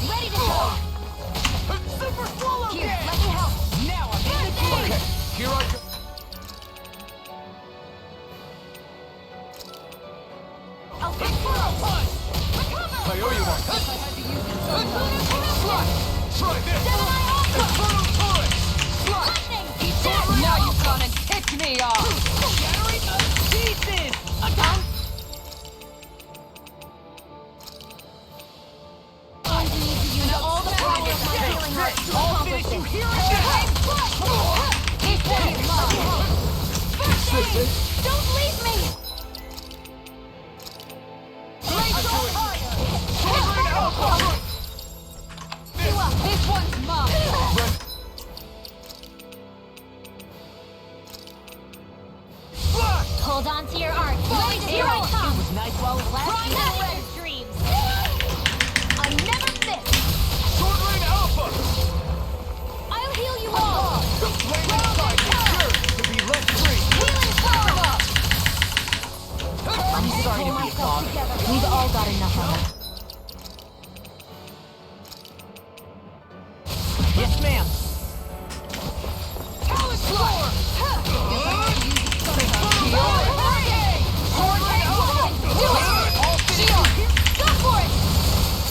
Speaker 2: Ready to go.
Speaker 9: Super swallow
Speaker 2: Here,
Speaker 9: game!
Speaker 2: let me help.
Speaker 9: Now I'm in the game!
Speaker 8: Okay, here I go.
Speaker 2: I'll fix it.
Speaker 8: I owe you one. Try this! Infernal turret!
Speaker 9: Now you come and pick me off! Shattering the pieces!
Speaker 2: I need to use all the power of my healing heart to
Speaker 9: I'll
Speaker 2: accomplish
Speaker 9: finish you
Speaker 2: this.
Speaker 9: here and now!
Speaker 2: This one is mine. First aid! Don't leave me! Glacial fire!
Speaker 9: This one's mine!
Speaker 2: Hold on to your art. Here I come.
Speaker 9: It was nice while it lasted.
Speaker 2: Prime red dreams. I never miss.
Speaker 8: Sword Ray Alpha!
Speaker 2: I'll heal you all.
Speaker 8: The flame inside is yours to be let free.
Speaker 2: Healing power.
Speaker 9: I'm sorry to be a
Speaker 2: Myself
Speaker 9: bother.
Speaker 2: together. We've all got enough of it.
Speaker 9: Yes, ma'am.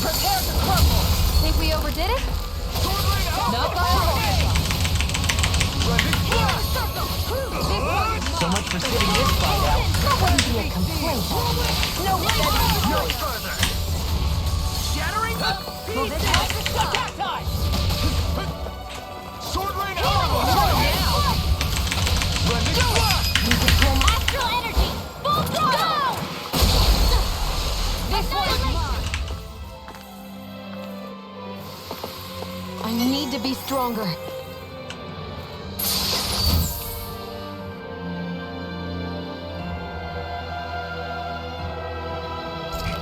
Speaker 2: Prepare to crumble. Think we overdid it?
Speaker 9: Not by
Speaker 8: Run this block!
Speaker 9: So much for
Speaker 4: complete.
Speaker 9: No further. Shattering the attack time. Sword rain armor.
Speaker 2: Astral energy! Full throttle!
Speaker 4: This one's mine. I need to be stronger.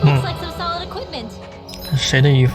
Speaker 2: Looks like some solid equipment.
Speaker 1: 这是谁的衣服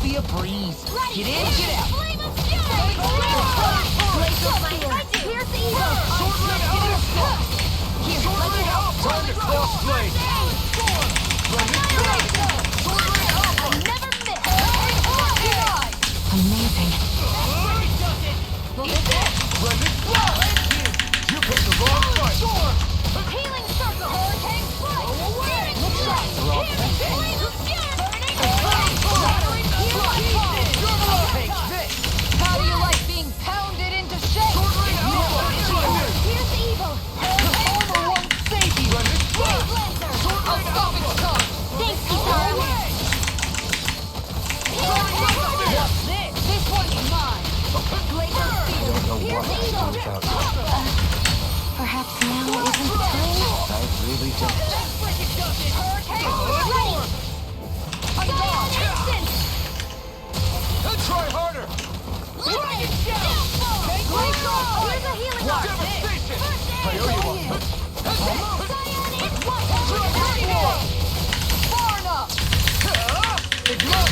Speaker 1: ？Be
Speaker 9: a breeze. Get in, get out.
Speaker 2: Flame of fury! Here's the evil!
Speaker 9: Sword rain alpha. Sword rain alpha. Time to cross blade. Sword rain alpha.
Speaker 2: Never miss!
Speaker 4: Amazing.
Speaker 9: You picked the wrong fight.
Speaker 2: Healing circle! Hurricane strike! Flame of fury!
Speaker 9: Take this.
Speaker 4: How do you like being pounded into shape?
Speaker 2: Here's the evil!
Speaker 9: Armor won't save you.
Speaker 2: Wave Lancer!
Speaker 4: I'll stop its charge.
Speaker 2: Thanks, Kisara!
Speaker 9: What's this?
Speaker 4: This one's mine.
Speaker 2: Laser field! Here's the evil!
Speaker 4: Perhaps now isn't the time.
Speaker 8: I really don't.
Speaker 2: Hurricane! Ready! Fire instant!
Speaker 9: Try harder.
Speaker 2: Lightning! Downfall! Here's a healing arc!
Speaker 9: Devastation.
Speaker 2: First
Speaker 9: I owe you one.
Speaker 2: Psionic!
Speaker 4: Far enough.
Speaker 9: Ignore.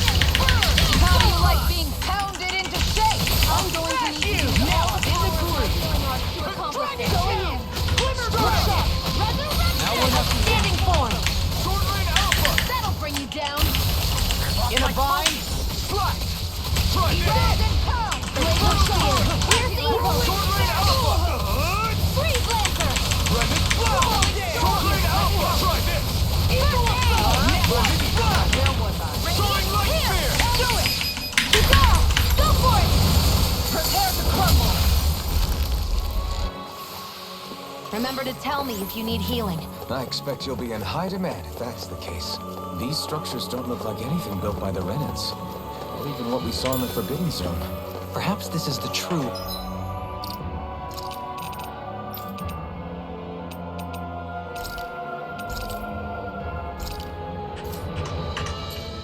Speaker 4: How do you like being pounded into shape? I'm going to need you now in the groove.
Speaker 9: Now we're not
Speaker 4: Standing form.
Speaker 9: Sword rain alpha.
Speaker 4: That'll bring you down.
Speaker 9: In a bind. Slide. Try this.
Speaker 2: Laser shield! Here's the evil!
Speaker 9: Sword rain alpha.
Speaker 2: Freeze Lancer!
Speaker 9: Sword rain alpha. Try this. Soaring light spear.
Speaker 2: Do it! Kisara! Go for it!
Speaker 4: Prepare to crumble. Remember to tell me if you need healing.
Speaker 8: I expect you'll be in high demand if that's the case. These structures don't look like anything built by the Renans, or even what we saw in the Forbidden Zone.
Speaker 3: Perhaps this is the true...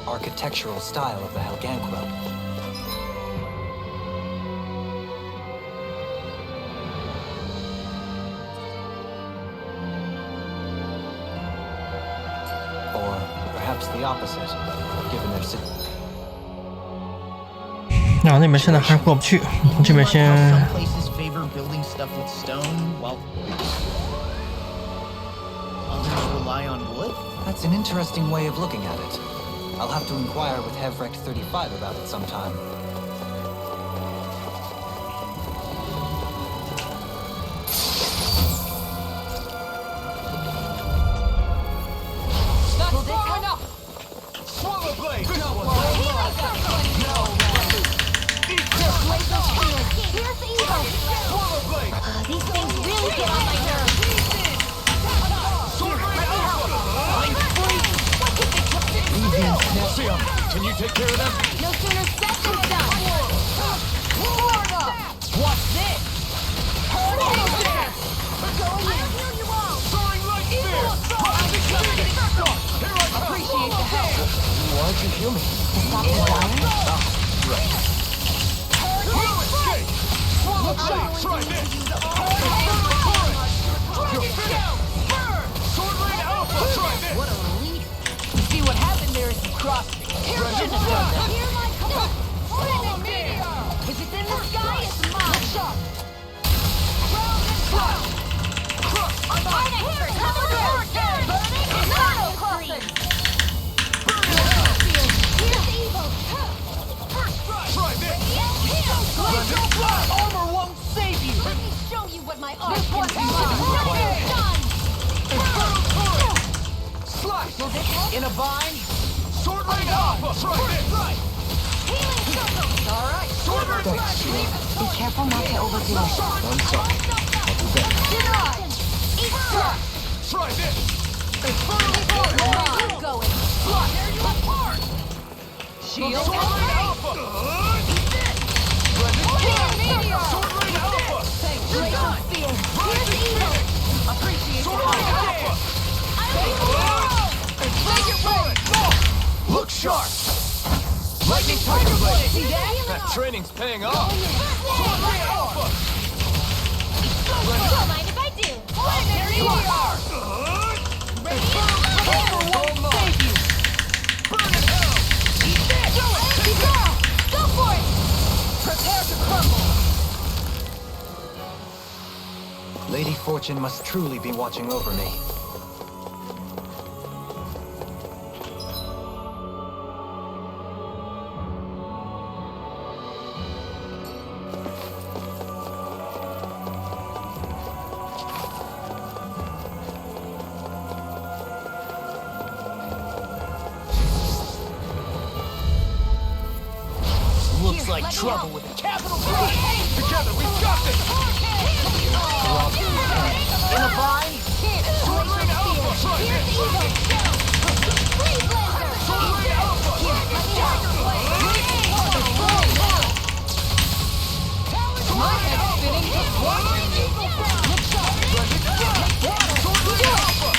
Speaker 3: architectural style of the Helgan quill. Or perhaps the opposite, given their...
Speaker 1: 那边现在还过不去，这边先
Speaker 9: Some places favor building stuff with stone, while others rely on wood.
Speaker 3: That's an interesting way of looking at it. I'll have to inquire with Hevrect 35 about it sometime.
Speaker 9: Not strong enough! Swallow blade!
Speaker 2: Here's the evil!
Speaker 9: Swallow blade!
Speaker 2: These things really get on my nerves!
Speaker 9: Sword rain alpha! I'm free! Nexium, can you take care of them?
Speaker 2: No sooner said than done!
Speaker 9: What's this?
Speaker 2: I'll heal you all!
Speaker 9: Soaring light spear!
Speaker 4: Appreciate the help.
Speaker 8: Why'd you heal me?
Speaker 4: To stop the dying?
Speaker 9: Right. Will escape! Swallow blade! Try this! You're down! Burn! Sword rain alpha! Armor won't save you!
Speaker 2: Let me show you what my art
Speaker 9: This one's
Speaker 2: can do.
Speaker 9: Slice! In a bind? Sword ring alpha! Right!
Speaker 2: Healing circle.
Speaker 9: Alright, sword ring flash!
Speaker 4: Be careful not to overdo it.
Speaker 8: I'm sorry. I'll do better.
Speaker 9: Denied! Try this! Infernal sword!
Speaker 2: Where are you going?
Speaker 9: Slice! Tear you apart!
Speaker 2: Shield.
Speaker 9: Sword ring alpha!
Speaker 2: Meteor.
Speaker 9: Sword ring alpha!
Speaker 2: You're done. Here's evil.
Speaker 9: Appreciate sword ring alpha! Look sharp! Lightning tiger blade!
Speaker 2: See that?
Speaker 9: That training's paying off! Sword ring alpha!
Speaker 2: Don't mind if I do.
Speaker 9: There you are! Armor won't save you! Burn in hell! Eat this!
Speaker 2: Do it. Go for it.
Speaker 9: Prepare to crumble!
Speaker 3: Lady Fortune must truly be watching over me.
Speaker 9: Looks like trouble with a capital T! Together, we've got this! In a bind? Sword ring alpha! Try this! Sword ring alpha! Tiger blade! Sword ring alpha! Sword ring alpha!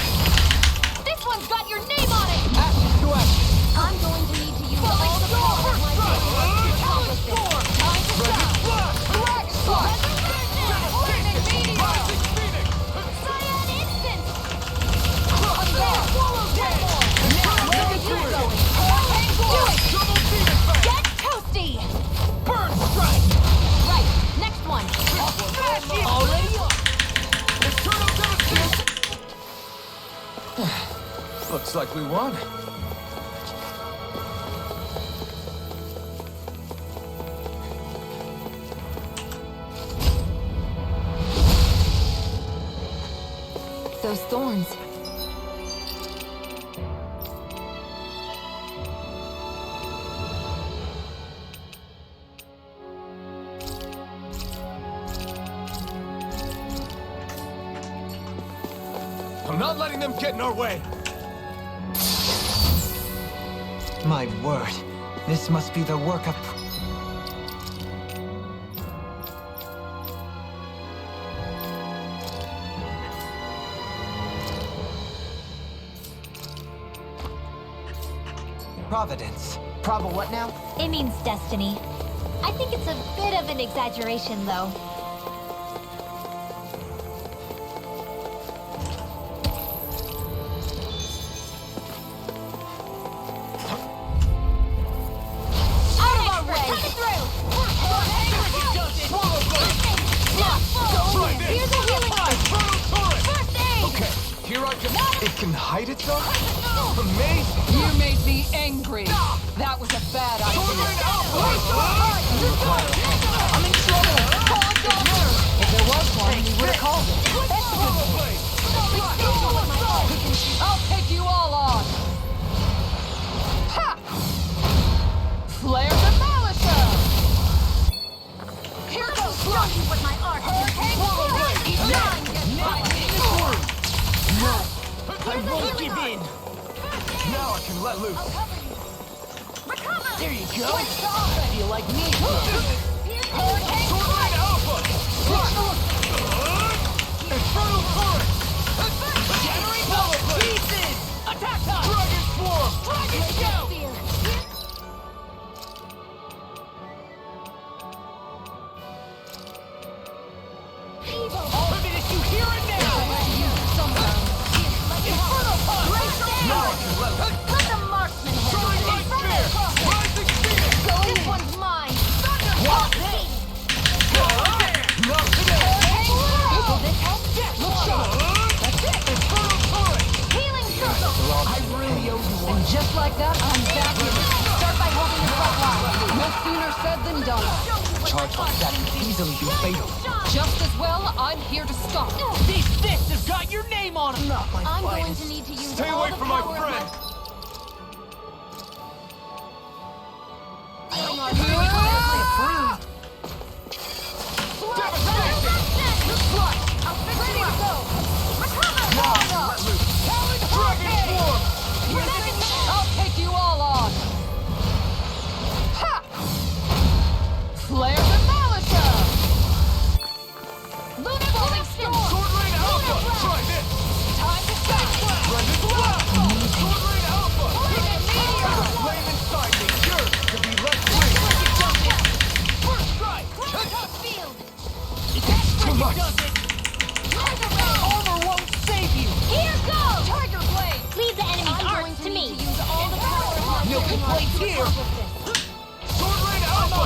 Speaker 2: This one's got your name on it.
Speaker 9: Action to action!
Speaker 2: I'm going to need to use all the power of my daily to accomplish this. Time to stop.
Speaker 9: Dragon Slash!
Speaker 2: Lightning meteor. Cyan instant. Swallow Temple. Where are you going? Do it. Get toasty.
Speaker 9: Burn strike!
Speaker 2: Right. Next one.
Speaker 9: Already up! Eternal devastation! Looks like we won.
Speaker 4: Those thorns.
Speaker 9: I'm not letting them get in our way.
Speaker 3: My word, this must be the work of... Providence.
Speaker 5: Proba what now?
Speaker 2: It means destiny. I think it's a bit of an exaggeration, though. Out of our way! Coming through! Here's a healing arc! First aid!
Speaker 9: Okay, here I go. It can hide itself? Amazing!
Speaker 6: You made me angry. That was a bad idea.
Speaker 9: I'm in trouble!
Speaker 6: Call a doctor. If there was one, we would have called it. I'll take you all on. Ha! Flare demolisher. Here goes
Speaker 2: Show you what my art can do.
Speaker 9: I won't give in! Now I can let loose.
Speaker 2: There you
Speaker 9: Go! Feel like me! Sword ring alpha! Infernal current! Shattering bullet pieces! Attack time! Dragon swarm! Dragon shout! Ultimate issue here and now! Infernal punch! Now I can let loose!
Speaker 2: Let the marksman handle
Speaker 9: Soaring
Speaker 2: it.
Speaker 9: light spear! Rising phoenix!
Speaker 2: This one's mine.
Speaker 9: What? Not today!
Speaker 2: Will this help?
Speaker 9: Look sharp!
Speaker 6: that, I'm back in. Start by holding the front line. No sooner said than done.
Speaker 9: Charge like that can easily be fatal.
Speaker 6: Just as well, I'm here to stop.
Speaker 9: These fists have got your name on them! Not my
Speaker 2: I'm going
Speaker 9: finest.
Speaker 2: to need to use
Speaker 10: Stay
Speaker 2: all
Speaker 10: away
Speaker 2: the
Speaker 10: from my
Speaker 2: power of
Speaker 10: friend!
Speaker 6: I'll take you all on. Ha! Flare Demolisher! Lunar Falling Storm!
Speaker 10: Sword Rain Alpha! Try this!
Speaker 6: Time to shake!
Speaker 10: Brendan Blast! Sword Rain Alpha!
Speaker 6: Flame Meteor!
Speaker 10: Flame inside me! Yours to be let free!
Speaker 9: First strike!
Speaker 2: field!
Speaker 10: Too much!
Speaker 9: Armor won't save you!
Speaker 2: Here goes!
Speaker 6: Tiger Blade!
Speaker 2: Leave the enemy's arms to me!
Speaker 6: Use all the power of my
Speaker 9: Milky Blade here!
Speaker 10: Sword Rain Alpha!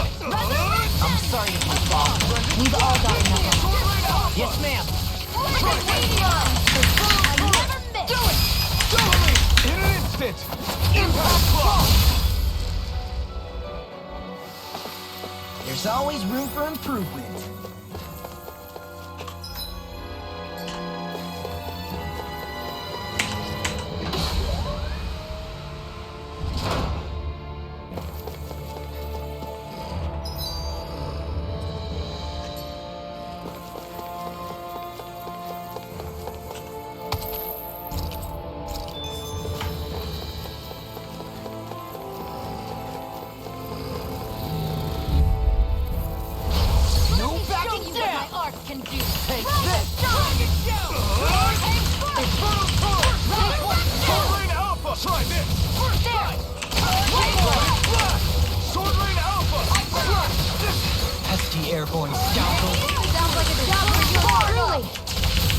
Speaker 9: I'm sorry to be wrong.
Speaker 2: We've all got enough.
Speaker 10: Sword Rain Alpha!
Speaker 9: Yes, ma'am.
Speaker 2: Flame Meteor! I never miss!
Speaker 9: Do it!
Speaker 10: Totally! In an instant! Impact Block!
Speaker 9: There's always room for improvement. No backing
Speaker 2: What
Speaker 9: down!
Speaker 2: my art can do!
Speaker 9: Take this!
Speaker 10: Infernal Torch! Sword Rain Alpha! Try this! Blast! Sword Rain Alpha!
Speaker 9: Pesky airborne scoundrel!
Speaker 2: Sounds like a job for you, truly!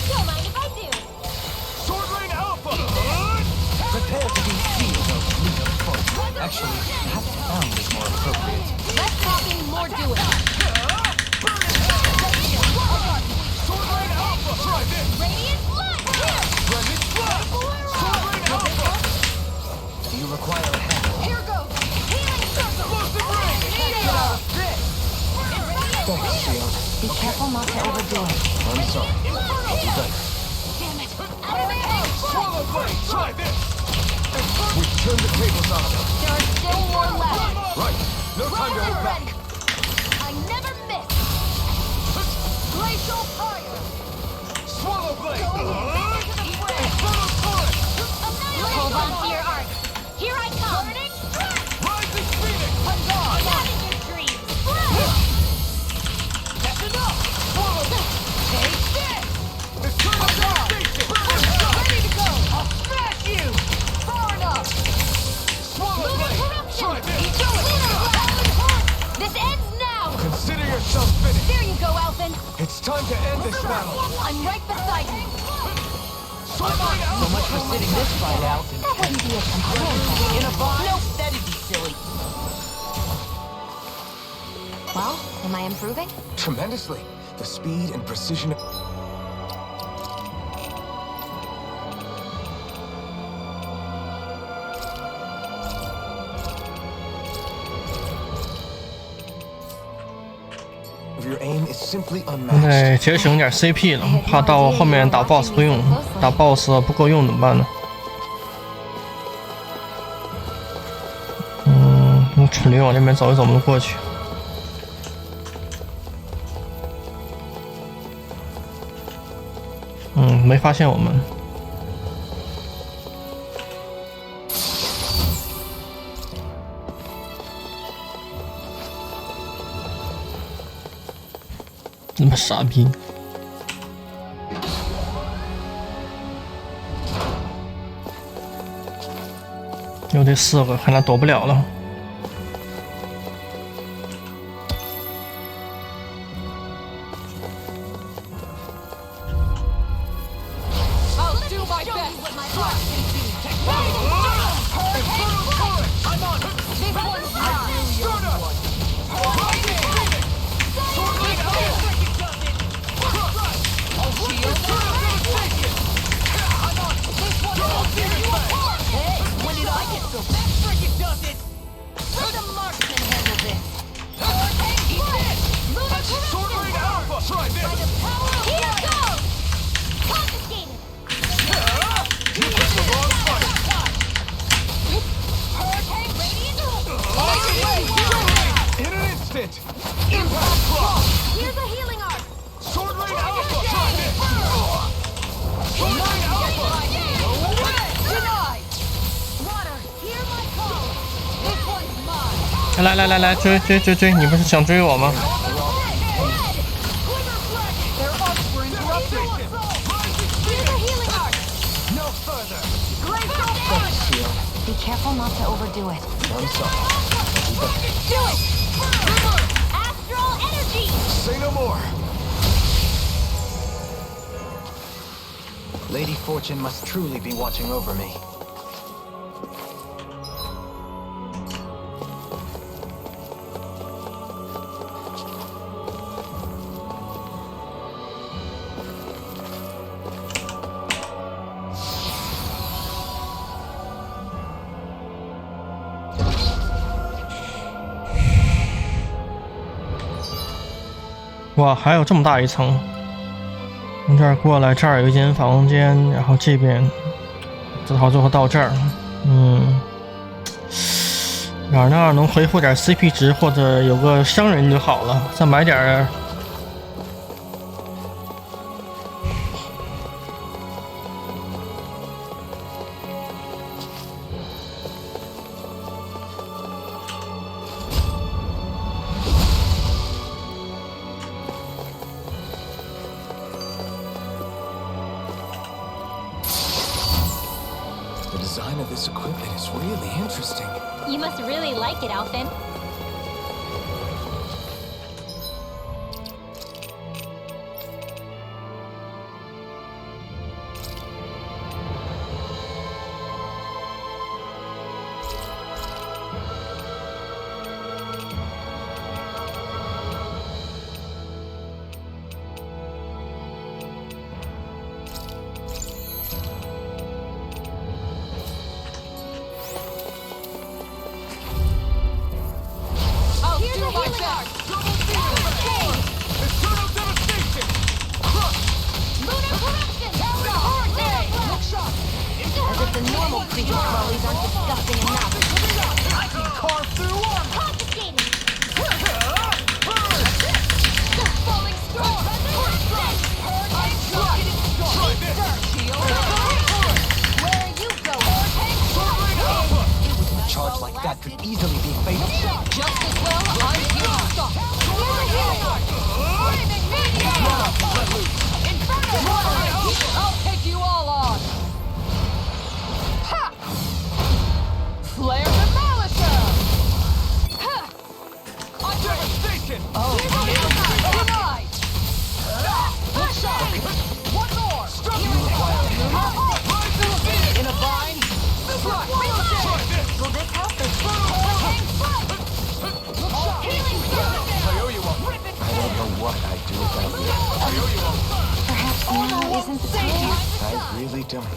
Speaker 2: Don't mind if I do!
Speaker 10: Sword Rain Alpha!
Speaker 9: Prepare to be sealed, O fleet of foot. Actually, perhaps found is more appropriate.
Speaker 2: Less talking, more doing!
Speaker 10: Sword Rain Alpha! Try this!
Speaker 2: Radiant Blood! Here!
Speaker 10: Brendan Blast! Sword Rain Alpha!
Speaker 9: Do you require a hand?
Speaker 6: Here goes!
Speaker 2: Healing Circle!
Speaker 10: Explosive Ring!
Speaker 9: Thanks, Shield.
Speaker 4: Be careful not to overdo it.
Speaker 8: I'm sorry.
Speaker 10: Swallow Blade! Try this!
Speaker 8: We've turned the tables on them.
Speaker 2: There are still more left!
Speaker 8: Right. No time to hold back.
Speaker 2: I never miss!
Speaker 6: Glacial Fire!
Speaker 10: Swallow Blade!
Speaker 2: Infernal
Speaker 10: Torch!
Speaker 2: Hold on to your art! Here I come!
Speaker 10: Rising Phoenix!
Speaker 2: Not in your dreams!
Speaker 9: That's enough! Take this!
Speaker 10: Eternal Devastation!
Speaker 6: Ready to go!
Speaker 9: I'll smash you!
Speaker 6: Far enough!
Speaker 10: Swallow Blade! Try this!
Speaker 2: This ends now!
Speaker 10: Consider yourself finished!
Speaker 2: There you go, Alphen!
Speaker 10: It's time to end this battle!
Speaker 2: I'm right beside you!
Speaker 10: Sword Rain
Speaker 9: So
Speaker 10: Alpha!
Speaker 9: much for sitting this fight out.
Speaker 2: That wouldn't be a complaint.
Speaker 9: In a bind? Nope, that'd be silly.
Speaker 4: Well, am I improving?
Speaker 8: Tremendously. The speed and precision of... Your aim is simply
Speaker 1: 现
Speaker 8: unmatched.
Speaker 1: 在节省点 CP 了，怕到后面打 BOSS 不用，打 BOSS 不够用怎么办呢？用蠢驴往这边走一走，我们过去。没发现我们。那么傻逼！又得4个，看来躲不了了。
Speaker 6: I'll do my best!
Speaker 10: I'm on!
Speaker 6: This one's mine!
Speaker 10: Stardust! Rising Phoenix! Sword Rain Alpha!
Speaker 6: I'll shield!
Speaker 10: I'm on!
Speaker 6: This one's
Speaker 10: Double
Speaker 6: mine!
Speaker 10: Demon Blade!
Speaker 9: Hey, when did I get so bad?
Speaker 10: instant! Impact block!
Speaker 2: Here's a healing arc!
Speaker 10: Sword Rain Alpha! Sword Rain Alpha!
Speaker 2: Denied! Water, hear my call! This one's mine!
Speaker 1: 来，追！你不是想追我吗？
Speaker 6: Their arcs were interrupted.
Speaker 2: Here's a healing arc!
Speaker 10: No further!
Speaker 4: Be careful not to overdo it.
Speaker 3: I'm sorry.
Speaker 2: Do it! Astral energy!
Speaker 10: Say no more!
Speaker 3: Lady Fortune must truly be watching over me.
Speaker 1: 哇，还有这么大一层！从这儿过来，这儿有一间房间，然后这边，最后到这儿。哪儿能恢复点 CP 值，或者有个商人就好了，再买点儿。
Speaker 3: The design of this equipment is really interesting.
Speaker 2: You must really like it, Alphen.
Speaker 3: Charge like that could easily be fatal.
Speaker 2: Just as well, I'm here to stop. Here's a healing arc! Breathing meteor! Inferno! I'll take you all on! Ha! Flare demolition! Ha! On devastation! Oh, denied! One shot! One more! In a bind! Will this help?
Speaker 3: I don't know what I'd do without you.
Speaker 4: Perhaps now isn't the time.
Speaker 3: I really don't.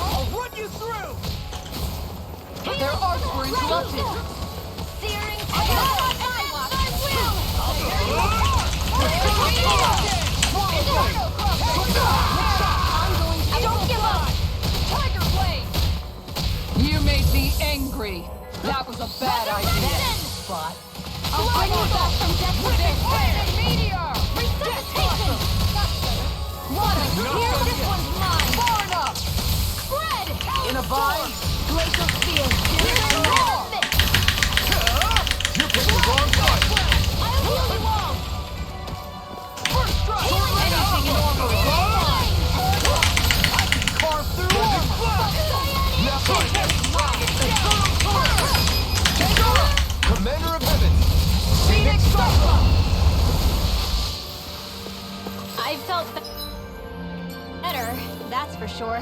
Speaker 10: I'll run you through!
Speaker 6: Their arcs were interrupted.
Speaker 2: Searing chaos! I will! Don't give up! Tiger Blade!
Speaker 6: You made me angry. That was a bad idea.
Speaker 2: But I'll bring you back from death with this! Meteor! Resuscitation! Water! Here, this one's mine!
Speaker 6: Far enough!
Speaker 2: Spread!
Speaker 6: In a bind?
Speaker 2: Glacial Steel!
Speaker 6: Here's more!
Speaker 10: You picked the wrong side!
Speaker 2: I'll heal you all!
Speaker 6: First strike!
Speaker 2: Anything in order!
Speaker 6: I can carve through armor!
Speaker 10: Commander of Heaven!
Speaker 6: Phoenix Cyclone!
Speaker 2: I felt better, that's for sure.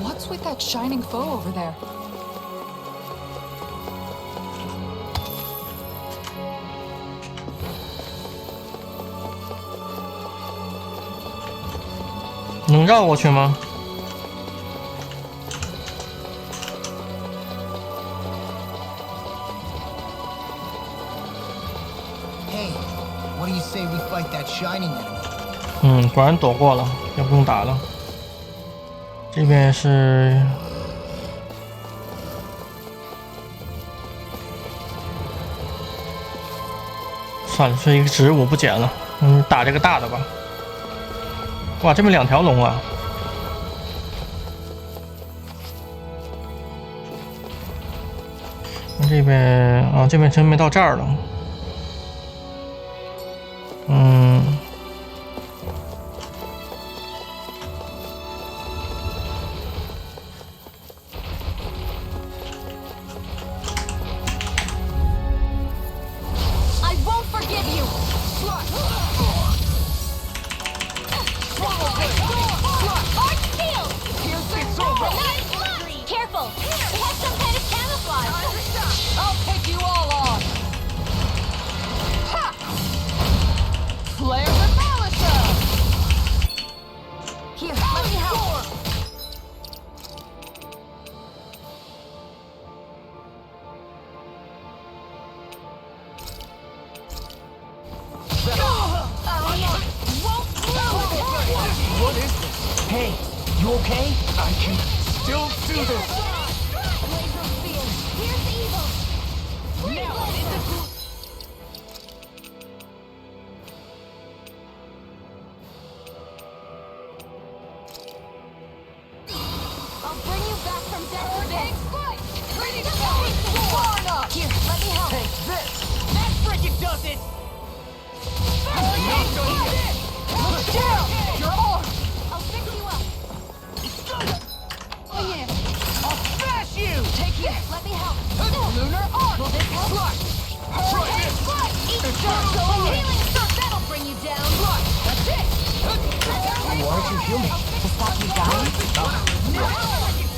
Speaker 6: What's with that shining foe over there?
Speaker 1: 能绕过去吗？
Speaker 9: Hey, what do you say we fight that shining enemy?
Speaker 1: 果然躲过了，也不用打了。这边是算了，这一个植物不捡了，打这个大的吧。哇，这边2条龙啊！这边啊，这边真没到这儿了。
Speaker 9: Hey, you okay? I can still do this.
Speaker 2: I'll bring you back from death to this. Ready to go. Far enough. Here, let me help.
Speaker 9: Take this. That frickin' does it. Look down. Your arm.
Speaker 2: I'll fix you up.
Speaker 9: Oh yeah. I'll smash you. Take
Speaker 2: Here,
Speaker 9: this.
Speaker 2: let me help.
Speaker 9: Lunar arc.
Speaker 2: Will this help?
Speaker 9: Try this.
Speaker 2: Eat shot. Healing shot. That'll bring you down.
Speaker 9: That's it.
Speaker 5: Why don't you heal me? To stop me dying?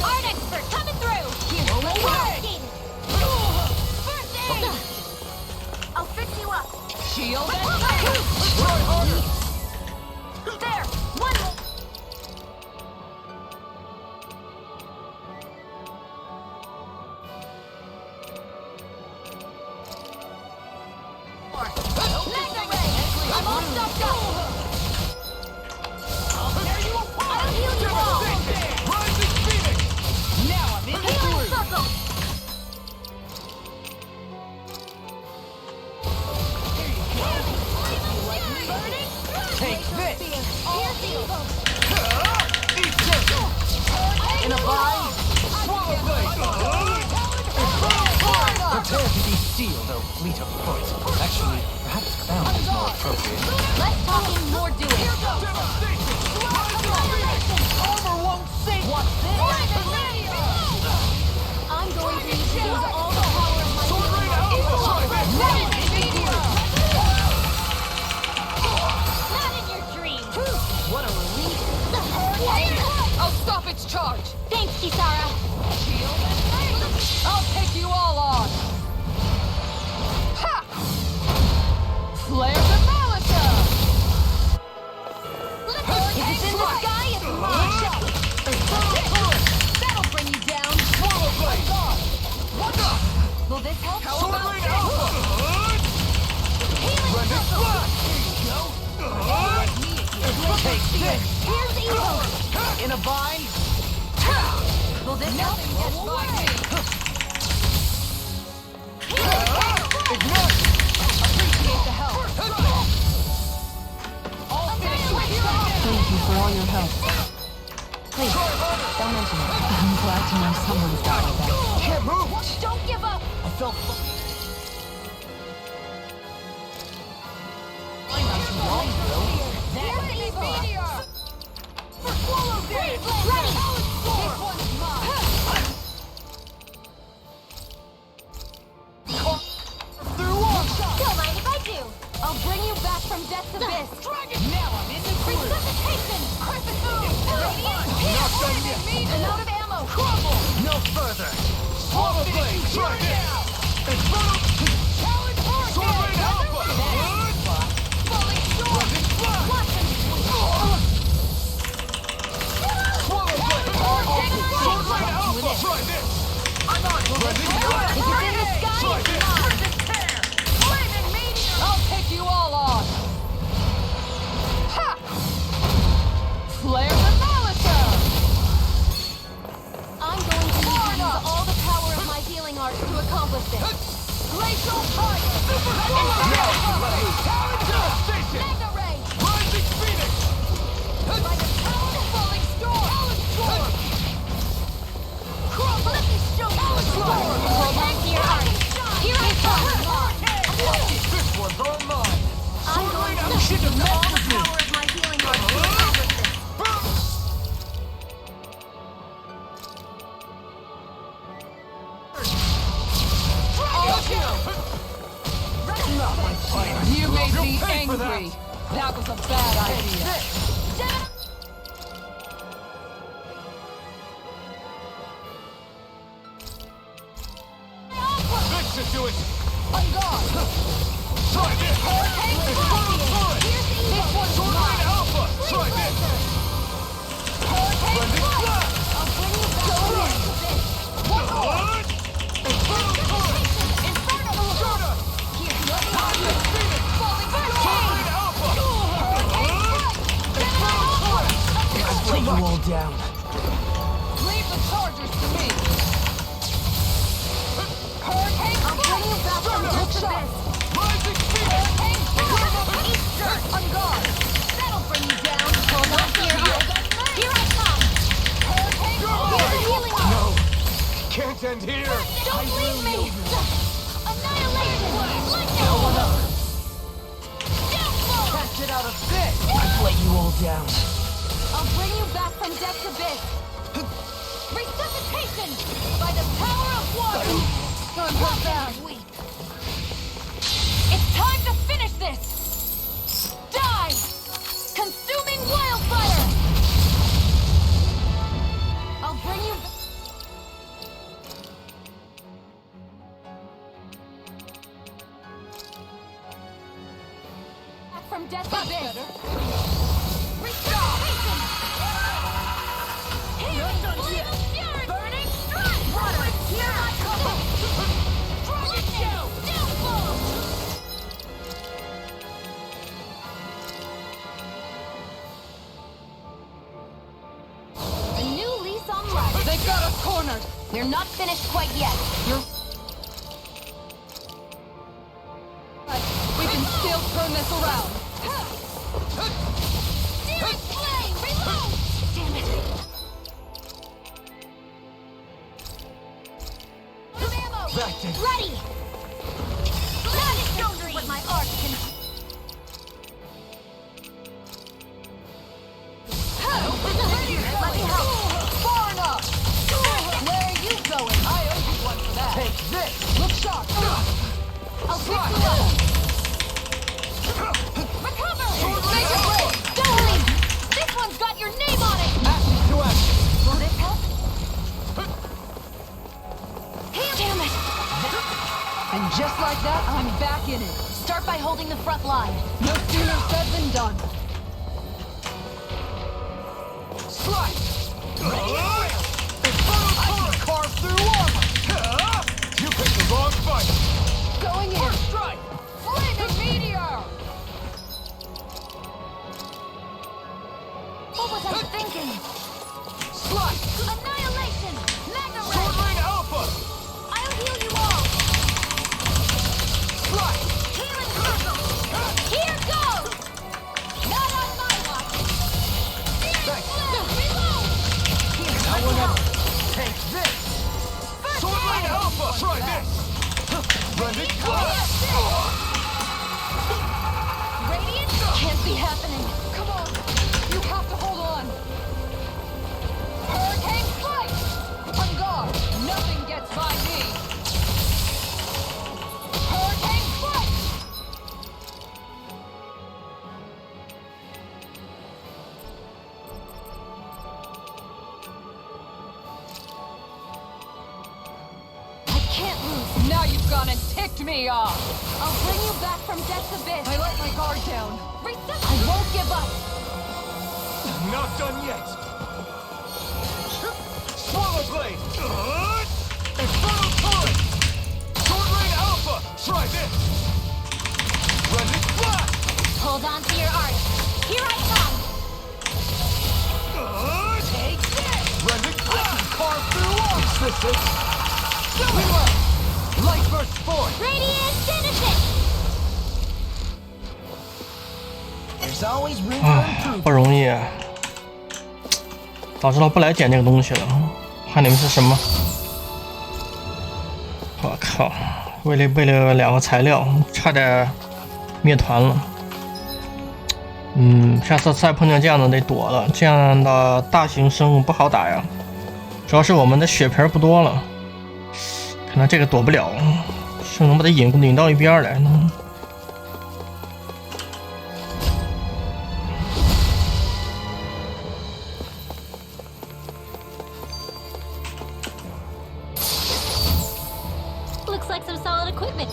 Speaker 2: Art expert coming through. Here, let me help. First aid. I'll fix you up.
Speaker 9: Shield and
Speaker 2: Try harder. There. One more. Mega ray. I'm all stopped up. I'll heal you all.
Speaker 9: Rising Phoenix. Now I'm in the
Speaker 2: Healing
Speaker 9: groove.
Speaker 2: circle.
Speaker 9: Take this.
Speaker 2: Here's evil.
Speaker 9: Eat this. In a bind. Swallow blade. Prepare to be sealed, O fleet of foot. Actually, perhaps bound is more appropriate.
Speaker 2: Less talking, more doing.
Speaker 9: Devastation. Armor won't sink.
Speaker 2: What's this? I'm going to use all the power of my
Speaker 9: Sword Rain Alpha.
Speaker 2: Not in your dreams.
Speaker 9: What a relief.
Speaker 2: I'll stop its charge. Thanks, Kisara.
Speaker 9: I'll take you all on. Ha! Flare the Malisa.
Speaker 2: If it's in the sky, it's mine. That'll bring you down.
Speaker 9: Swallow blade. What the?
Speaker 2: Will this help?
Speaker 9: Sword Rain Alpha.
Speaker 2: Healing circle.
Speaker 9: Take this.
Speaker 2: Here's evil.
Speaker 9: In a bind.
Speaker 2: Will this help?
Speaker 9: Ignore.
Speaker 2: Appreciate the help.
Speaker 9: I'll finish with you.
Speaker 6: Thank you for all your help.
Speaker 4: Please, don't mention it.
Speaker 6: I'm glad to know someone's got my back.
Speaker 9: Can't move.
Speaker 2: Don't give up.
Speaker 9: I felt.
Speaker 2: Here's evil. For swallow blade. Ready. This one's mine. Don't mind if I do. I'll bring you back from death's abyss.
Speaker 9: Now I'm in the groove.
Speaker 2: Resuscitation. Crisis move.
Speaker 9: Not done yet.
Speaker 2: And out of ammo.
Speaker 9: Crumble. No further. Swallow blade. Try now. Infernal.
Speaker 2: Challenge hurricane.
Speaker 9: Sword Rain Alpha.
Speaker 2: Falling storm.
Speaker 9: Running fly.
Speaker 2: Watch him.
Speaker 9: Swallow blade. Sword Rain Alpha. Try this. I'm on. Running fly.
Speaker 2: If it's in the sky,
Speaker 9: Try
Speaker 2: it's
Speaker 9: this.
Speaker 2: mine.
Speaker 9: I'll take you all on. Ha!
Speaker 16: Glacial fire! Super Mega Ray! Rising Phoenix! By the power of falling storm! Talon Storm! Let me show you the storm!
Speaker 2: Hold on to your heart. Here I come!
Speaker 16: Watch it! This one's all mine!
Speaker 2: I'm going to
Speaker 16: shit
Speaker 2: use all the
Speaker 16: you!
Speaker 2: power of my healing art to accomplish this.
Speaker 16: Not my fight!
Speaker 6: You made
Speaker 16: You'll
Speaker 6: me
Speaker 16: pay for
Speaker 6: angry.
Speaker 16: that.
Speaker 6: That was a bad idea.
Speaker 16: Fix it to it!
Speaker 6: On guard.
Speaker 16: Try this!
Speaker 6: This one's
Speaker 16: Sword
Speaker 6: mine.
Speaker 16: Rain Alpha! Try this! Blended Blast!
Speaker 2: I'll bring you back to this.
Speaker 16: One more! Infernal Torrent!
Speaker 2: Inferno!
Speaker 16: Shooter!
Speaker 2: Here, let me on you.
Speaker 16: Phoenix!
Speaker 2: Falling
Speaker 16: Sword
Speaker 2: Hurricane!
Speaker 16: Rain Alpha!
Speaker 2: Infernal
Speaker 16: Torrent!
Speaker 9: Let's lay you all down.
Speaker 6: Leave the chargers to me.
Speaker 2: Hurricane! I'll bring you back from
Speaker 6: Look
Speaker 2: this
Speaker 6: sharp.
Speaker 2: abyss.
Speaker 16: Rising Phoenix!
Speaker 2: Eastern!
Speaker 6: On guard.
Speaker 2: That'll bring you down. Hold on to your heart. Here I come.
Speaker 6: Hurricane.
Speaker 2: Here's the healing art.
Speaker 16: No! Can't end here!
Speaker 2: Don't leave me! Annihilation! Lightning! Downfall!
Speaker 9: Catch it out of this. Let's lay you all down.
Speaker 2: I'll bring you back from death's abyss. Resuscitation! By the power of water!
Speaker 6: Hold down.
Speaker 2: Weak. It's time to finish this! Die! Consuming wildfire! I'll bring you back from death's abyss. Resuscitation! Healing flame of fury! Burning strike! Water! Here I come! Downfall! A new lease on life.
Speaker 6: They got us cornered.
Speaker 2: We're not finished quite yet.
Speaker 6: We can still turn this around.
Speaker 2: Searing flame! Reload! Damn it! Ammo!
Speaker 9: Back in.
Speaker 2: Ready! Let it show you what my art can do. Let me help.
Speaker 6: Far enough.
Speaker 2: Where are you going?
Speaker 6: I owe you one for that.
Speaker 9: Take this.
Speaker 6: Look sharp.
Speaker 2: I'll pick you up. Recover! Make it break! Don't leave! This one's got your name on it!
Speaker 9: Action to action.
Speaker 2: Will this help? Damn it!
Speaker 6: And just like that, I'm back in it.
Speaker 2: Start by holding the front line.
Speaker 6: No sooner said than done.
Speaker 16: Slice! Infernal Torrent! Carve through armor! You picked the wrong fight!
Speaker 6: Going in.
Speaker 16: First strike!
Speaker 6: Flaming meteor.
Speaker 2: What was I thinking?
Speaker 16: Slice!
Speaker 2: Annihilation! Mega
Speaker 16: Sword
Speaker 2: Ray!
Speaker 16: Rain Alpha!
Speaker 2: I'll heal you all!
Speaker 16: Slice!
Speaker 2: Healing circle! Here goes! Not on my watch!
Speaker 16: Thanks.
Speaker 2: Reload! Here,
Speaker 16: Now
Speaker 2: let me
Speaker 16: we're
Speaker 2: help!
Speaker 16: Take this!
Speaker 2: First
Speaker 16: Sword Rain
Speaker 2: aid!
Speaker 16: Alpha! Try this! Blended Blast!
Speaker 2: Radiant? Can't be happening!
Speaker 6: Come on. You have to hold on. Hurricane flight. On guard. Nothing gets by me. Hurricane flight.
Speaker 2: I can't lose!
Speaker 6: Now you've gone and ticked me off.
Speaker 2: I'll bring you back from death's abyss!
Speaker 6: I let my guard down.
Speaker 2: I won't give up!
Speaker 16: Not done yet! Swallow Blade! Infernal Torrent! Sword Rain Alpha! Try this! Blended Blast!
Speaker 2: Hold on to your art! Here I come!
Speaker 16: Take this! Blended Blast! Carve through armor! Reload! Light burst forth.
Speaker 2: Radiant finish it.
Speaker 16: There's always room for
Speaker 1: 啊，
Speaker 16: improvement.
Speaker 1: 不容易啊！早知道不来捡这个东西了，看你们是什么。我靠！为了2个材料，差点灭团了。下次再碰见这样的得躲了，这样的大型生物不好打呀。主要是我们的血瓶不多了，看来这个躲不了，是能把它引到一边来呢。
Speaker 2: Looks like some solid equipment.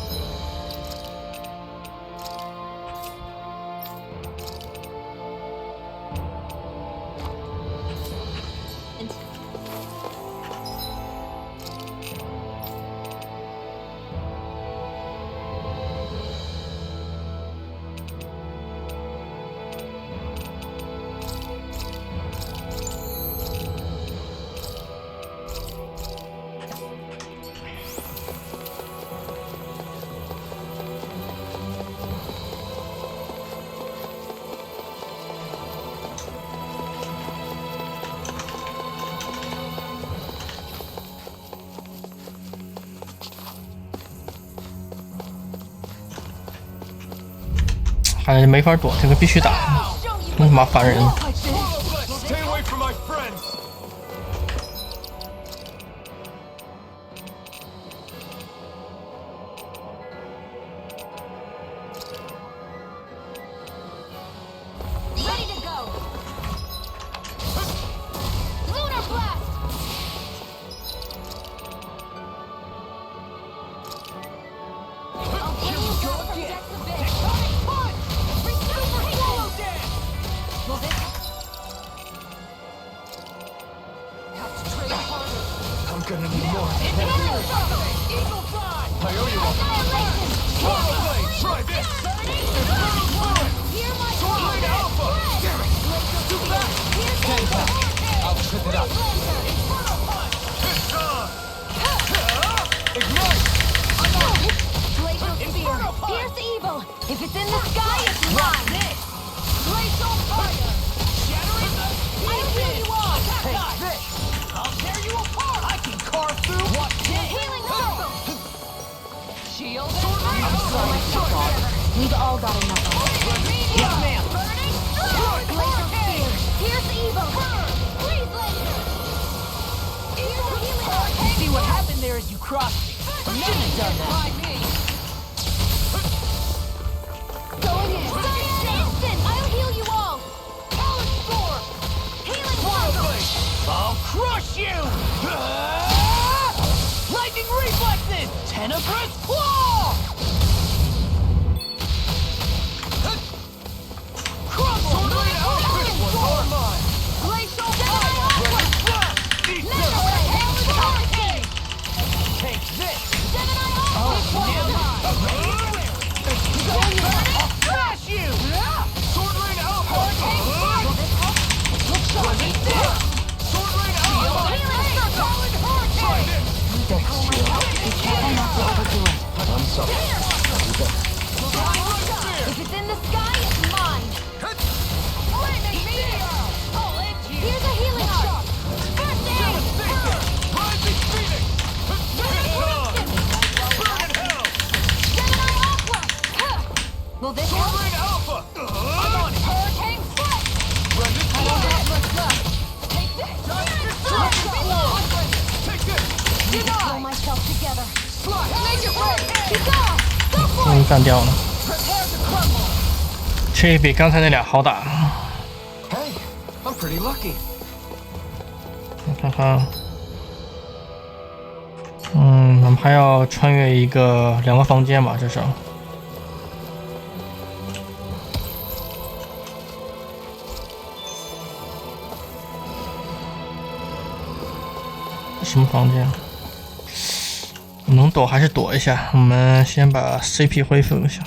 Speaker 1: 看来没法躲，这个必须打，真他妈烦人。
Speaker 10: Stay away from my friends.
Speaker 16: Ready to go. Lunar blast. I'll kill you from depths of it. Punch! Super solo dance. Will this have to trade harder?
Speaker 10: I'm gonna need more.
Speaker 16: Eagle fly.
Speaker 10: I owe you one. Swallow blade. Try this.
Speaker 16: Hear my
Speaker 10: Sword blade alpha. Damn it.
Speaker 16: Too fast.
Speaker 10: I'll trip it up. It's on. Ignite.
Speaker 16: Glacial spear. Pierce evil. If it's in the sky, it's mine. Glacial fire. Shattering the I'll kill you all. Take this. I'll tear you apart. I can carve through what healing orb. Shield.
Speaker 4: I'm sorry, God. We've all got enough of it.
Speaker 16: Yes, ma'am. Burning. Glacial spear. Pierce evil. Freeze laser. Evil healing orb.
Speaker 9: See what happened there as you crossed me. You shouldn't have done that.
Speaker 16: Going in. Cyan instant. I'll heal you all. Power spore. Healing cycle.
Speaker 9: I'll crush you! Lightning reflexes! Tenebrous claw! Crumble!
Speaker 16: Glacial fire. Hurricane.
Speaker 9: Take this!
Speaker 16: Gemini
Speaker 9: I'll crush you!
Speaker 10: Sword Rain Alpha.
Speaker 9: Sword Rain
Speaker 8: I'm sorry.
Speaker 16: If it's in the sky, it's mine. Flaming meteor. Here's a healing arc. First aid.
Speaker 10: Rising Phoenix. Burn in hell.
Speaker 16: Gemini aqua. Will this
Speaker 10: Sword
Speaker 16: help?
Speaker 10: Rain Alpha. I'm on it.
Speaker 16: Hurricane flip.
Speaker 10: Brendan
Speaker 16: I don't have much left. Take this.
Speaker 10: Take this.
Speaker 16: Need to pull myself together. Make it work. Keep going. Go for
Speaker 1: 终于
Speaker 16: it.
Speaker 1: 干掉了，
Speaker 16: Prepare to crumble.
Speaker 1: 这比刚才那俩好打。
Speaker 7: Hey, I'm pretty lucky.
Speaker 1: 看看，我们还要穿越2个房间吧，这是。什么房间？能躲还是躲一下。我们先把 CP 恢复一下。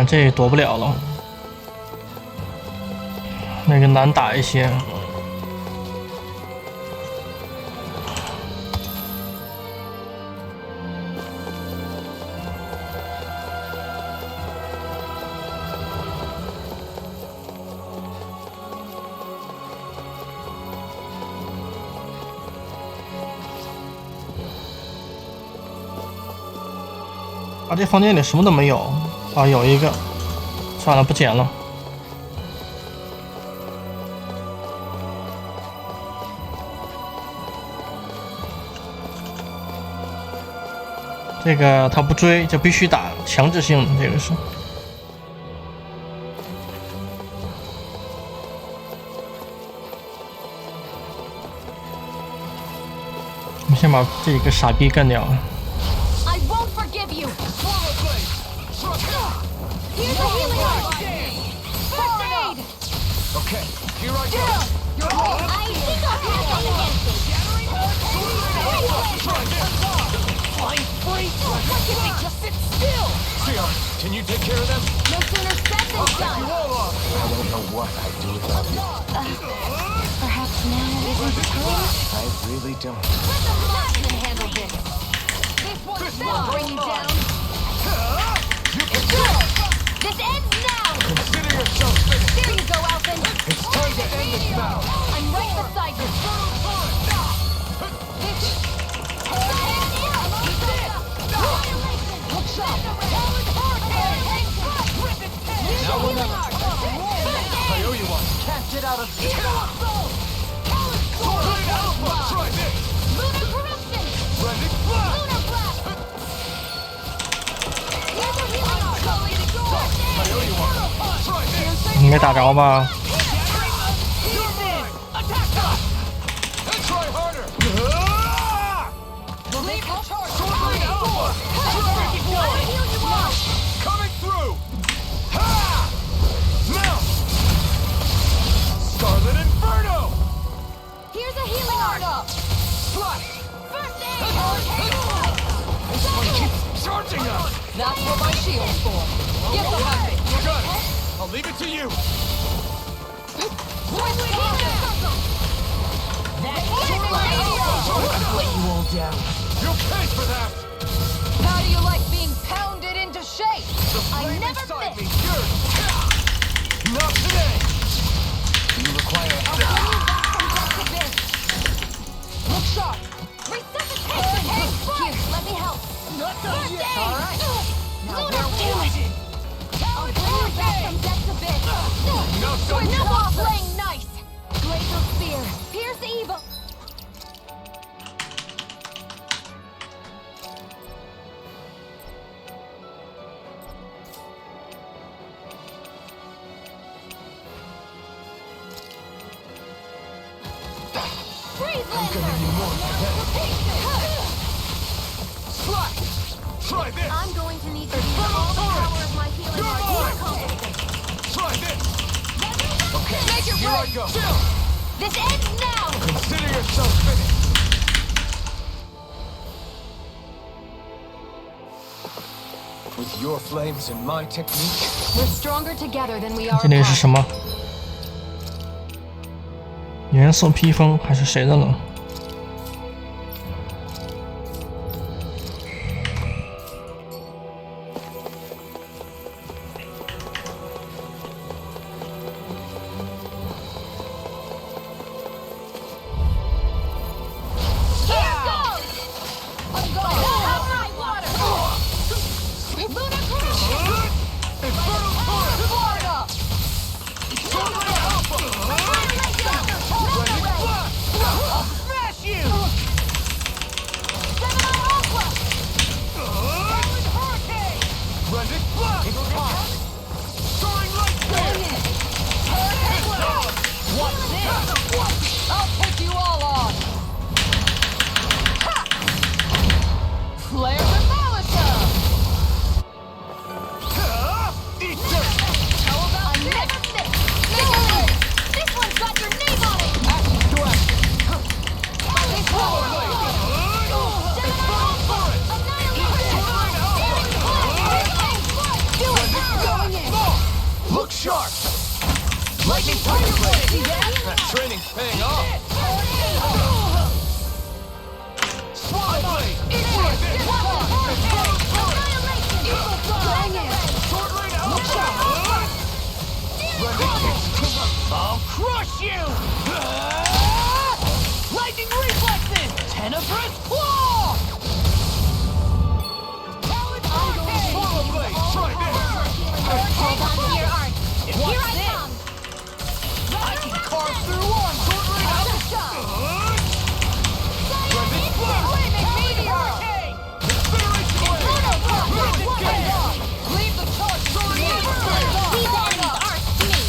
Speaker 1: 这躲不了了，那个难打一些。啊，这房间里什么都没有啊，有一个，算了，不捡了。这个他不追就必须打，强制性的这个是。我们先把这个傻逼干掉。
Speaker 16: Here's a healing art! First aid!
Speaker 10: Okay, here I go!
Speaker 16: I think I'll pass on against it!
Speaker 10: Flying free! Why can't they just sit still? Sion, can you take care of them?
Speaker 16: No sooner said than done!
Speaker 8: I don't know what I'd do without you.
Speaker 4: Perhaps now isn't the time?
Speaker 8: I really don't.
Speaker 16: Let the marksman handle this! This one's bring you down! This ends now!
Speaker 10: Consider yourself finished!
Speaker 16: There you go, Alphen!
Speaker 10: It's time to end this battle!
Speaker 16: I'm right beside you! Look sharp!
Speaker 10: Now we'll never... I owe you one!
Speaker 9: Can't get out of here!
Speaker 10: Sword Alpha! Try this!
Speaker 16: Lunar corruption!
Speaker 10: Blending blast!
Speaker 16: Lunar blast! Here's a healing art!
Speaker 10: I owe you one! Try this!
Speaker 1: 没打着吧？
Speaker 10: Attack us! And try harder! Sword Alpha! Coming through! Ha! Now! Scarlet Inferno!
Speaker 16: Here's a healing art!
Speaker 10: Slash!
Speaker 16: First aid!
Speaker 10: This one keeps charging us!
Speaker 16: That's what my shield's for. Get behind me!
Speaker 10: You got it! I'll leave it to you!
Speaker 9: Let you all down.
Speaker 10: You'll pay for that!
Speaker 16: How do you like being pounded into shape? I
Speaker 10: Flame
Speaker 16: never
Speaker 10: inside me!
Speaker 16: miss!
Speaker 10: You're... Not today! You require...
Speaker 16: Look sharp! Resuscitation! Here, let me help!
Speaker 10: Not done yet!
Speaker 16: All right! Now damn it! I'll bring you back from death's abyss!
Speaker 10: No,
Speaker 16: We're
Speaker 10: don't
Speaker 16: not playing nice! Glacial spear! Pierce evil!
Speaker 10: ！Here I go!
Speaker 16: This ends now!
Speaker 10: Consider yourself finished!
Speaker 8: With your flames and my technique,
Speaker 4: We're stronger together than we are
Speaker 1: 这里是
Speaker 4: apart.
Speaker 1: 什么？元素披风还是谁的呢？
Speaker 11: training's paying off.
Speaker 16: Swallow blade!
Speaker 9: I'll crush you! Lightning reflexes! Tenebrous claw!
Speaker 16: Swallow blade! Try Hold on to your art. Here I come!
Speaker 9: I can carve through armor!
Speaker 16: Leave the charge! These enemies are to me!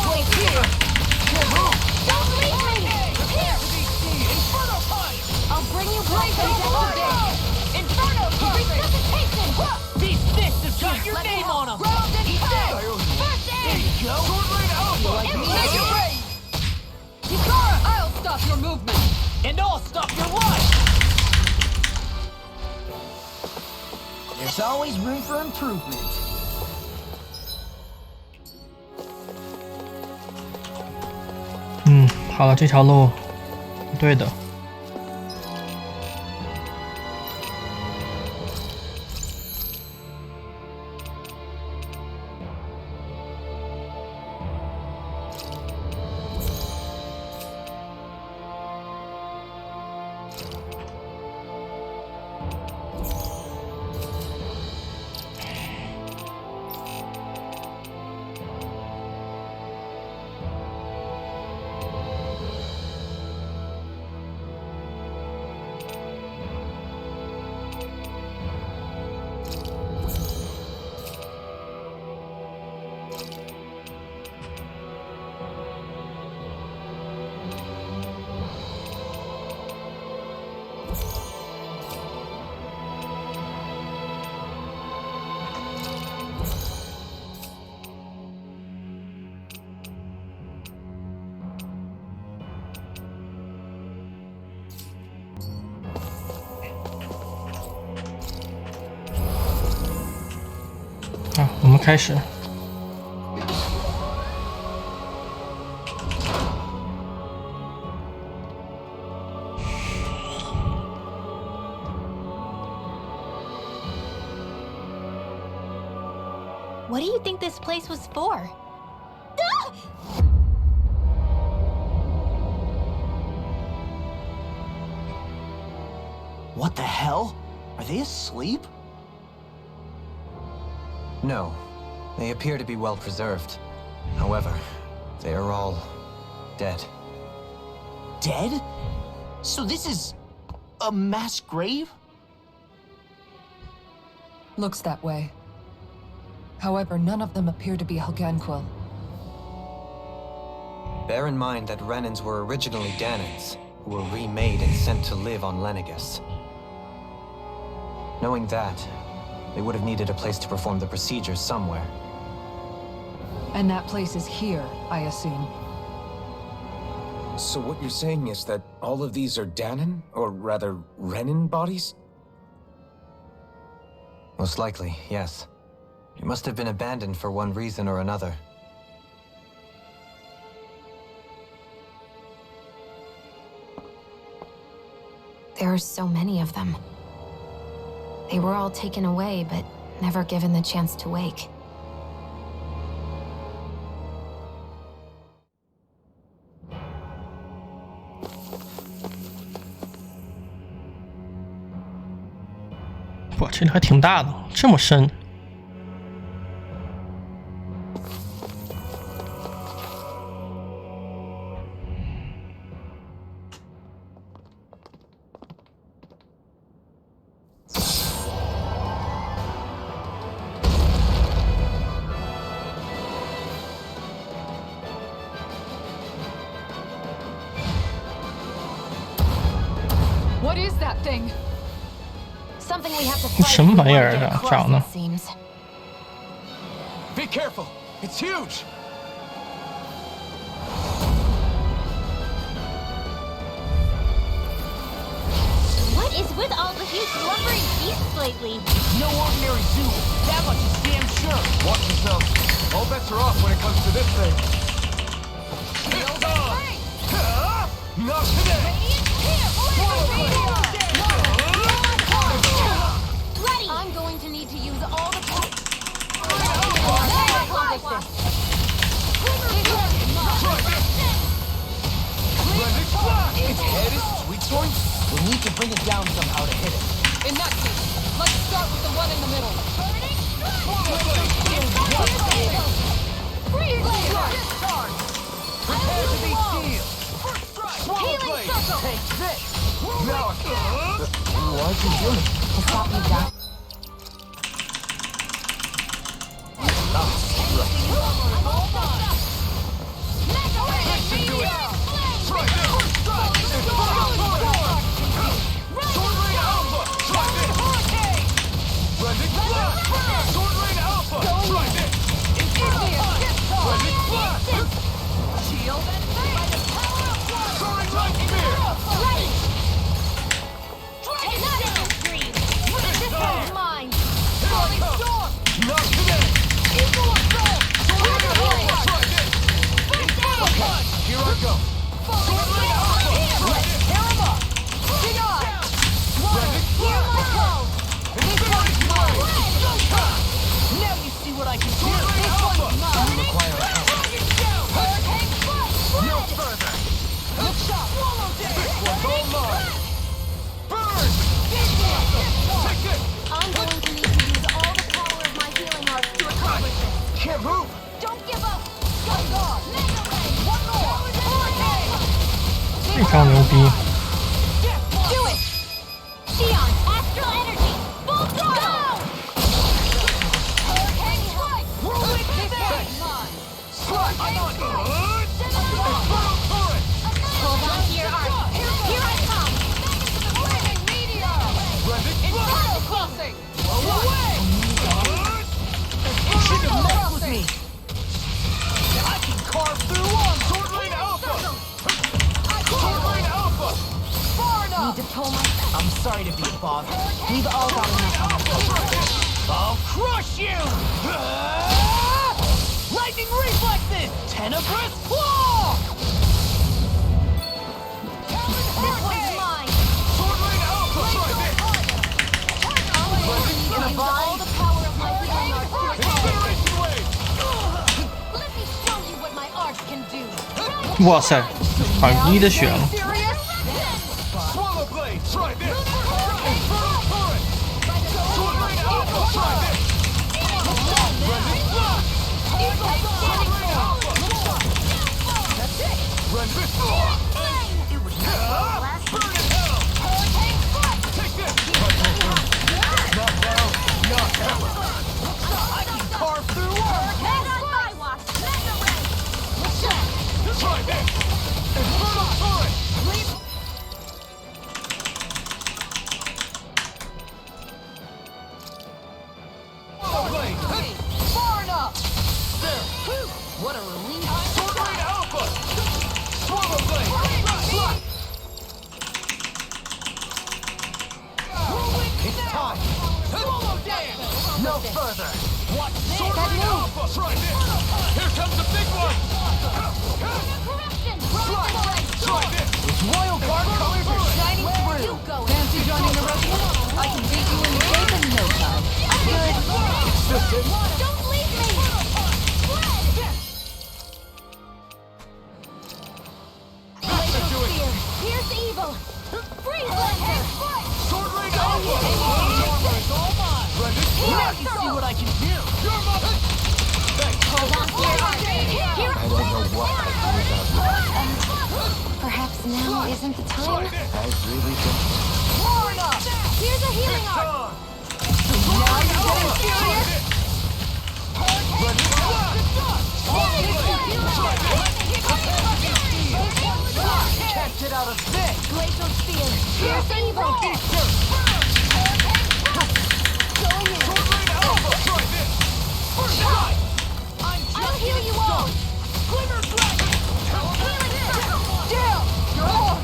Speaker 16: Wait here! Don't leave me! Here!
Speaker 9: Inferno punch!
Speaker 16: I'll bring you back from death.
Speaker 9: Inferno punch!
Speaker 16: Resuscitation!
Speaker 9: These fists have got your name on them!
Speaker 16: Ground and pound! First
Speaker 9: There
Speaker 16: aid!
Speaker 9: you go! Sword Raid Alpha!
Speaker 16: Mega
Speaker 9: Raid!
Speaker 16: Kisara, I'll stop your movement!
Speaker 9: And I'll stop your life! There's always room for improvement.
Speaker 1: 好了，这条路不对的。我们开始。
Speaker 2: What do you think this place was for?
Speaker 9: What the hell? Are they asleep?
Speaker 3: No, they appear to be well preserved. However, they are all dead.
Speaker 9: Dead? So this is a mass grave?
Speaker 6: Looks that way. However, none of them appear to be Helganquil.
Speaker 3: Bear in mind that Renans were originally Danans, who were remade and sent to live on Lenegus. Knowing that, they would have needed a place to perform the procedures somewhere.
Speaker 6: And that place is here, I assume.
Speaker 8: So what you're saying is that all of these are Danan, or rather, Renan bodies?
Speaker 3: Most likely, yes. It must have been abandoned for one reason or another.
Speaker 4: There are so many of them. They were all taken away, but never given the chance to wake.
Speaker 1: 哇，这里还挺大的，这么深。
Speaker 6: What is that thing?
Speaker 2: Something we have to fight
Speaker 1: 什么玩意儿
Speaker 2: before we
Speaker 1: 啊
Speaker 2: get？
Speaker 1: 长
Speaker 2: close,
Speaker 1: 的
Speaker 2: it seems.
Speaker 13: Be careful! It's huge!
Speaker 2: What is with all the huge lumbering beasts lately?
Speaker 9: No ordinary zoo. That much is damn sure.
Speaker 13: Watch yourself. All bets are off when it comes to this thing.
Speaker 16: Not today! Ready! I'm going to need to use all the
Speaker 9: Its head is sweet joint? We'll need to bring it down somehow to hit it.
Speaker 16: In that case, let's start with the one in the middle.
Speaker 9: Prepare to be sealed.
Speaker 16: Healing circle!
Speaker 9: Take this! Now what you doing?
Speaker 4: To stop you down.
Speaker 16: I'm going to need to use all the power of my healing arts to accomplish this.
Speaker 9: Can't move!
Speaker 16: Don't give up! One more!
Speaker 1: 非常牛逼。
Speaker 16: Do it! Xion, astral energy! Full throttle! Hurricane strike! Whirlwind pivot!
Speaker 9: Strike! I'm on!
Speaker 16: Hold on to your arms. Here I come! Flaming meteor! Inferno crossing!
Speaker 9: Blow away! Should have messed with me! I can carve through one! Sword Rain Alpha! Sword Rain Alpha!
Speaker 16: Far enough!
Speaker 4: Need to pull my...
Speaker 9: I'm sorry to be a bother.
Speaker 4: We've all got enough on our plates.
Speaker 9: I'll crush you! Lightning reflexes! Tenebrous claw!
Speaker 16: This one's mine!
Speaker 9: Sword Rain Alpha! Try this!
Speaker 16: I'm going to need to use all the power of my healing arts to accomplish
Speaker 9: Incineration wave!
Speaker 16: this. Let me show you what my arts can do.
Speaker 1: 哇塞，反一的血了。
Speaker 16: Serious?
Speaker 9: Swallow blade! Try this! Inferno turret! Sword Rain Alpha! Try this! Rending blast! Sword Rain Alpha! That's it! Rending blast! Burn in hell! Take this! Not now, not ever! I can carve through one! Try this! Inferno turret! Swallow blade!
Speaker 16: Far enough!
Speaker 9: There!
Speaker 16: What a relief!
Speaker 9: Sword Rain Alpha! Swallow blade! Slap! It's time!
Speaker 16: Swallow dance!
Speaker 9: No further! Watch Sword Rain Alpha! Try this! Here comes the big one!
Speaker 16: Corruption!
Speaker 9: Try this! Its royal guard colors are shining through!
Speaker 16: You go!
Speaker 6: Fancy joining the rescue? I can beat you in the shape in no time.
Speaker 16: Good!
Speaker 9: Consistent!
Speaker 16: Don't leave me! Glacial spear! Pierce evil! Freeze laser!
Speaker 9: Sword Rain Alpha! Rending blast!
Speaker 16: You see
Speaker 9: what I can do! You're my... Thanks!
Speaker 16: Hold on to your arms! Here!
Speaker 8: I don't know what I'd do without you.
Speaker 4: Perhaps now isn't the time?
Speaker 8: I really don't.
Speaker 16: Far enough! Here's a healing art!
Speaker 9: Time!
Speaker 16: Now you're getting serious!
Speaker 9: Rending blast! Can't get out of this!
Speaker 16: Glacial spear! Pierce evil! Going in!
Speaker 9: Sword Rain Alpha! Try this! First try!
Speaker 16: I'll heal you all!
Speaker 9: Glimmer Dragon!
Speaker 16: Healing circle!
Speaker 9: Down! You're on!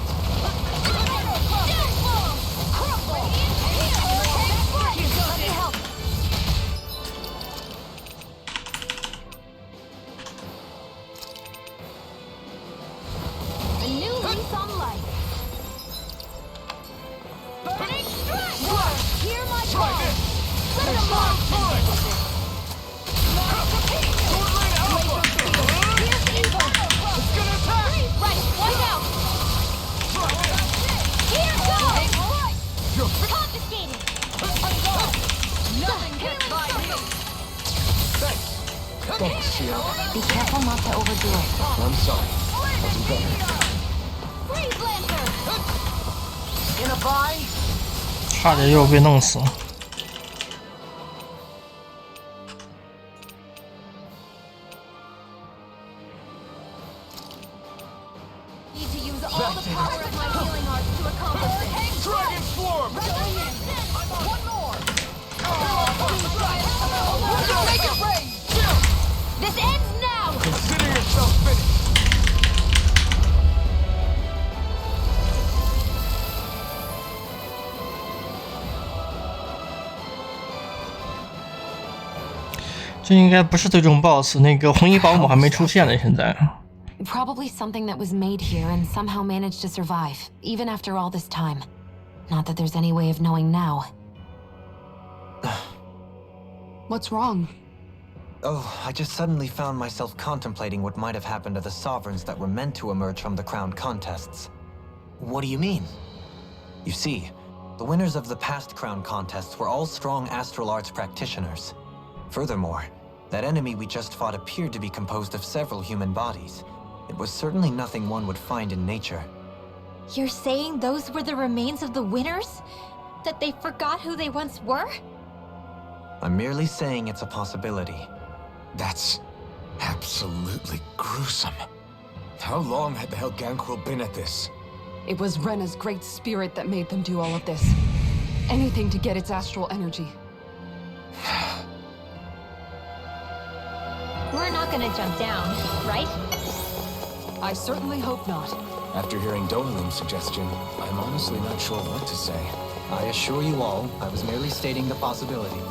Speaker 16: Let me help! A new lease on life!
Speaker 4: Thanks, Shield. Be careful not to overdo it.
Speaker 8: I'm sorry. I'll do better.
Speaker 16: Freeze Lancer!
Speaker 9: In a bind?
Speaker 1: 差点又被弄死。
Speaker 16: Need to use all the power of my healing arts to accomplish this.
Speaker 10: Dragon Swarm!
Speaker 16: One more! Make it rain! This ends now!
Speaker 10: Consider yourself finished!
Speaker 1: 这应该不是最终 BOSS， 那个红衣保姆还没出现呢，现在。
Speaker 4: Probably something that was made here and somehow managed to survive, even after all this time. Not that there's any way of knowing now.
Speaker 6: What's wrong?
Speaker 3: Oh, I just suddenly found myself contemplating what might have happened to the sovereigns that were meant to emerge from the crowned contests. What do you mean? You see, the winners of the past crown contests were all strong astral arts practitioners. Furthermore, that enemy we just fought appeared to be composed of several human bodies. It was certainly nothing one would find in nature.
Speaker 2: You're saying those were the remains of the winners? That they forgot who they once were?
Speaker 3: I'm merely saying it's a possibility.
Speaker 8: That's absolutely gruesome. How long had the Helganquil been at this?
Speaker 6: It was Rena's great spirit that made them do all of this. Anything to get its astral energy.
Speaker 2: We're not gonna jump down, right?
Speaker 6: I certainly hope not.
Speaker 8: After hearing Donalim's suggestion, I'm honestly not sure what to say.
Speaker 3: I assure you all, I was merely stating the possibility.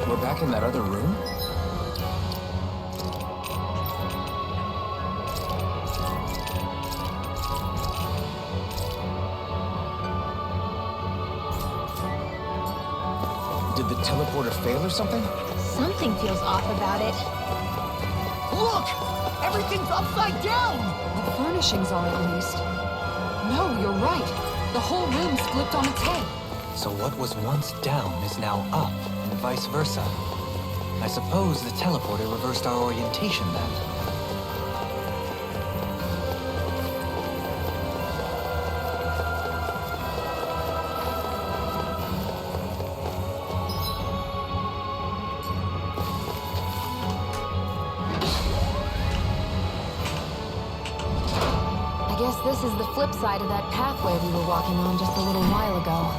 Speaker 8: We're back in that other room? Did the teleporter fail or something?
Speaker 2: Something feels off about it.
Speaker 9: Look! Everything's upside down!
Speaker 6: The furnishings are at least. No, you're right. The whole room's flipped on its head.
Speaker 3: So what was once down is now up, and vice versa. I suppose the teleporter reversed our orientation then.
Speaker 4: I guess this is the flip side of that pathway we were walking on just a little while ago.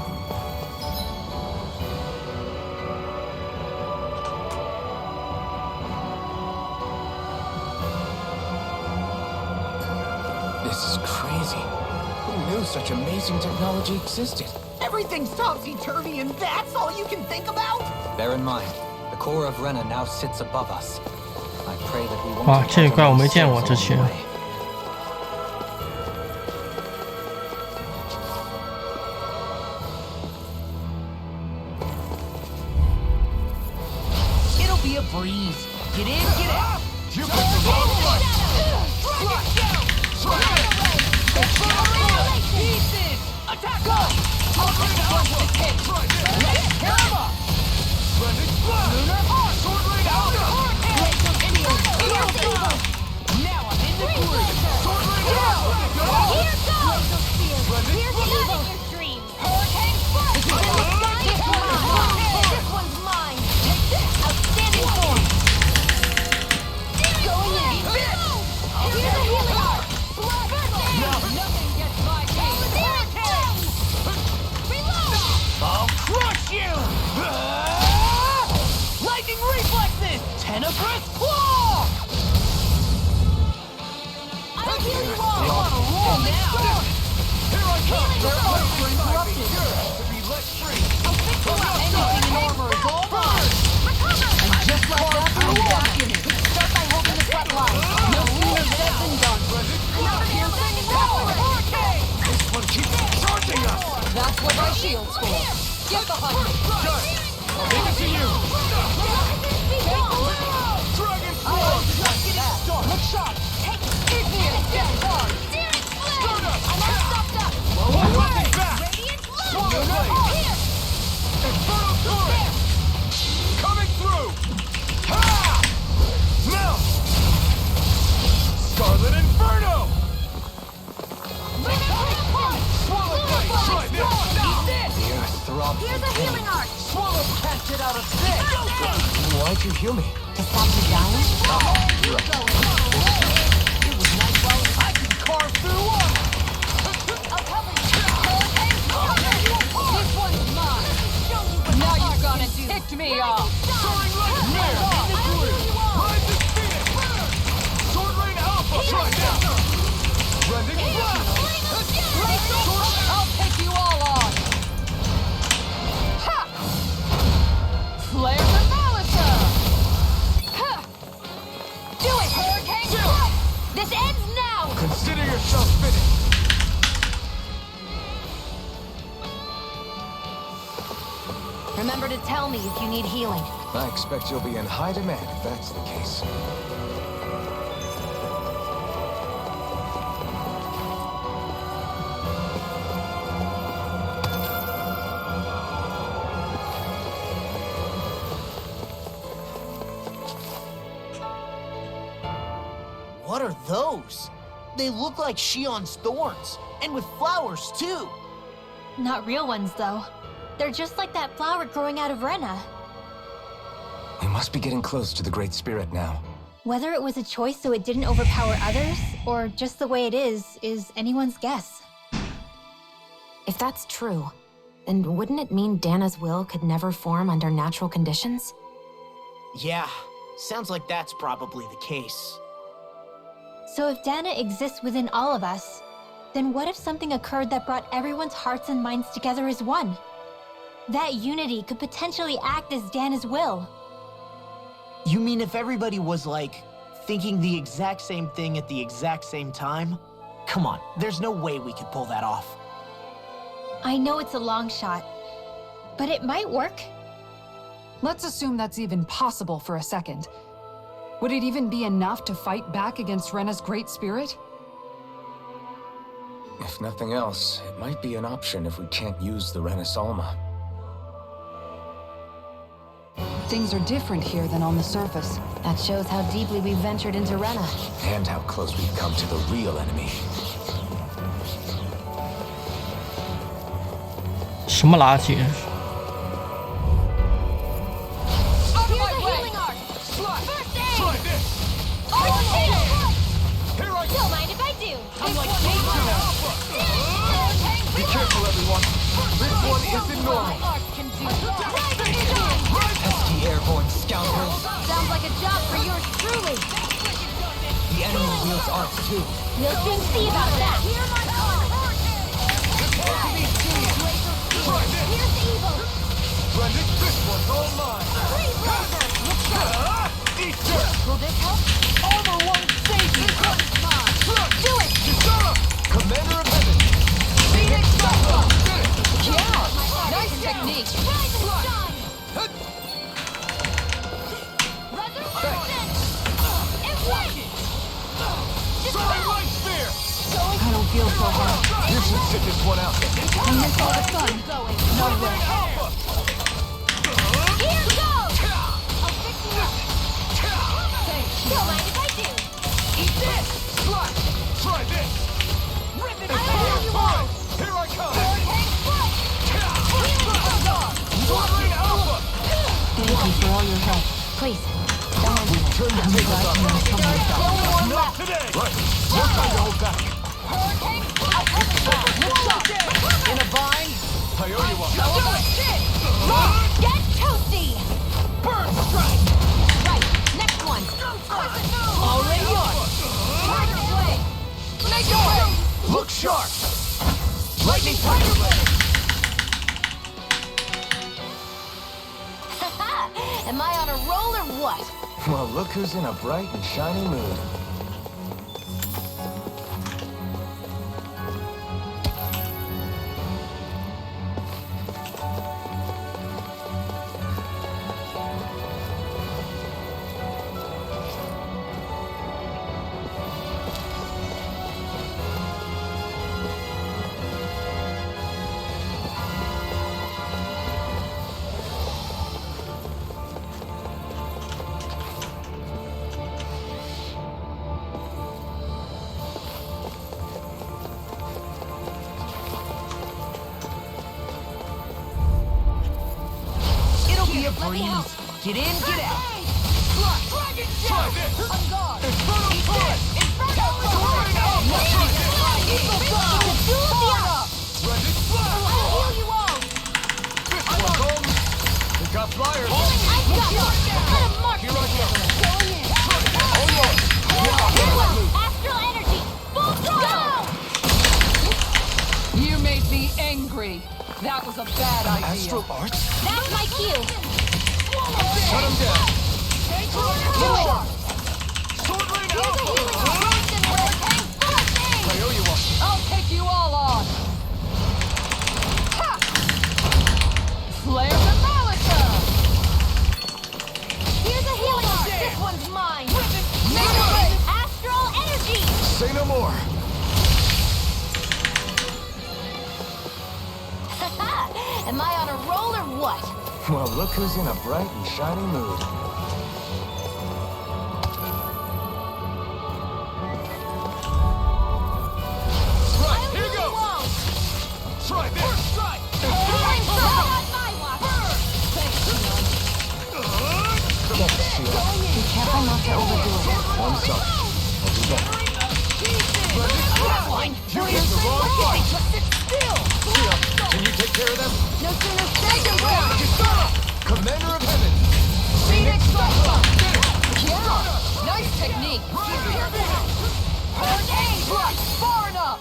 Speaker 8: This is crazy. Who knew such amazing technology existed?
Speaker 9: Everything's topsy-turvy and that's all you can think about?
Speaker 3: Bear in mind, the core of Rena now sits above us. I pray that we won't
Speaker 1: 哇，这一怪我没见过之前。
Speaker 9: It'll be a breeze. Get in, get out.
Speaker 10: You picked the wrong fight!
Speaker 9: Pieces! Attack! Go! I'll take the one to kick. Let's tear him up!
Speaker 10: Blending Blast!
Speaker 9: Lunar Arc!
Speaker 10: Sword Rain Alpha!
Speaker 9: Glacial Idiot!
Speaker 16: Tenebrous Claw! I'll heal you all! You're on a roll now! Here I come! Their arms were interrupted! To be let free! I'll fix you up! Anything in armor is all mine! Recover! And just like that, I'm back in it! Start by holding the front line! No sooner said than done! Another piercing power! Hurricane!
Speaker 10: This one keeps charging us!
Speaker 16: That's what my shield's for! Get behind me!
Speaker 10: Done! I'll leave it to you! Dragon Form!
Speaker 16: Look sharp! Give me a step hard! I'm all stopped up!
Speaker 10: Nothing back!
Speaker 16: Radiant
Speaker 10: Swallow
Speaker 16: Blow!
Speaker 10: Blade!
Speaker 16: Here!
Speaker 10: Inferno Turret! Coming through! Ha! Melt! Scarlet Inferno! Swallow Blade! Try this!
Speaker 16: Eat this!
Speaker 3: The earth throbs
Speaker 16: Here's
Speaker 3: with
Speaker 16: a healing
Speaker 3: pain.
Speaker 16: art!
Speaker 10: Swallow can't get out of this!
Speaker 3: Why'd you heal me?
Speaker 4: To stop you dying?
Speaker 10: It was nice while I can carve through one!
Speaker 16: I'll cover you! This one's mine! Now you've gone and ticked me off!
Speaker 10: Soaring Lightning! Rise and Phoenix! Sword Rain Alpha! Try this! Rending Blast!
Speaker 16: I'll take you all on! Ha! Flare the Malicer! Ha! Do it, Hurricane! This ends now!
Speaker 10: Consider yourself finished!
Speaker 4: Remember to tell me if you need healing.
Speaker 8: I expect you'll be in high demand if that's the case.
Speaker 9: What are those? They look like Shion's thorns, and with flowers too.
Speaker 2: Not real ones, though. They're just like that flower growing out of Rena.
Speaker 8: We must be getting close to the Great Spirit now.
Speaker 2: Whether it was a choice so it didn't overpower others, or just the way it is anyone's guess.
Speaker 4: If that's true, then wouldn't it mean Dana's will could never form under natural conditions?
Speaker 9: Yeah, sounds like that's probably the case.
Speaker 2: So if Dana exists within all of us, then what if something occurred that brought everyone's hearts and minds together as one? That unity could potentially act as Dana's will.
Speaker 9: You mean if everybody was like, thinking the exact same thing at the exact same time? Come on, there's no way we could pull that off.
Speaker 2: I know it's a long shot, but it might work.
Speaker 6: Let's assume that's even possible for a second. Would it even be enough to fight back against Rena's Great Spirit?
Speaker 8: If nothing else, it might be an option if we can't use the Renasalma.
Speaker 6: Things are different here than on the surface.
Speaker 4: That shows how deeply we've ventured into Rena.
Speaker 8: And how close we've come to the real enemy.
Speaker 1: 什么垃圾？
Speaker 16: Here's a healing art! First aid!
Speaker 10: Try this! Here I
Speaker 2: Don't mind if I do.
Speaker 10: I'm like Be careful, everyone! This one isn't normal!
Speaker 3: Pesky airborne scoundrels!
Speaker 2: Sounds like a job for yours truly.
Speaker 3: The enemy wields arts too.
Speaker 2: We'll soon see about that.
Speaker 10: Try this!
Speaker 2: Here's evil.
Speaker 10: Brendan, this one's all mine! Eat dirt!
Speaker 16: Will this help?
Speaker 10: Armor won't save you!
Speaker 16: Do it!
Speaker 10: Gisela! Commander of Heaven!
Speaker 16: Phoenix Alpha!
Speaker 10: Finish!
Speaker 16: Yeah! Nice technique!
Speaker 10: Soaring Light Spear!
Speaker 6: I don't feel so hot.
Speaker 10: You should sit this one out.
Speaker 6: I miss all the sun. No way.
Speaker 10: Alpha!
Speaker 2: Here goes! I'll fix you up. Don't mind if I do.
Speaker 10: Eat this! Slash! Try this!
Speaker 16: Rip it!
Speaker 10: It's Alright, here I come! Soaring Alpha!
Speaker 6: Thank you for all your help.
Speaker 4: Please, don't mention it.
Speaker 10: Turn the tables on us. Not today! Right, no time to hold back.
Speaker 9: In a bind?
Speaker 10: I owe you one.
Speaker 16: Do it!
Speaker 2: Get toasty!
Speaker 10: Burn strike!
Speaker 2: Right, next
Speaker 16: Am I on a roll or what?
Speaker 3: Well, look who's in a bright and shiny mood.
Speaker 9: Let me help. Get in, get out.
Speaker 10: Dragon Shot!
Speaker 9: On guard.
Speaker 10: Inferno Fire!
Speaker 9: Inferno Fire! Eagle Fire!
Speaker 10: Ready, fly!
Speaker 9: I'll heal you all.
Speaker 10: This one, Holmes. We got flyers.
Speaker 16: I've got one. Let him mark
Speaker 10: Here I go.
Speaker 16: Going in.
Speaker 10: Oh, yeah.
Speaker 16: Astral energy. Full throttle.
Speaker 6: You made me angry. That was a bad idea.
Speaker 3: Astral Art?
Speaker 16: That's my cue.
Speaker 10: Shut him down.
Speaker 16: Sword Rain Alpha.
Speaker 10: I owe you one.
Speaker 6: I'll take you all on. Ha! Flare the Malika.
Speaker 16: Here's a healing arc. This one's mine. Astral energy.
Speaker 10: Say no more.
Speaker 16: Am I on a roll or what?
Speaker 3: Well, look who's in a bright and shiny mood.
Speaker 10: Right, here goes. Try this. First strike.
Speaker 4: Be careful not to overdo it.
Speaker 3: I'm sorry. I'll do better.
Speaker 10: Here's the wrong fight. Can you take care of them?
Speaker 16: No sooner said than done.
Speaker 10: Commander of Heaven.
Speaker 6: Phoenix Cyclone. Yeah. Nice technique. Hurricane Blast. Far enough.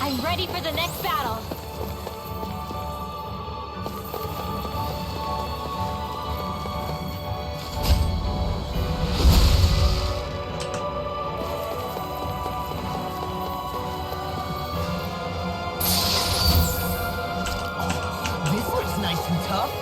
Speaker 2: I'm ready for the next battle.
Speaker 9: This looks nice and tough.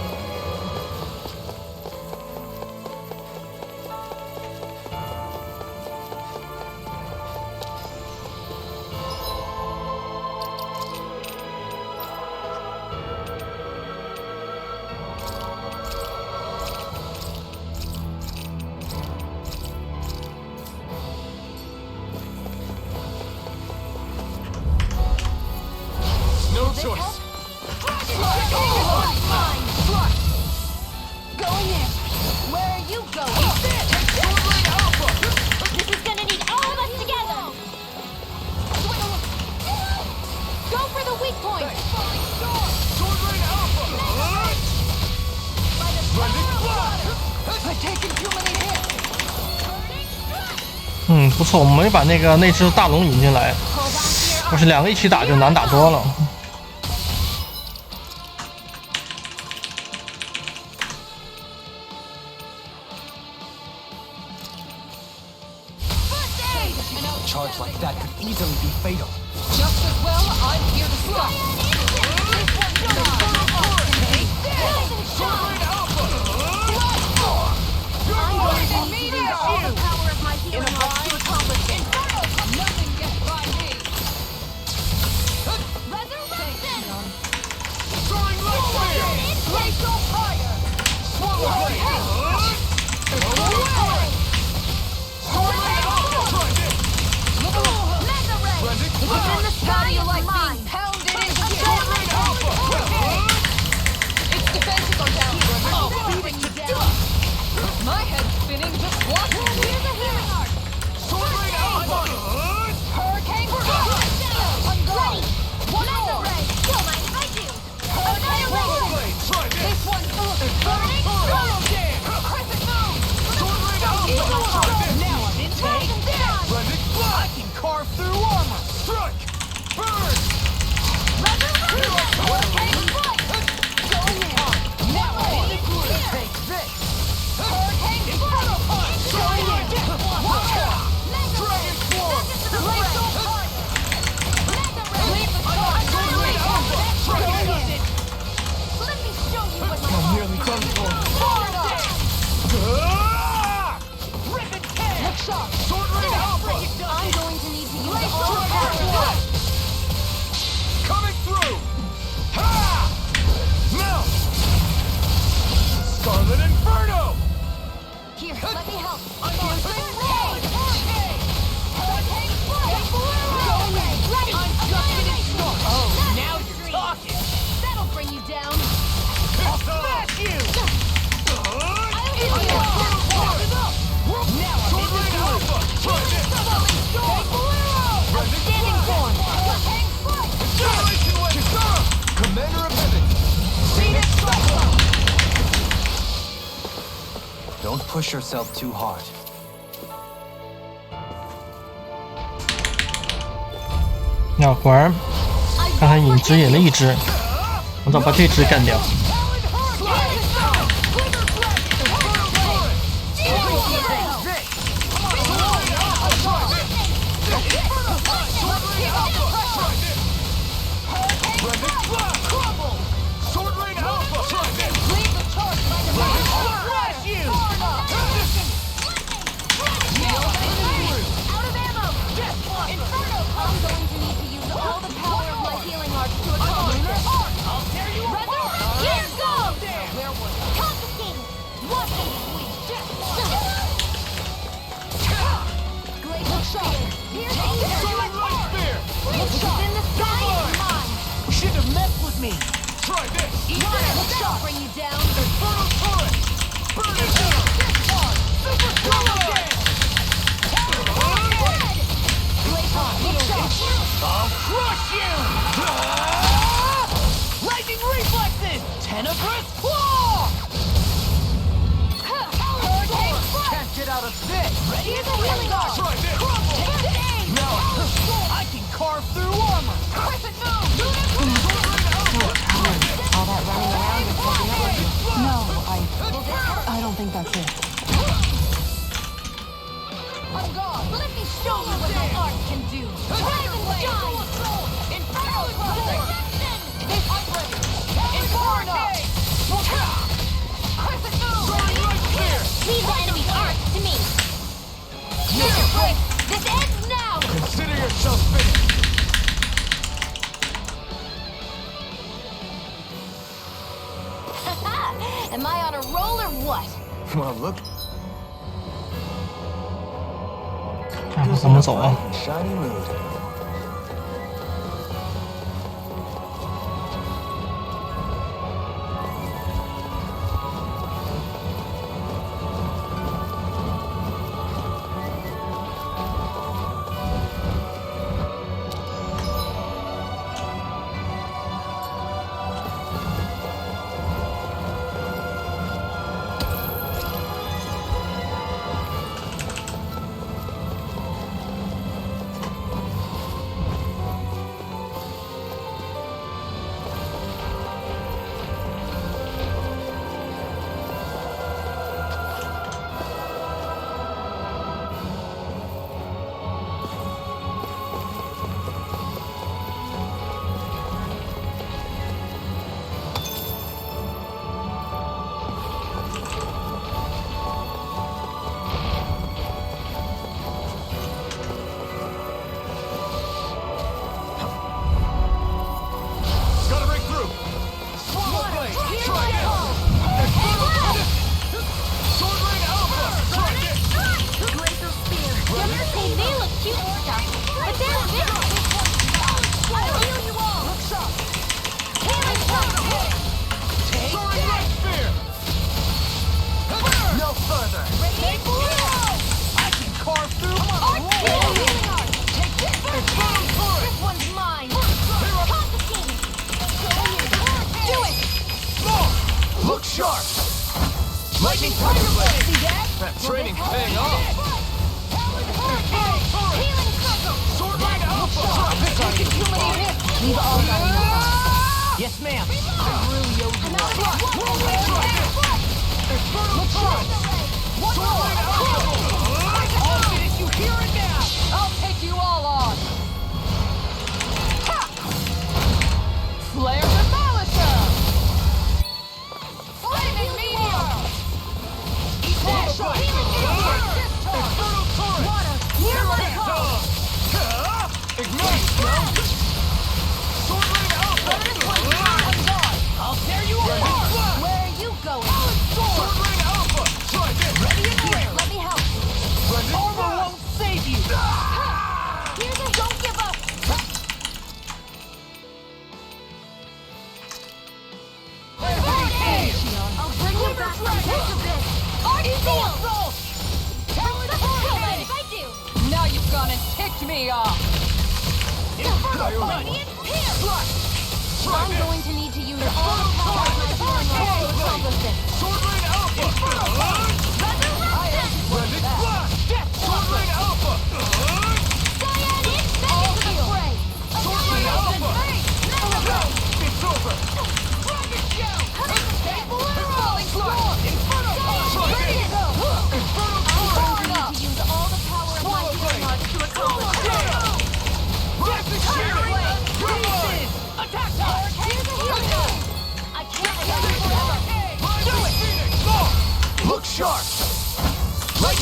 Speaker 10: No choice.
Speaker 16: Going in. Where are you going? This is gonna need all of us together. Go for the weak point.
Speaker 10: Sword Rain Alpha. Ready, fly.
Speaker 6: I've taken too many hits.
Speaker 1: 不错，我们没把那只大龙引进来，要是两个一起打就难打多了。
Speaker 3: A charge like that could easily be fatal.
Speaker 6: Just as well, I'm here to stop. I'm going to need all the power of my healing arts to accomplish it. Nothing gets by me.
Speaker 16: Resurrection!
Speaker 10: Soaring light spear.
Speaker 6: Glacial fire.
Speaker 10: Swallow blade. Sword Rain Alpha. Try this.
Speaker 16: Mega ray!
Speaker 10: Ready,
Speaker 16: If it's in
Speaker 10: fly.
Speaker 16: the sky,
Speaker 6: How do you
Speaker 16: it's
Speaker 6: like
Speaker 16: mine.
Speaker 6: being pounded into
Speaker 10: Sword Rain Alpha.
Speaker 6: Its defenses are down. Oh, beating you down. My head's spinning just watching.
Speaker 16: Here's a healing arc.
Speaker 10: Sword Rain Alpha.
Speaker 6: Hurricane
Speaker 16: I'm ready.
Speaker 6: One
Speaker 16: Mega
Speaker 6: more.
Speaker 16: ray! Don't mind if I do.
Speaker 10: Swallow
Speaker 16: Annihilation!
Speaker 10: blade. Try
Speaker 6: This
Speaker 10: this.
Speaker 6: one's
Speaker 16: Burning!
Speaker 3: push yourself too hard.
Speaker 1: 那果然，刚才引指引了一只，我早把这只干掉。
Speaker 10: Shouldn't have messed with me. Try this.
Speaker 16: That'll bring you down.
Speaker 10: Inferno turret. Burn it down. Super turbo. I'll crush you. Lightning reflexes. Tenebrous claw. Can't get out of this.
Speaker 16: Here's a healing arc.
Speaker 10: Try this. Now I can carve through armor.
Speaker 16: Perfect move.
Speaker 4: All that running around is taking over.
Speaker 6: No, I don't think that's it.
Speaker 16: On guard. Let me show you what my art can do. Rise and shine. Inferno protection. I'm ready. Inferno. Perfect move. Leave the enemy's art to me. Mr. Blake, this ends now.
Speaker 10: Consider yourself finished.
Speaker 16: Am I on a roll or what?
Speaker 3: Well, look.
Speaker 1: 看看怎么走啊？
Speaker 3: Shiny mood.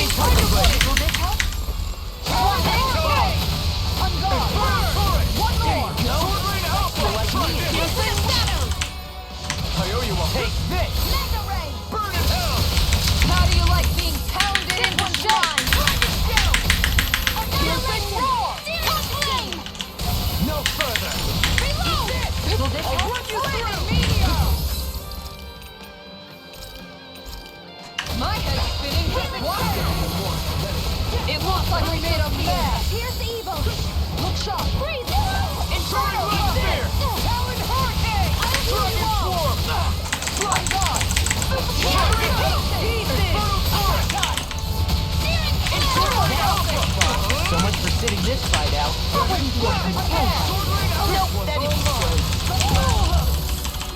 Speaker 16: Tiger Blade! Will this help? One more! On guard! One more!
Speaker 10: Sword Rain Alpha! Try this!
Speaker 16: Piercing shadows!
Speaker 10: I owe you a
Speaker 16: Take this! Mega Ray!
Speaker 10: burn in hell!
Speaker 16: How do you like being pounded in one shot? Dragon Shell! Piercing roar! Touch flame!
Speaker 10: No further!
Speaker 16: Reload! Will this help?
Speaker 10: run you through!
Speaker 16: My head's spinning. It looks like we made a mess. Here's the evil. Look sharp. Freeze! Inferno! Talon Hurricane! Dragon Swarm! Flying God!
Speaker 9: So much for sitting this fight out.
Speaker 16: Nope, that didn't work.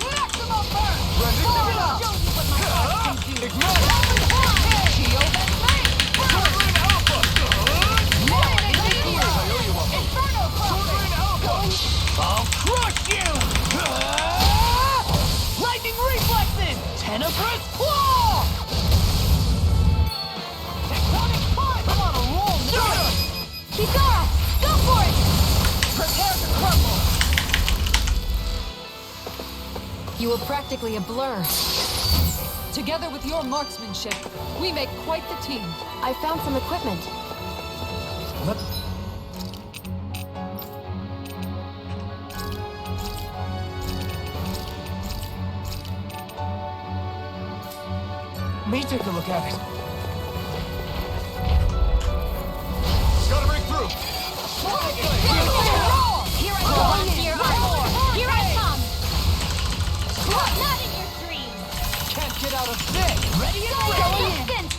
Speaker 16: Maximum burn! Show you what my heart can do. Shield and flame!
Speaker 10: Sword Rain Alpha!
Speaker 16: Inferno Crossing!
Speaker 9: I'll crush you! Lightning reflexes! Tenebrous claw!
Speaker 16: Tectonic punch! I'm on a roll! Kisara, go for it! Prepare to crumble!
Speaker 6: You were practically a blur. Together with your marksmanship, we make quite the team.
Speaker 4: I found some equipment.
Speaker 9: Me take a look at it.
Speaker 10: Gotta break through!
Speaker 16: Here I come! Here I come! Not in your dreams!
Speaker 9: Can't get out of this! Ready and
Speaker 16: Go
Speaker 9: ready!
Speaker 16: instant!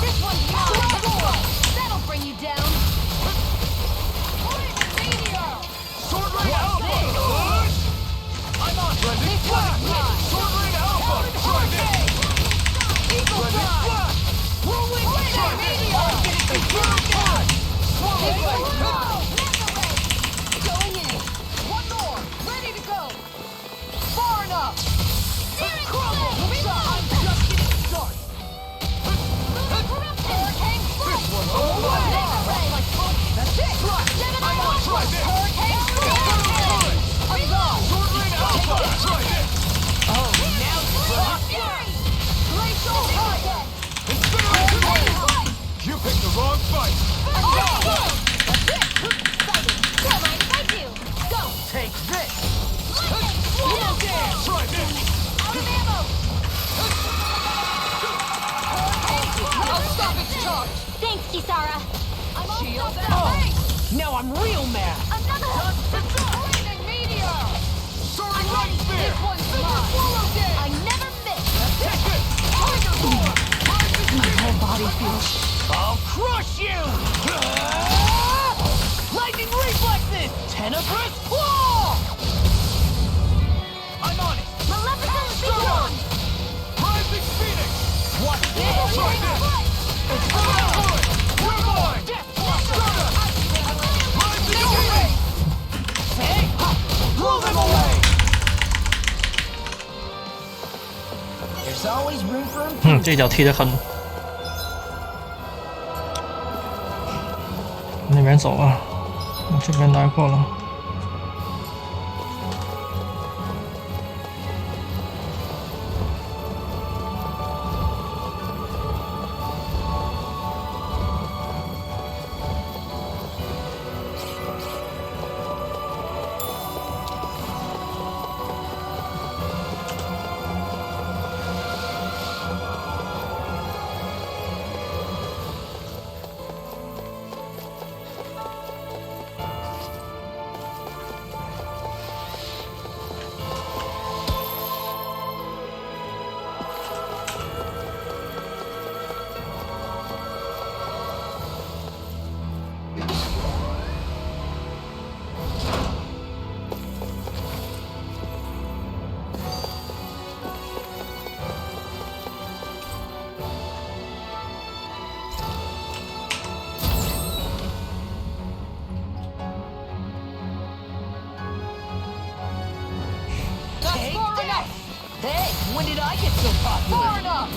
Speaker 16: This one's mine! That'll bring you down! Meteor!
Speaker 10: Sword Rain Alpha!
Speaker 9: I'm on!
Speaker 16: This one's mine!
Speaker 10: Sword Rain Alpha! Try this!
Speaker 16: Eagle Fly!
Speaker 9: Rolling
Speaker 16: Meteor!
Speaker 9: Inferno punch!
Speaker 16: Going in!
Speaker 9: One more!
Speaker 16: Ready to go!
Speaker 9: Far enough!
Speaker 16: Crumble!
Speaker 9: I'm just getting started!
Speaker 16: Hurricane Strike!
Speaker 9: That's it!
Speaker 10: I'm on! Try this!
Speaker 16: Hurricane Strike!
Speaker 10: Sword Rain Alpha! Try this!
Speaker 9: Oh, now
Speaker 16: Fury! Glacial Fire!
Speaker 10: Incineration Wave! You picked the wrong fight!
Speaker 16: Don't mind if I do! Go!
Speaker 9: take this!
Speaker 10: Try this!
Speaker 16: Out of ammo!
Speaker 9: I'll stop its charge!
Speaker 16: Thanks, Kisara! I'm all
Speaker 9: Shield
Speaker 16: stopped
Speaker 9: and
Speaker 16: up!
Speaker 9: oh, now I'm real mad!
Speaker 16: Another lightning meteor!
Speaker 10: Soaring Light Spear!
Speaker 16: This one's mine! I never miss!
Speaker 10: Take it!
Speaker 16: Tiger Roar!
Speaker 9: My whole body feels... I'll crush you! Lightning reflexes! Tenebrous claw! I'm on it!
Speaker 16: Maleficent Storm!
Speaker 10: Rising Phoenix!
Speaker 9: What's this?
Speaker 10: Try this! It's coming forward! You're mine! Rising Phoenix!
Speaker 9: Hey! Blow them away! There's always room for improvement.
Speaker 1: 这脚踢得狠。那边走啊，我这边待过了。
Speaker 16: Hey, when did I get so popular? Far enough!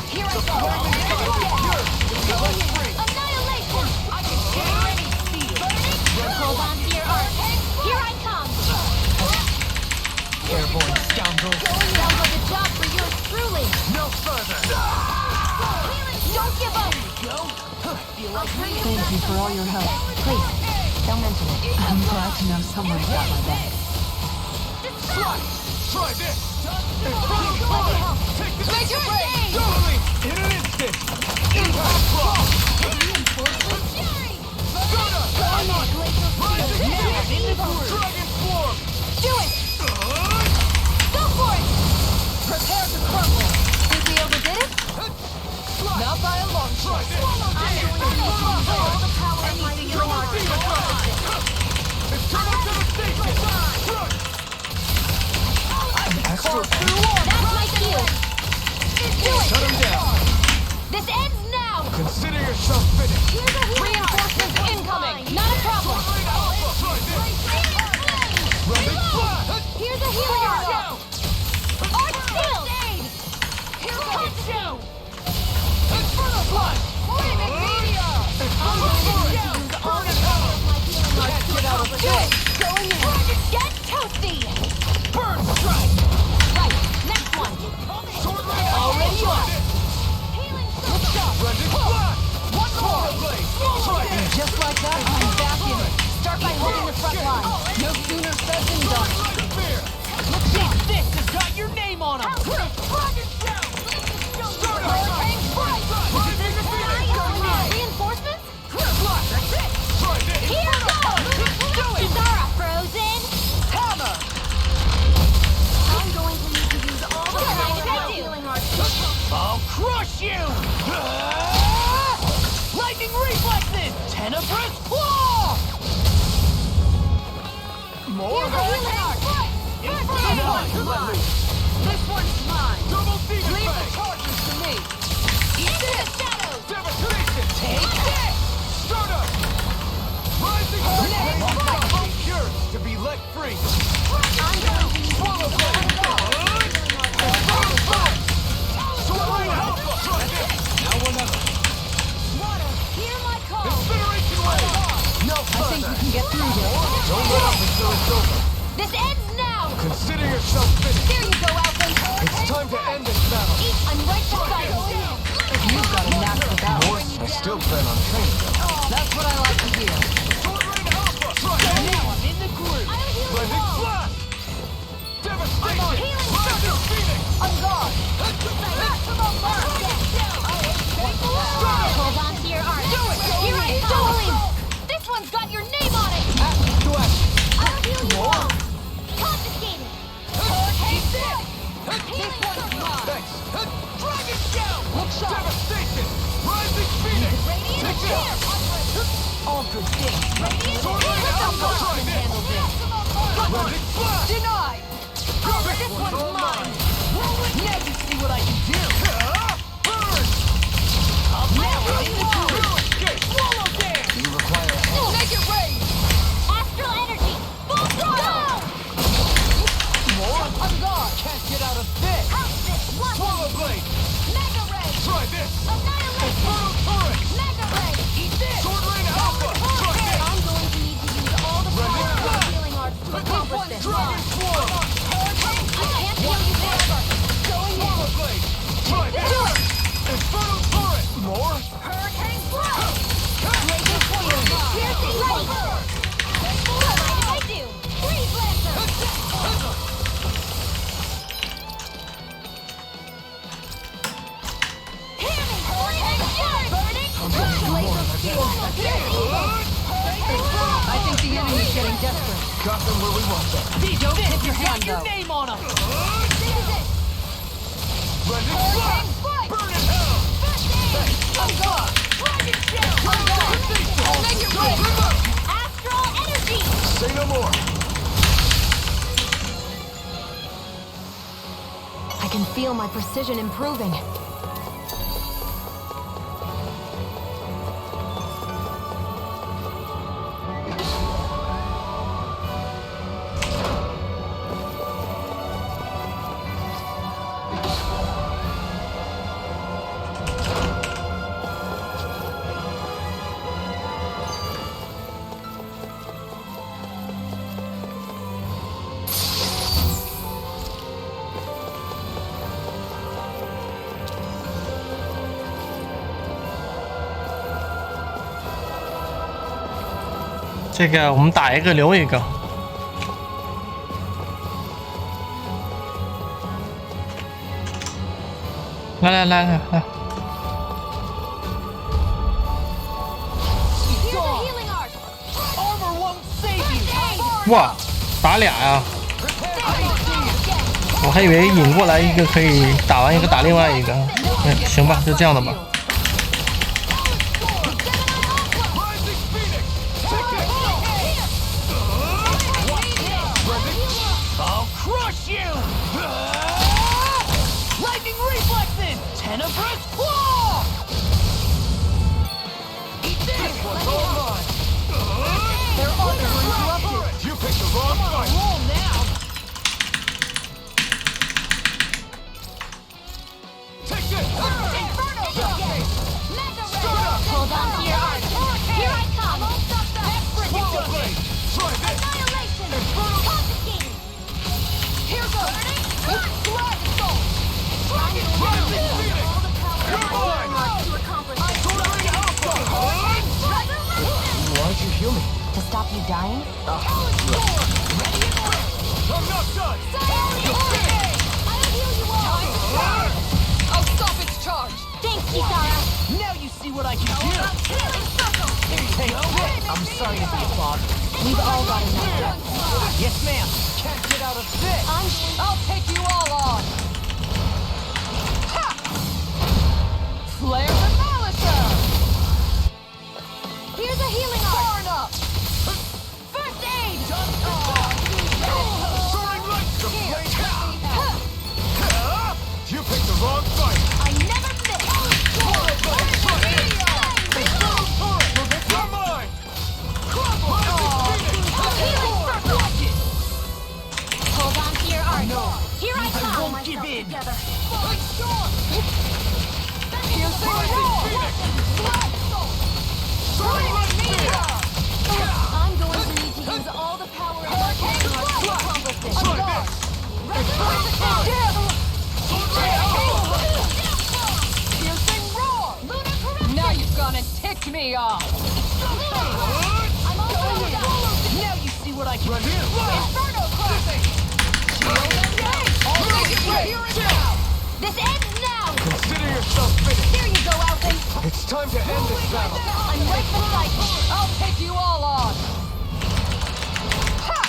Speaker 16: Here I go! Annihilation! I can share any steel!
Speaker 2: Hold on to your art. Here I come!
Speaker 9: Airborne scoundrels.
Speaker 2: Sounds like a job for yours truly.
Speaker 10: No further!
Speaker 2: Don't give up!
Speaker 6: Thank you for all your help.
Speaker 4: Please, don't mention it.
Speaker 6: I'm glad to know someone's got my back.
Speaker 10: Try this!
Speaker 16: Take the major raid!
Speaker 10: Totally! In an instant! Impact block! Dragon form!
Speaker 16: Do it! Go for it! Prepare to crumble!
Speaker 2: Think we overdid it?
Speaker 16: Not by a long shot!
Speaker 2: All the power in my healing art.
Speaker 10: It's turbo devastation!
Speaker 2: That's my cue.
Speaker 16: Do it!
Speaker 10: Shut him down!
Speaker 2: This ends now.
Speaker 10: Consider yourself finished!
Speaker 16: Reinforcements incoming! Not a problem!
Speaker 10: Running flat!
Speaker 2: Here's a healing art. Art shield.
Speaker 16: Inferno Blood! Flaming meteor! Can't get out of the way!
Speaker 2: Going in. Get toasty.
Speaker 16: Burn strike!
Speaker 2: Right. Next one.
Speaker 10: Sword ring
Speaker 16: Already on!
Speaker 2: Healing shot.
Speaker 10: Running flat!
Speaker 16: One more!
Speaker 10: Try
Speaker 16: And
Speaker 10: this!
Speaker 16: just like that, I'm back in it!
Speaker 2: Start by holding the front line.
Speaker 16: No sooner said than done!
Speaker 10: Right spear!
Speaker 16: This has got your name on him!
Speaker 2: Reinforcements?
Speaker 16: That's it!
Speaker 10: Try this!
Speaker 2: Here goes. Zara frozen.
Speaker 16: Hammer!
Speaker 2: I'm going to need to use all the power of my healing art.
Speaker 16: I'll crush you! Lightning reflexes! Tenebrous claw!
Speaker 10: More!
Speaker 2: Here's a healing art.
Speaker 16: This one's mine!
Speaker 10: Double demon
Speaker 16: Leave the
Speaker 10: fang!
Speaker 16: charges to me!
Speaker 2: Into the shadows.
Speaker 10: Devastation!
Speaker 16: Take this!
Speaker 10: Start up! Rising cures to be let free!
Speaker 2: I'm going to need
Speaker 10: Swallow blade! Sword ring alpha! Try this! Now or never!
Speaker 2: water. Hear my call.
Speaker 10: Incineration wave!
Speaker 16: No further!
Speaker 6: I think we can get through this.
Speaker 10: Don't let up until it's over!
Speaker 2: This ends now.
Speaker 10: Consider yourself finished!
Speaker 2: There you go, Alvin.
Speaker 10: It's time to end this battle!
Speaker 2: I'm right beside you.
Speaker 6: You've got a knack for battles.
Speaker 10: I still plan on training though.
Speaker 16: That's what I like to hear.
Speaker 10: Sword ring alpha! Try this!
Speaker 16: Now I'm in the groove!
Speaker 2: I'll heal you
Speaker 10: Blending
Speaker 2: all.
Speaker 10: flat! Devastation!
Speaker 2: Healing
Speaker 10: Rising phoenix!
Speaker 16: On guard! Maximum burn!
Speaker 2: Hold on to your art.
Speaker 16: Do it!
Speaker 2: Here I come. This one's got your name on it.
Speaker 10: Action to action!
Speaker 2: I'll heal you all. Confiscated.
Speaker 16: Take this!
Speaker 2: Healing
Speaker 16: mine!
Speaker 10: Thanks!
Speaker 16: Dragon shell! Look sharp!
Speaker 10: Devastation! Rising phoenix!
Speaker 2: Radiant
Speaker 10: Take
Speaker 2: here.
Speaker 10: this!
Speaker 16: All good things!
Speaker 10: Sword ring alpha! Try this! Rising flat!
Speaker 16: Denied!
Speaker 10: This one's all mine!
Speaker 16: Now you see what I can do!
Speaker 10: Burn!
Speaker 16: Now I'm in the groove!
Speaker 10: Escape!
Speaker 16: Swallow dare!
Speaker 10: Do you require
Speaker 16: Make it rain!
Speaker 2: Astral energy. Full throttle.
Speaker 16: More? On guard! Can't get out of this!
Speaker 2: House this. One.
Speaker 10: Swallow blade!
Speaker 2: Mega ray.
Speaker 10: Try this!
Speaker 2: Annihilation.
Speaker 10: Inferno turret!
Speaker 2: Mega ray.
Speaker 16: Eat this!
Speaker 10: Sword ring alpha! Try this!
Speaker 2: I'm going to need to use all the power of my healing arts to accomplish this.
Speaker 10: Dragon swarm!
Speaker 2: I can't heal you forever. Going in.
Speaker 10: Swallow blade! Try this!
Speaker 2: Do it.
Speaker 10: Inferno turret! More?
Speaker 2: Hurricane blow. Laser poison. Here's the light. What mind if I do? Freeze blaster. Hammy. Hurricane shot. Burning. Laser field. Here's evil.
Speaker 6: I think the enemy's getting desperate.
Speaker 10: Got them where we want them.
Speaker 16: Don't
Speaker 6: Take
Speaker 16: hit
Speaker 6: your hand,
Speaker 16: your
Speaker 6: though.
Speaker 16: name on them!
Speaker 2: This is it.
Speaker 10: Blending
Speaker 2: Hurricane
Speaker 10: flat!
Speaker 2: strike.
Speaker 10: Burn in hell!
Speaker 2: First aid.
Speaker 16: On guard! Dragon shell!
Speaker 2: Make it
Speaker 10: rain.
Speaker 2: Astral energy.
Speaker 10: Say no more!
Speaker 4: I can feel my precision improving.
Speaker 1: 这个我们打一个留一个。来。哇，打俩呀！我还以为引过来一个可以打完一个打另外一个。行吧，就这样的吧。
Speaker 4: To stop you dying?
Speaker 10: I'm not done!
Speaker 16: I'll stop its charge.
Speaker 2: Thanks, Kisara.
Speaker 9: Now you see what I can do! Take this! I'm sorry to be a bother.
Speaker 4: We've all got enough.
Speaker 9: Yes, ma'am. Can't get out of this!
Speaker 16: I'll take you all on. Ha! Flare the Malisa.
Speaker 2: Here's a healing art.
Speaker 16: Burn up. First aid.
Speaker 10: Soaring light to play. You picked the wrong fight!
Speaker 2: I never miss.
Speaker 10: You're mine!
Speaker 2: Hold on to your art.
Speaker 9: No.
Speaker 2: Here I
Speaker 9: I
Speaker 2: come.
Speaker 9: won't give in.
Speaker 2: Together. I'm going to need to use all the power of my to accomplish this.
Speaker 16: Piercing roar. Now you've gone and ticked me off.
Speaker 2: I'm all going in.
Speaker 9: Now you see what I can do!
Speaker 16: Inferno crossing. I'll make it right.
Speaker 2: This ends now.
Speaker 10: Consider yourself finished!
Speaker 2: There you go, Alvin.
Speaker 10: It's time to end this battle!
Speaker 2: I'm right beside you.
Speaker 16: I'll take you all on. Ha!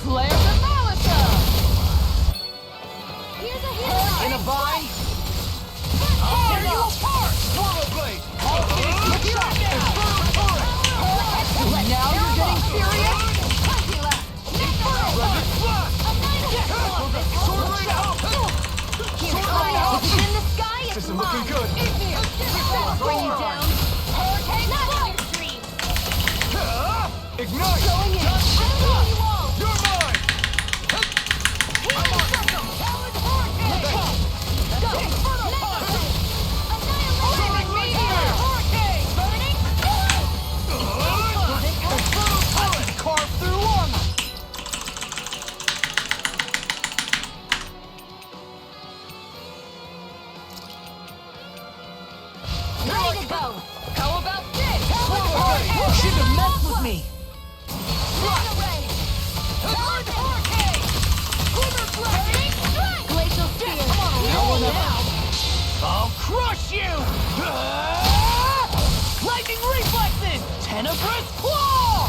Speaker 16: Flare the Malisa.
Speaker 2: Here's a healing art.
Speaker 9: In a bind?
Speaker 16: I'll tear you apart.
Speaker 10: Swallow blade!
Speaker 16: Now you're getting serious.
Speaker 10: Sword rain out!
Speaker 2: If it's in the sky, it's
Speaker 10: This isn't
Speaker 2: mine.
Speaker 10: looking good!
Speaker 2: Bring you down. Hurricane, not in your dreams.
Speaker 10: Ignite!
Speaker 2: Going in. I don't know you all.
Speaker 10: You're mine!
Speaker 2: Healing circle. Hurricane. Go.
Speaker 10: Soaring meteor!
Speaker 2: Burning.
Speaker 9: Carve through armor!
Speaker 2: Ready to go.
Speaker 16: How about this?
Speaker 9: Shouldn't have messed with me!
Speaker 2: Glacial spear.
Speaker 9: I'll crush you! Lightning reflexes! Tenebrous claw!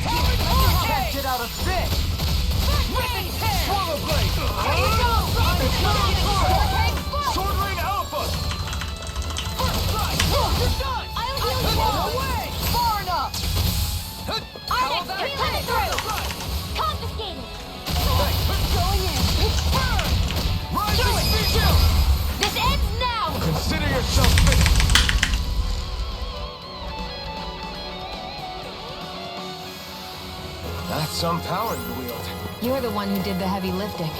Speaker 9: Can't get out of this!
Speaker 10: Swallow blade! Sword rain alpha!
Speaker 2: I'll heal you all.
Speaker 16: Away! Far enough!
Speaker 2: Arctic, you're coming through. Confiscated. Going in.
Speaker 10: Rising speed!
Speaker 2: This ends now.
Speaker 10: Consider yourself finished!
Speaker 8: That's some power you wield.
Speaker 4: You're the one who did the heavy lifting.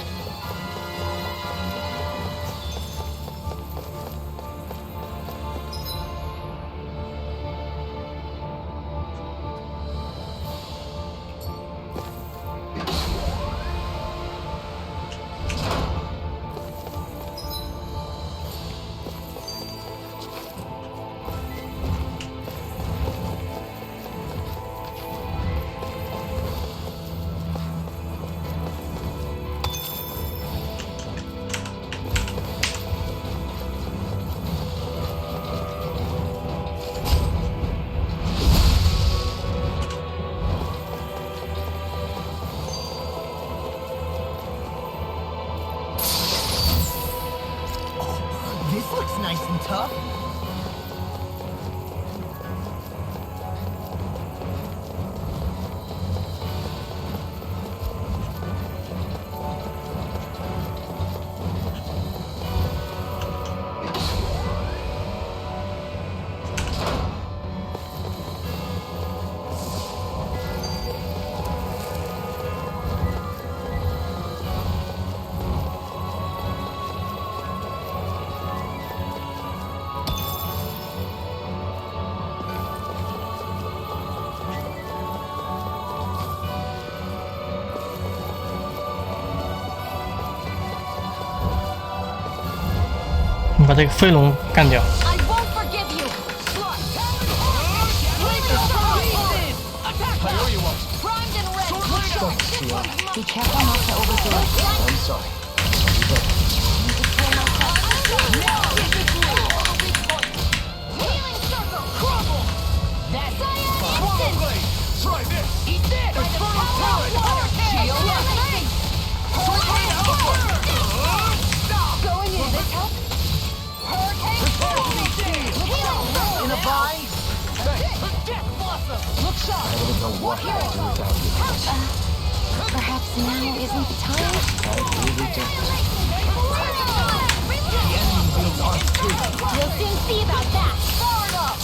Speaker 1: 你把这个飞龙干掉。
Speaker 16: I won't forgive you. Primed and ready.
Speaker 5: Be careful not to overdo it.
Speaker 8: I'm sorry.
Speaker 16: Healing circle. Crumble. That's instant.
Speaker 10: Try this!
Speaker 16: Eat this.
Speaker 10: Infernal turret!
Speaker 16: Shield. Going in. This help. Hurricane.
Speaker 10: In a bind?
Speaker 16: Death blossom. Look sharp.
Speaker 8: I don't know what I'd do without you.
Speaker 4: Perhaps now isn't the time?
Speaker 8: I really don't.
Speaker 16: We'll soon see about that. Far enough.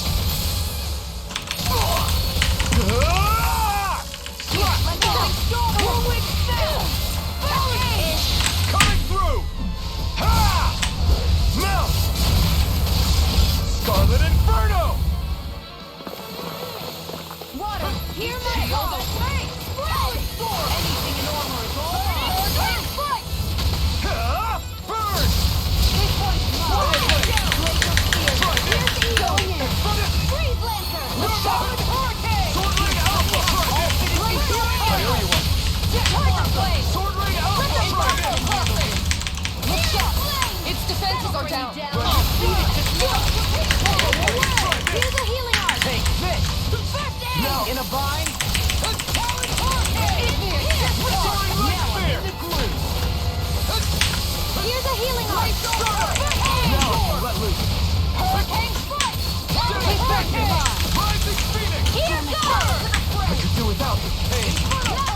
Speaker 10: Coming through! Ha! Melt! Scarlet Inferno!
Speaker 16: Water, hear my call. Spread. Anything in armor is all mine. Fight.
Speaker 10: Ha! Burn!
Speaker 16: This one's mine. Laser spear. Here's the going in. Freeze lancer. Solid hurricane.
Speaker 10: Sword Ring Alpha! Try this! I owe you one.
Speaker 16: Tiger blade.
Speaker 10: Sword Ring Alpha! Try this!
Speaker 16: Look sharp. Its defenses are down. Here's a healing arc.
Speaker 10: Take this!
Speaker 16: First aid.
Speaker 10: Now, in a bind?
Speaker 16: Here's a healing arc.
Speaker 10: Now, let loose.
Speaker 16: Hurricane strike. Hurricane.
Speaker 10: Rising Phoenix!
Speaker 16: Here goes.
Speaker 10: I could do without this pain.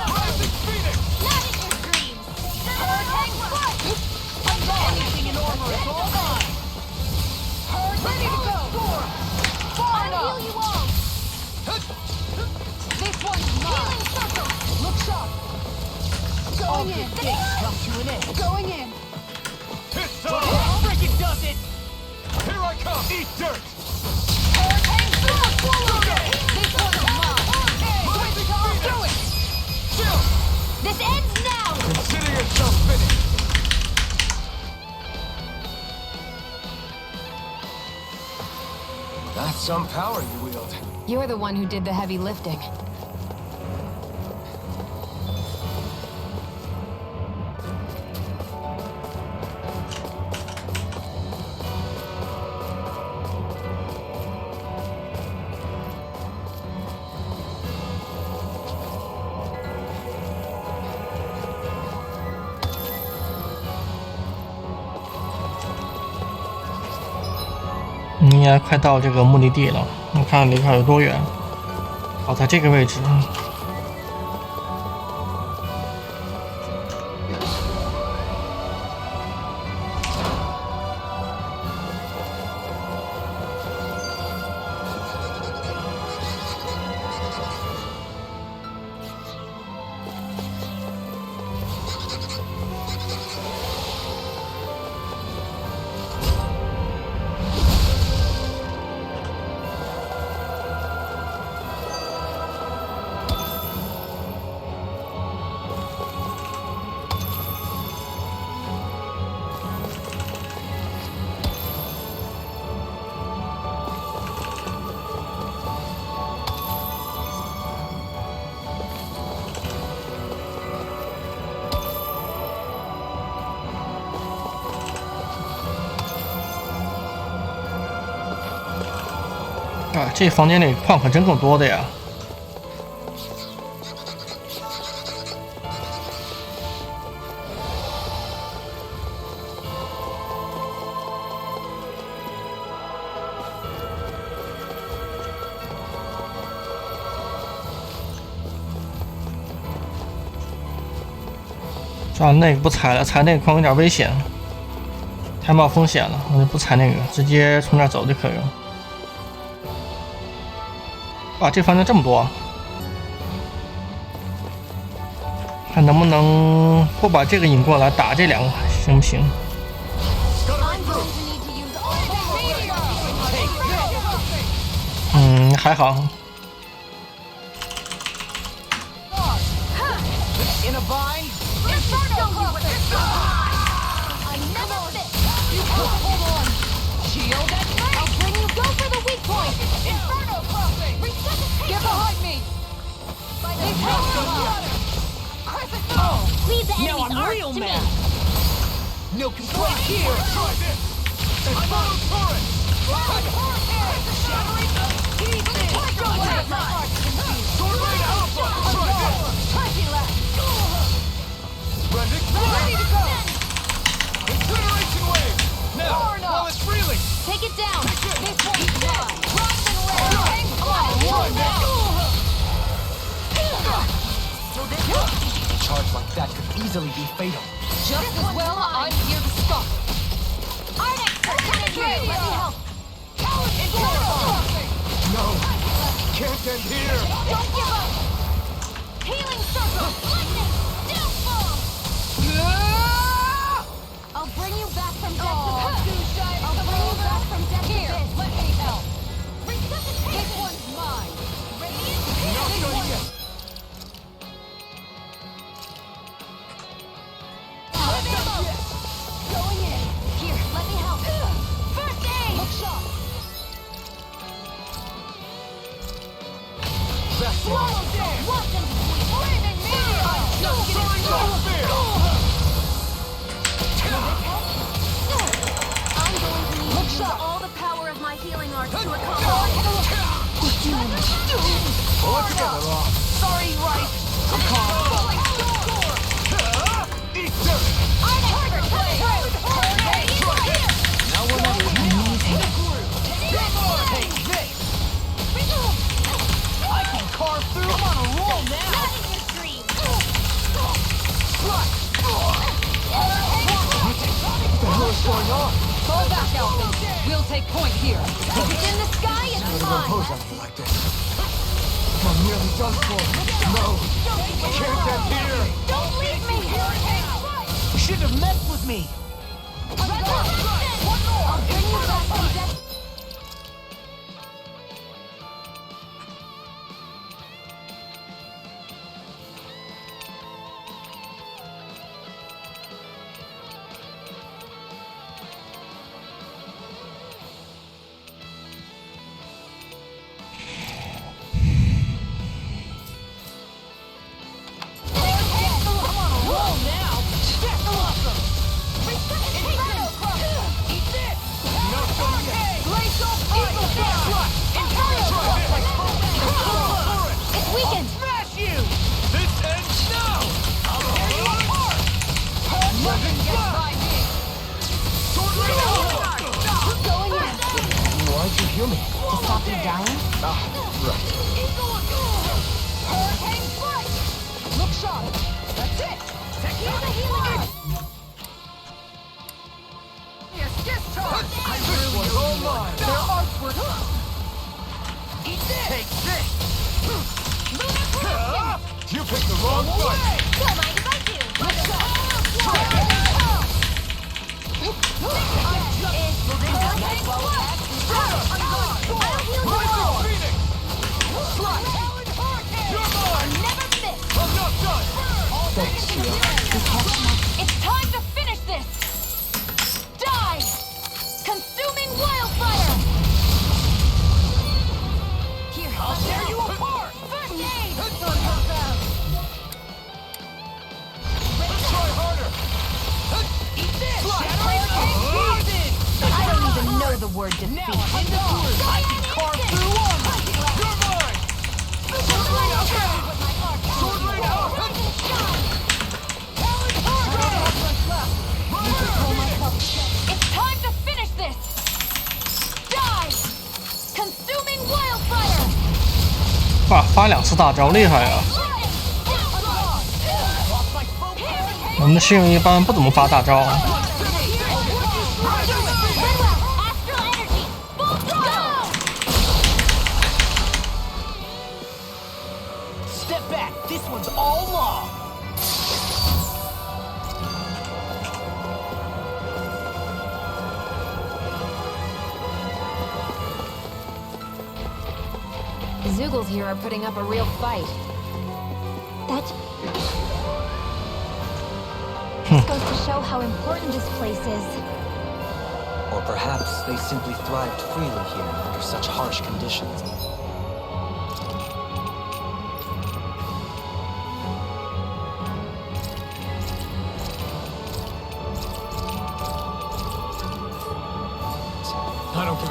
Speaker 10: Rising Phoenix!
Speaker 16: Not in your dreams. Hurricane strike. Anything in armor is all mine. Ready to go. Far enough. I'll heal you all. This one's mine. Healing circle. Look sharp. Going in.
Speaker 10: Come to an end.
Speaker 16: Going in.
Speaker 10: It's time!
Speaker 16: Freaking does it.
Speaker 10: Here I come! Eat dirt!
Speaker 16: Hurricane strike. This one's mine.
Speaker 10: Rising Phoenix!
Speaker 16: Do it.
Speaker 10: Chill!
Speaker 16: This ends now.
Speaker 10: Consider yourself finished!
Speaker 8: That's some power you wield.
Speaker 4: You're the one who did the heavy lifting.
Speaker 1: 应该快到这个目的地了，你看离这儿有多远？好，在这个位置。啊，这房间里矿可真够多的呀！啊，那个不踩了，踩那个矿有点危险，太冒风险了，我就不踩那个，直接从那儿走就可以了。哇，这房间这么多，看能不能不把这个引过来打这两个，行不行？还好。
Speaker 10: In a bind?
Speaker 16: Inferno! I never fit. Hold on.
Speaker 2: Leave the
Speaker 9: Now
Speaker 2: enemy's
Speaker 9: I'm
Speaker 2: arc
Speaker 9: real
Speaker 2: to me.
Speaker 9: mad. No complaint here.
Speaker 10: Try this. And photo turret.
Speaker 16: Shattering the pieces.
Speaker 10: Sword Rain Alpha. Try this.
Speaker 16: Ready to go.
Speaker 10: Incineration wave. Now, while it's reeling.
Speaker 2: Take it down.
Speaker 16: This one's mine. Rock and roll. Hang
Speaker 10: Try now.
Speaker 3: A charge like that could easily be fatal.
Speaker 16: Just as well, I'm here to stop it.
Speaker 2: Ardex, coming through. Let me help.
Speaker 10: No. Can't end here.
Speaker 2: Don't give up. Healing circle. Lightning. Downfall. I'll bring you back from death to this. I'll bring you back from death to this.
Speaker 16: Let me help.
Speaker 2: Resuscitation.
Speaker 16: This one's mine.
Speaker 2: Radiant.
Speaker 10: Not done yet.
Speaker 2: Going in. Here, let me help. First aid.
Speaker 16: Look sharp.
Speaker 2: Swallow them. Watch them.
Speaker 16: Flaming meteor.
Speaker 10: Soaring Dark Spear.
Speaker 2: I'm going to need
Speaker 16: Look
Speaker 2: to use
Speaker 16: sharp.
Speaker 2: all the power of my healing arts to accomplish.
Speaker 10: Pull it together, Rob.
Speaker 16: Sorry, right.
Speaker 10: Eat dirt.
Speaker 16: Now we're not
Speaker 9: Take this. I can carve through. I'm on a roll now.
Speaker 2: Not in your dreams.
Speaker 9: What the hell is going on?
Speaker 16: Fall back, Alpha. We'll take point here.
Speaker 2: If it's in the sky, it's mine.
Speaker 10: Impose on me like this. I'm nearly done for. No. Can't end here.
Speaker 2: Don't leave me.
Speaker 9: You shouldn't have messed with me.
Speaker 2: I'll bring you back from death.
Speaker 16: Roll now. That's awesome.
Speaker 2: Inferno Club.
Speaker 16: Eat this.
Speaker 10: Not done yet.
Speaker 16: Glacial fire. Imperial
Speaker 2: It's weakened.
Speaker 16: Smash you.
Speaker 10: This ends now.
Speaker 16: I'll tear you apart. Nothing gets by me.
Speaker 10: Sword Rain Alpha.
Speaker 2: Going in.
Speaker 3: Why'd you heal me?
Speaker 4: To stop you dying?
Speaker 10: Ah, right.
Speaker 16: Hurricane strike. Look sharp. That's it. Take
Speaker 2: Here's a healing arc.
Speaker 16: Yes, discharge.
Speaker 10: This one's all mine.
Speaker 16: Their arts were. Eat this.
Speaker 10: Take this. You picked the wrong fight.
Speaker 2: Don't mind if I do. I'll heal you all.
Speaker 10: Phoenix. You're mine.
Speaker 2: Never miss.
Speaker 10: I'm not done.
Speaker 3: Thanks, Gio.
Speaker 16: It's time to finish this. Die. Consuming wildfire.
Speaker 2: Here,
Speaker 16: I'll tear you apart.
Speaker 2: First aid.
Speaker 10: Let's try harder.
Speaker 16: Eat this. Shattering pieces.
Speaker 2: I don't even know the word defeat.
Speaker 16: Now I'm in the woods. I can carve through armor.
Speaker 10: You're mine. Sword Rain Alpha. Sword Rain Alpha.
Speaker 16: It's time to finish this. Die. Consuming wildfire.
Speaker 1: 哇，发2次大招，厉害啊！我们的幸运一般不怎么发大招。
Speaker 9: Step back. This one's all law.
Speaker 4: The Zoogles here are putting up a real fight.
Speaker 2: That just goes to show how important this place is.
Speaker 3: Or perhaps they simply thrived freely here under such harsh conditions.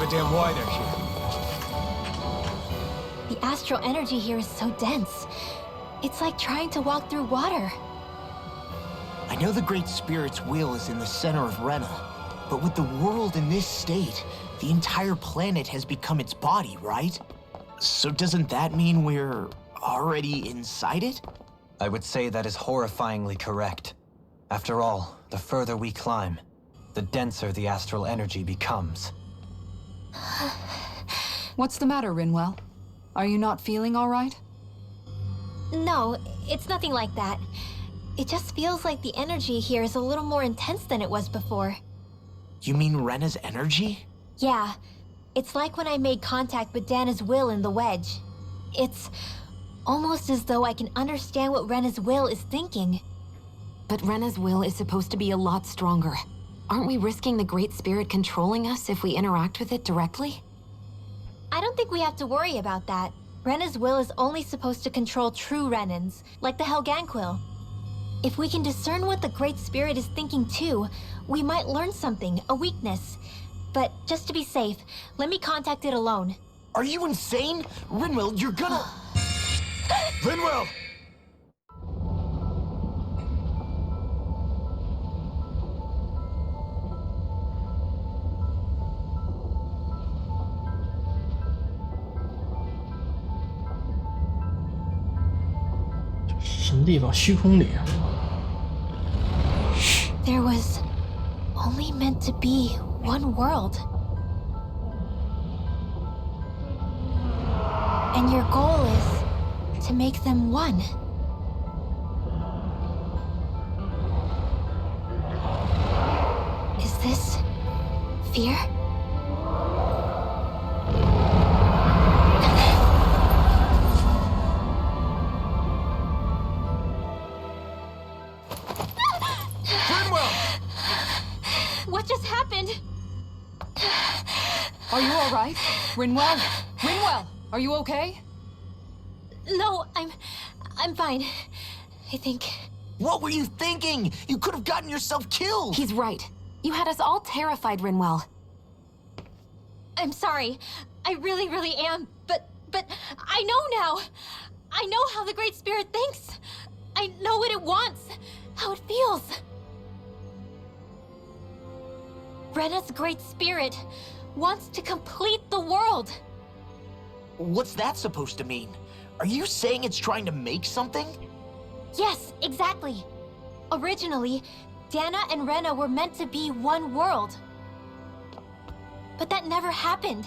Speaker 10: goddamn wide out here.
Speaker 2: The astral energy here is so dense. It's like trying to walk through water.
Speaker 9: I know the Great Spirit's will is in the center of Rena, but with the world in this state, the entire planet has become its body, right? So doesn't that mean we're already inside it?
Speaker 3: I would say that is horrifyingly correct. After all, the further we climb, the denser the astral energy becomes.
Speaker 6: What's the matter, Rinwell? Are you not feeling all right?
Speaker 2: No, it's nothing like that. It just feels like the energy here is a little more intense than it was before.
Speaker 9: You mean Rena's energy?
Speaker 2: Yeah. It's like when I made contact with Dana's will in the wedge. It's almost as though I can understand what Rena's will is thinking.
Speaker 4: But Rena's will is supposed to be a lot stronger. Aren't we risking the Great Spirit controlling us if we interact with it directly?
Speaker 2: I don't think we have to worry about that. Rena's will is only supposed to control true Renans, like the Helganquil. If we can discern what the Great Spirit is thinking too, we might learn something, a weakness. But just to be safe, let me contact it alone.
Speaker 9: Are you insane? Rinwell, you're gonna...
Speaker 10: Rinwell!
Speaker 2: There was only meant to be one world. And your goal is to make them one. Is this fear? What just happened?
Speaker 6: Are you all right? Rinwell? Rinwell, are you okay?
Speaker 2: No, I'm fine. I think.
Speaker 9: What were you thinking? You could have gotten yourself killed!
Speaker 4: He's right. You had us all terrified, Rinwell.
Speaker 2: I'm sorry. I really, really am. But I know now. I know how the Great Spirit thinks. I know what it wants. How it feels. Rena's Great Spirit wants to complete the world.
Speaker 9: What's that supposed to mean? Are you saying it's trying to make something?
Speaker 2: Yes, exactly. Originally, Dana and Rena were meant to be one world. But that never happened.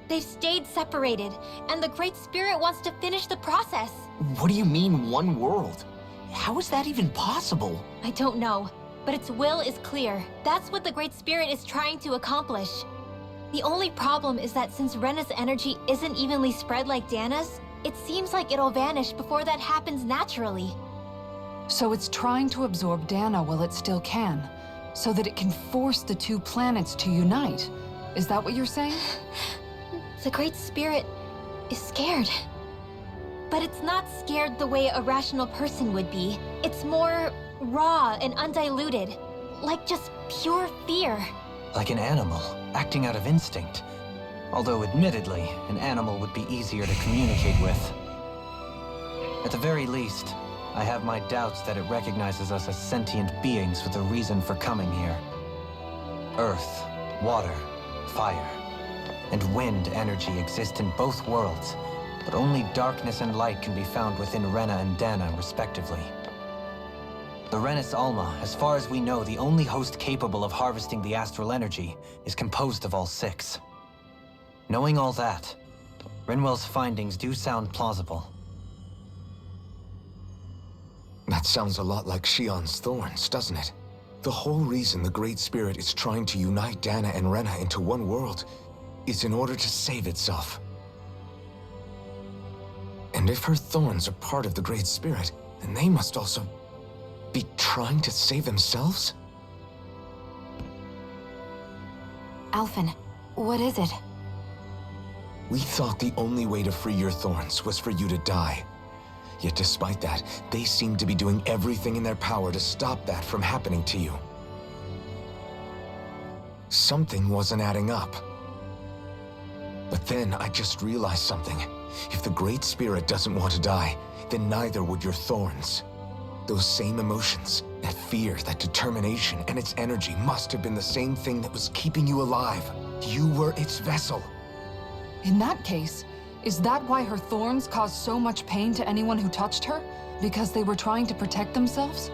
Speaker 2: They've stayed separated, and the Great Spirit wants to finish the process.
Speaker 9: What do you mean, one world? How is that even possible?
Speaker 2: I don't know, but its will is clear. That's what the Great Spirit is trying to accomplish. The only problem is that since Rena's energy isn't evenly spread like Dana's, it seems like it'll vanish before that happens naturally.
Speaker 6: So it's trying to absorb Dana while it still can, so that it can force the two planets to unite. Is that what you're saying?
Speaker 2: The Great Spirit is scared. But it's not scared the way a rational person would be. It's more raw and undiluted, like just pure fear.
Speaker 3: Like an animal, acting out of instinct. Although admittedly, an animal would be easier to communicate with. At the very least, I have my doubts that it recognizes us as sentient beings with a reason for coming here. Earth, water, fire, and wind energy exist in both worlds, but only darkness and light can be found within Rena and Dana, respectively. The Renis Alma, as far as we know, the only host capable of harvesting the astral energy, is composed of all six. Knowing all that, Rinwell's findings do sound plausible.
Speaker 8: That sounds a lot like Shion's thorns, doesn't it? The whole reason the Great Spirit is trying to unite Dana and Rena into one world is in order to save itself. And if her thorns are part of the Great Spirit, then they must also be trying to save themselves?
Speaker 4: Alphen, what is it?
Speaker 8: We thought the only way to free your thorns was for you to die. Yet despite that, they seem to be doing everything in their power to stop that from happening to you. Something wasn't adding up. But then I just realized something. If the Great Spirit doesn't want to die, then neither would your thorns. Those same emotions, that fear, that determination, and its energy must have been the same thing that was keeping you alive. You were its vessel.
Speaker 6: In that case, is that why her thorns caused so much pain to anyone who touched her? Because they were trying to protect themselves?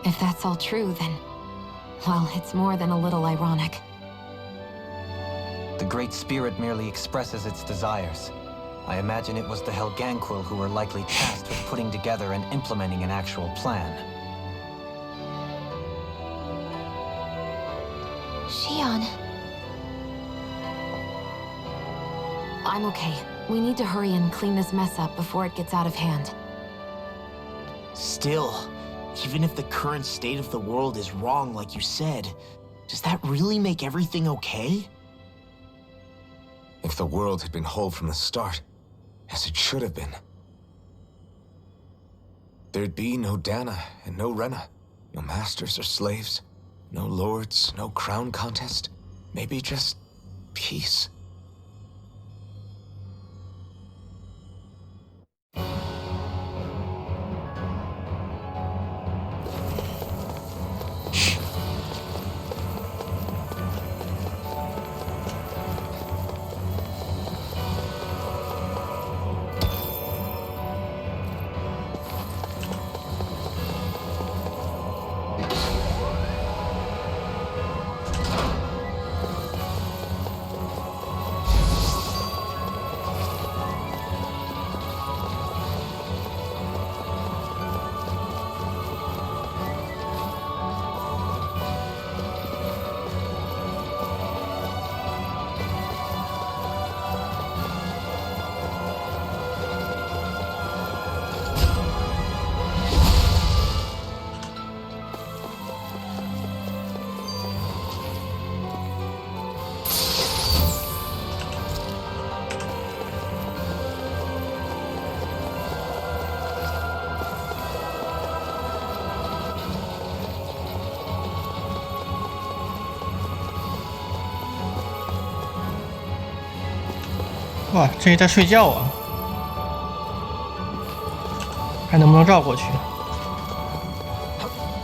Speaker 4: If that's all true, then... well, it's more than a little ironic.
Speaker 3: The Great Spirit merely expresses its desires. I imagine it was the Helganquil who were likely tasked with putting together and implementing an actual plan.
Speaker 2: Xion.
Speaker 4: I'm okay. We need to hurry and clean this mess up before it gets out of hand.
Speaker 9: Still, even if the current state of the world is wrong like you said, does that really make everything okay?
Speaker 8: If the world had been whole from the start, as it should have been, there'd be no Dana and no Rena, no masters or slaves, no lords, no crown contest, maybe just peace.
Speaker 1: 哇，这是在睡觉啊！看能不能绕过去。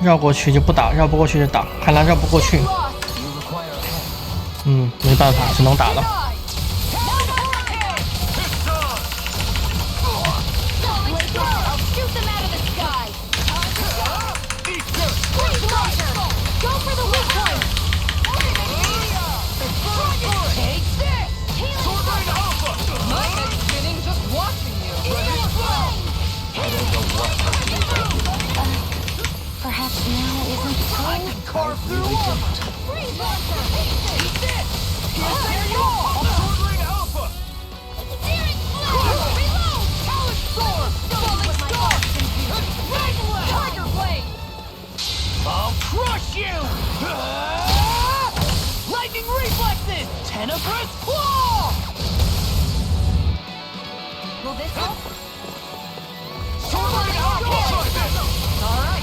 Speaker 1: 绕过去就不打，绕不过去就打。看来绕不过去。没办法，只能打了。
Speaker 10: Perhaps now isn't the time. I can carve through armor. Freeze monster! Eat this! There you are! Swordring Alpha! Searing Flame! Reload! Talon Sword! Falling Star! Tiger Blade! I'll crush you! Lightning Reflexes! Tenebrous Claw!
Speaker 2: Will this help?
Speaker 10: Swordring Alpha!
Speaker 2: Alright.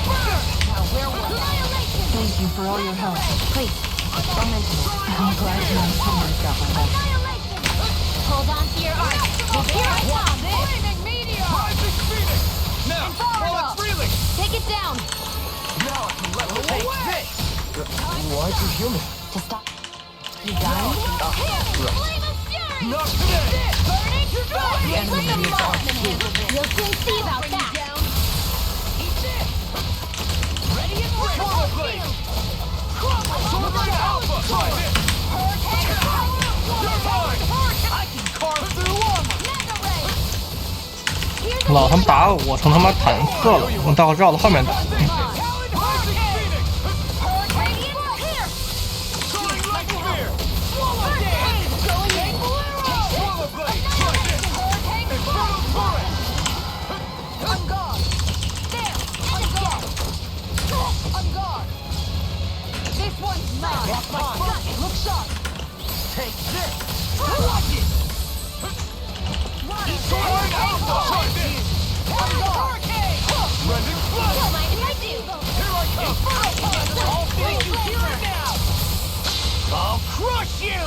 Speaker 6: Thank you for all your help.
Speaker 4: Please, don't mention it.
Speaker 6: I'm glad my someone's got my back.
Speaker 2: Hold on to your arc. Here I come.
Speaker 10: Flaming Meteor! Rising Phoenix! Now, while it's reeling!
Speaker 2: Take it down.
Speaker 10: Now I can let her take this!
Speaker 8: Why'd you heal me?
Speaker 4: To stop. You dying?
Speaker 10: Not today!
Speaker 2: Burning strike! Let the marksman handle this. You'll soon see about that.
Speaker 10: Eat this! Ready and ready! Sword Blade! Sword Alpha! Try this! You're mine! I can carve through armor!
Speaker 1: 老他妈打我，我成他妈坦克了，我待会绕到后面打。
Speaker 10: Take this! Watch it! Sword Alpha! Try this! Hurricane! Rending Flood!
Speaker 2: Don't mind if I do.
Speaker 9: crush you!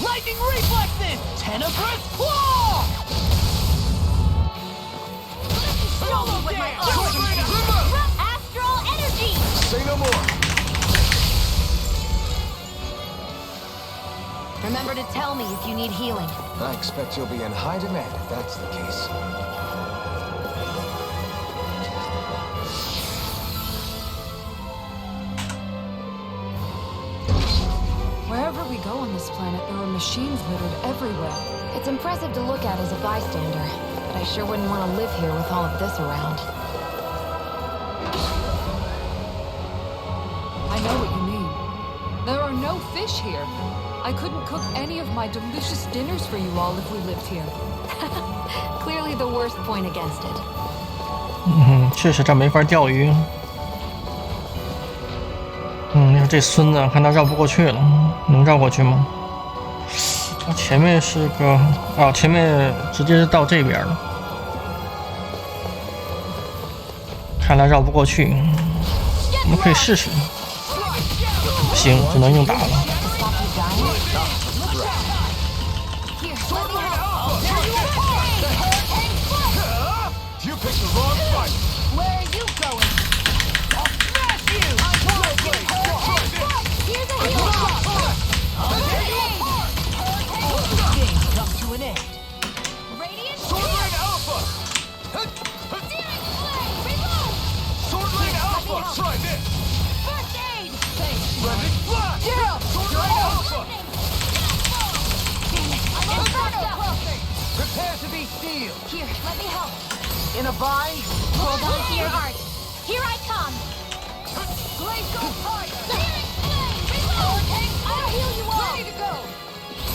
Speaker 9: Lightning reflexes! Tenebrous claw!
Speaker 16: Show me what my arm can do! Astral energy!
Speaker 8: Say no more.
Speaker 4: Remember to tell me if you need healing.
Speaker 8: I expect you'll be in high demand if that's the case.
Speaker 6: Wherever we go on this planet, there are machines littered everywhere.
Speaker 4: It's impressive to look at as a bystander, but I sure wouldn't want to live here with all of this around.
Speaker 6: I know what you mean. There are no fish here. I couldn't cook any of my delicious dinners for you all if we lived here.
Speaker 4: Clearly the worst point against it.
Speaker 1: 确实这没法钓鱼。你看这孙子，看他绕不过去了，能绕过去吗？前面是个前面直接是到这边了，看来绕不过去。我们可以试试。不行，只能用打了。
Speaker 8: You picked the wrong fight.
Speaker 16: Where are you going? I'll smash you! Here's a heal shot!
Speaker 9: Come to an end.
Speaker 16: Radiant
Speaker 8: Swordling Alpha.
Speaker 16: Searing flame! Reload!
Speaker 8: Swordling Alpha. Try this.
Speaker 16: First aid!
Speaker 8: Blending flash.
Speaker 16: Yeah!
Speaker 8: Swordling Alpha.
Speaker 16: I'm Inferno!
Speaker 9: Prepare to be sealed.
Speaker 16: Here, let me help.
Speaker 9: In a bind?
Speaker 16: Hold on to your heart. Here I come.
Speaker 9: Glacial fire.
Speaker 16: Searing flame! Reload! I'll heal you all.
Speaker 9: Ready to go.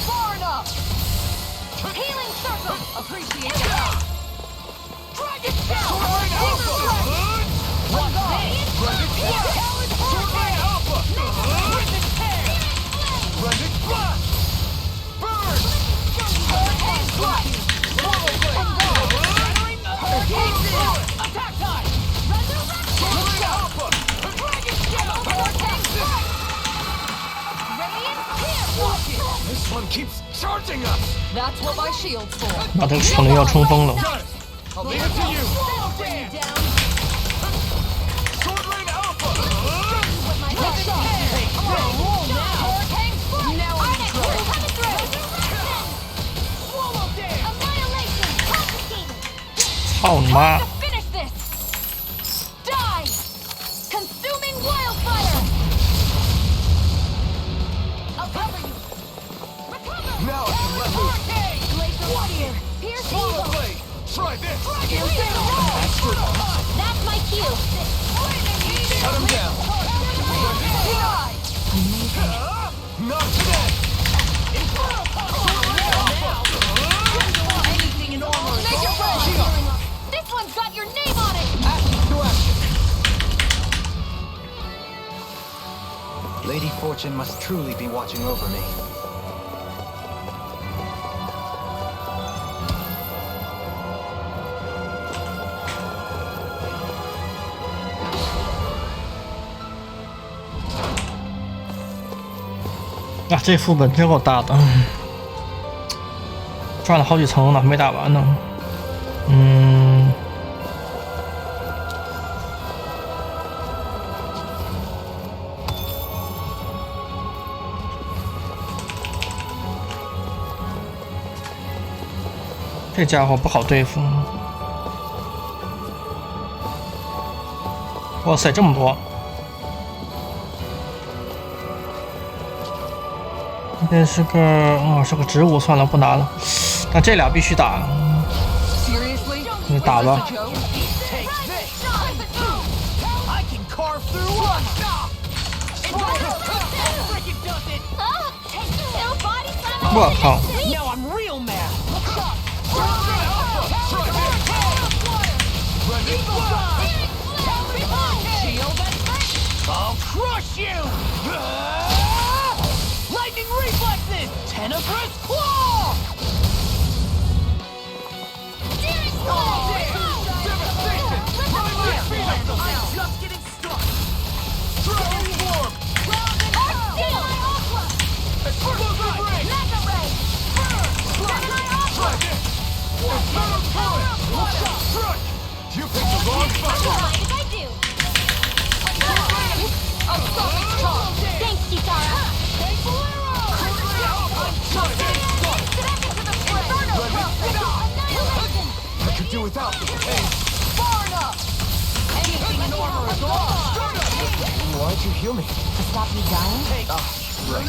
Speaker 9: Far enough.
Speaker 16: Healing circle.
Speaker 9: Appreciate it.
Speaker 16: Dragon shell.
Speaker 8: Swordling Alpha.
Speaker 9: One
Speaker 8: Blending flash. Swordling Alpha. Blending flash. Burn.
Speaker 9: Hurricane Flash. Attack time.
Speaker 8: Swordling Alpha. This one keeps charging us.
Speaker 6: That's what my shield's for.
Speaker 1: 把这个可能要冲锋了。
Speaker 8: I'll leave it to you.
Speaker 16: Bring it down.
Speaker 8: Swordling Alpha.
Speaker 16: Now I'm in trouble. Coming through.
Speaker 9: Swallow dance.
Speaker 16: Annihilation. Confiscated.
Speaker 1: 操你妈！
Speaker 16: To finish this. Die. Consuming wildfire. I'll cover you. Recover.
Speaker 8: Now I can let loose.
Speaker 16: Glacial warrior. Pierce
Speaker 8: Swallow
Speaker 16: evil.
Speaker 8: blade. Try this.
Speaker 16: That's my cue.
Speaker 8: Cut him down. Not today.
Speaker 9: Anything in armor is
Speaker 16: Make it
Speaker 9: all
Speaker 16: run.
Speaker 9: shield.
Speaker 16: This one's got your name on it.
Speaker 8: To action.
Speaker 3: Lady Fortune must truly be watching over me.
Speaker 1: 啊，这副本真够大的，转了好几层呢，还没打完呢。这家伙不好对付。哇塞，这么多！这是个是个植物，算了，不拿了。但这俩必须打，
Speaker 9: Seriously?
Speaker 1: 你打吧。
Speaker 9: Take this. I can carve through one. Freaking does it.
Speaker 1: 我靠！
Speaker 9: Now I'm real mad. I'll crush you! Lightning reflexes! Tenebrous claw! I'm just getting started! Dragon form!
Speaker 10: do without this pain. Far enough! Anything in armor is off!
Speaker 3: Why'd you heal me?
Speaker 4: To stop you dying?
Speaker 10: Take
Speaker 3: right.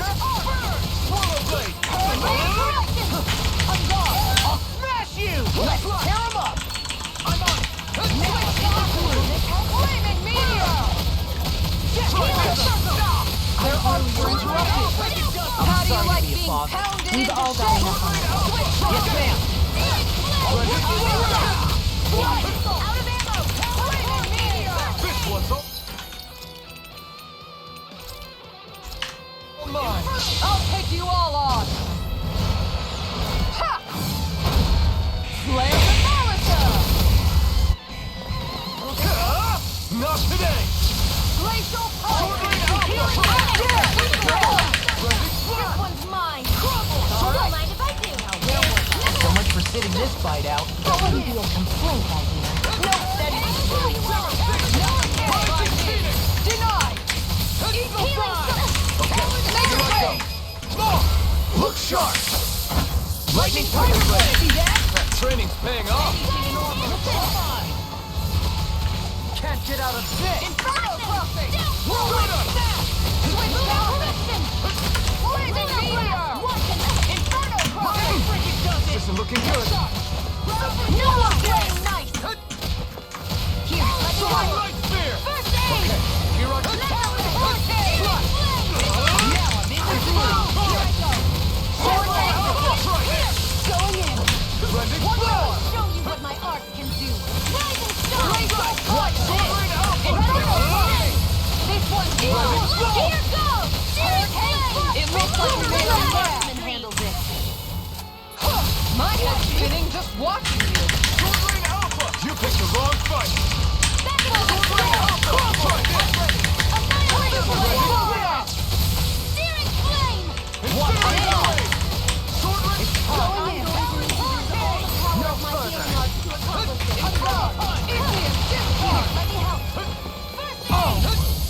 Speaker 10: Swallow blade! On guard! I'll smash you! Let's tear him up! I'm on! Flaming meteor! They're uninterrupted! How do you like being pounded into shape? Yes, ma'am! Out of ammo! Flaming meteor!
Speaker 14: This one's up.
Speaker 10: Mine. I'll take you all on! Ha! Flare the Malika!
Speaker 14: Not today!
Speaker 10: Glacial power! This one's mine! Don't mind if I do! So much for sitting this fight out.
Speaker 4: That wouldn't be a complaint, I hear.
Speaker 10: No steady! No one can find me! Denied! Eagle fly! Laser blade!
Speaker 14: Look sharp!
Speaker 10: Lightning tiger blade! See that?
Speaker 14: That training's paying off!
Speaker 10: Can't get out of this! Inferno crossing! Switch direction! Blazing meteor! Inferno crossing!
Speaker 14: This isn't looking good!
Speaker 10: No one playing nice! Here, let me
Speaker 14: Sword
Speaker 10: go!
Speaker 14: light spear!
Speaker 10: First aid!
Speaker 14: Here I go!
Speaker 10: Now I'm in the groove! Here I go! Sword blade! Going in!
Speaker 14: Blending
Speaker 10: One
Speaker 14: blow!
Speaker 10: more! Show you what my art can do! Rising star! Inferno fire! This one's yours! Here goes! It looks like the man handles it! My head's spinning just watching you!
Speaker 14: Sword Alpha! You picked the wrong fight!
Speaker 10: Searing flame!
Speaker 14: What?
Speaker 10: No further!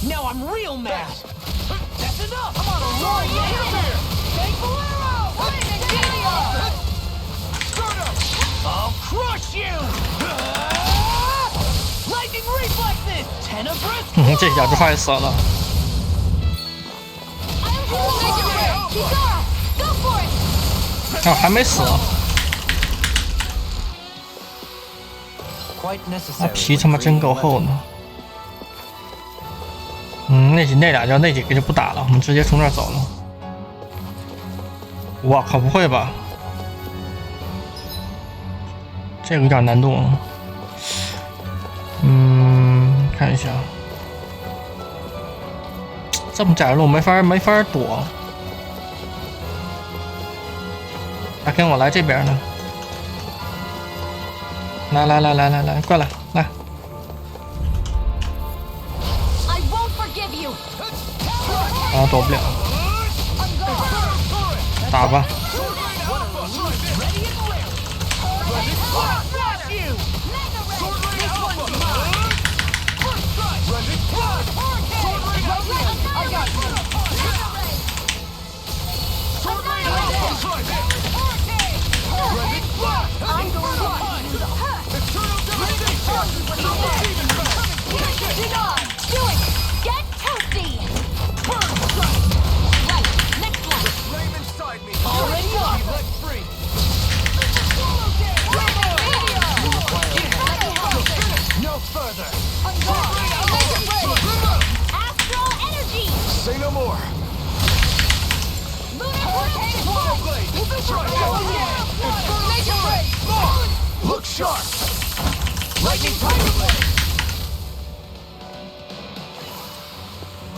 Speaker 10: Now I'm real mad! That's enough! I'm on a roll here! Take Bolero! Flaming meteor! I'll crush you! Lightning reflexes! Tenebrous!
Speaker 1: 这小子快死了。
Speaker 10: Go for it!
Speaker 1: 啊，还没死。
Speaker 3: Quite
Speaker 1: 那
Speaker 3: necessary.
Speaker 1: 皮他妈真够厚的。那俩那几个就不打了，我们直接从那儿走了。我靠，不会吧？这个有点难度。看一下，这么窄路没法躲。来，跟我来这边呢。来，过来，来。 啊，躲不了，打吧。
Speaker 14: Say no more. Look sharp.
Speaker 10: Lightning tiger blade.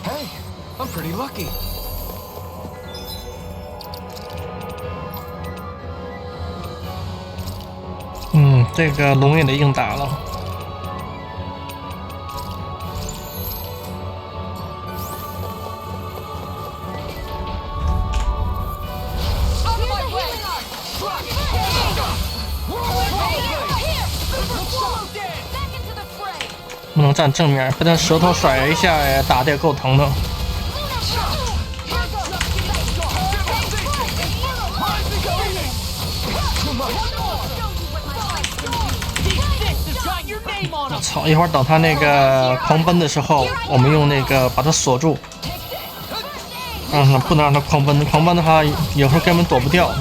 Speaker 7: Hey, I'm pretty lucky. .
Speaker 1: 这个龙也得硬打了。不能站正面，被他舌头甩一下，打得也够疼的。我操！一会儿等他那个狂奔的时候，我们用那个把他锁住，不能让他狂奔，狂奔的话有时候根本躲不掉。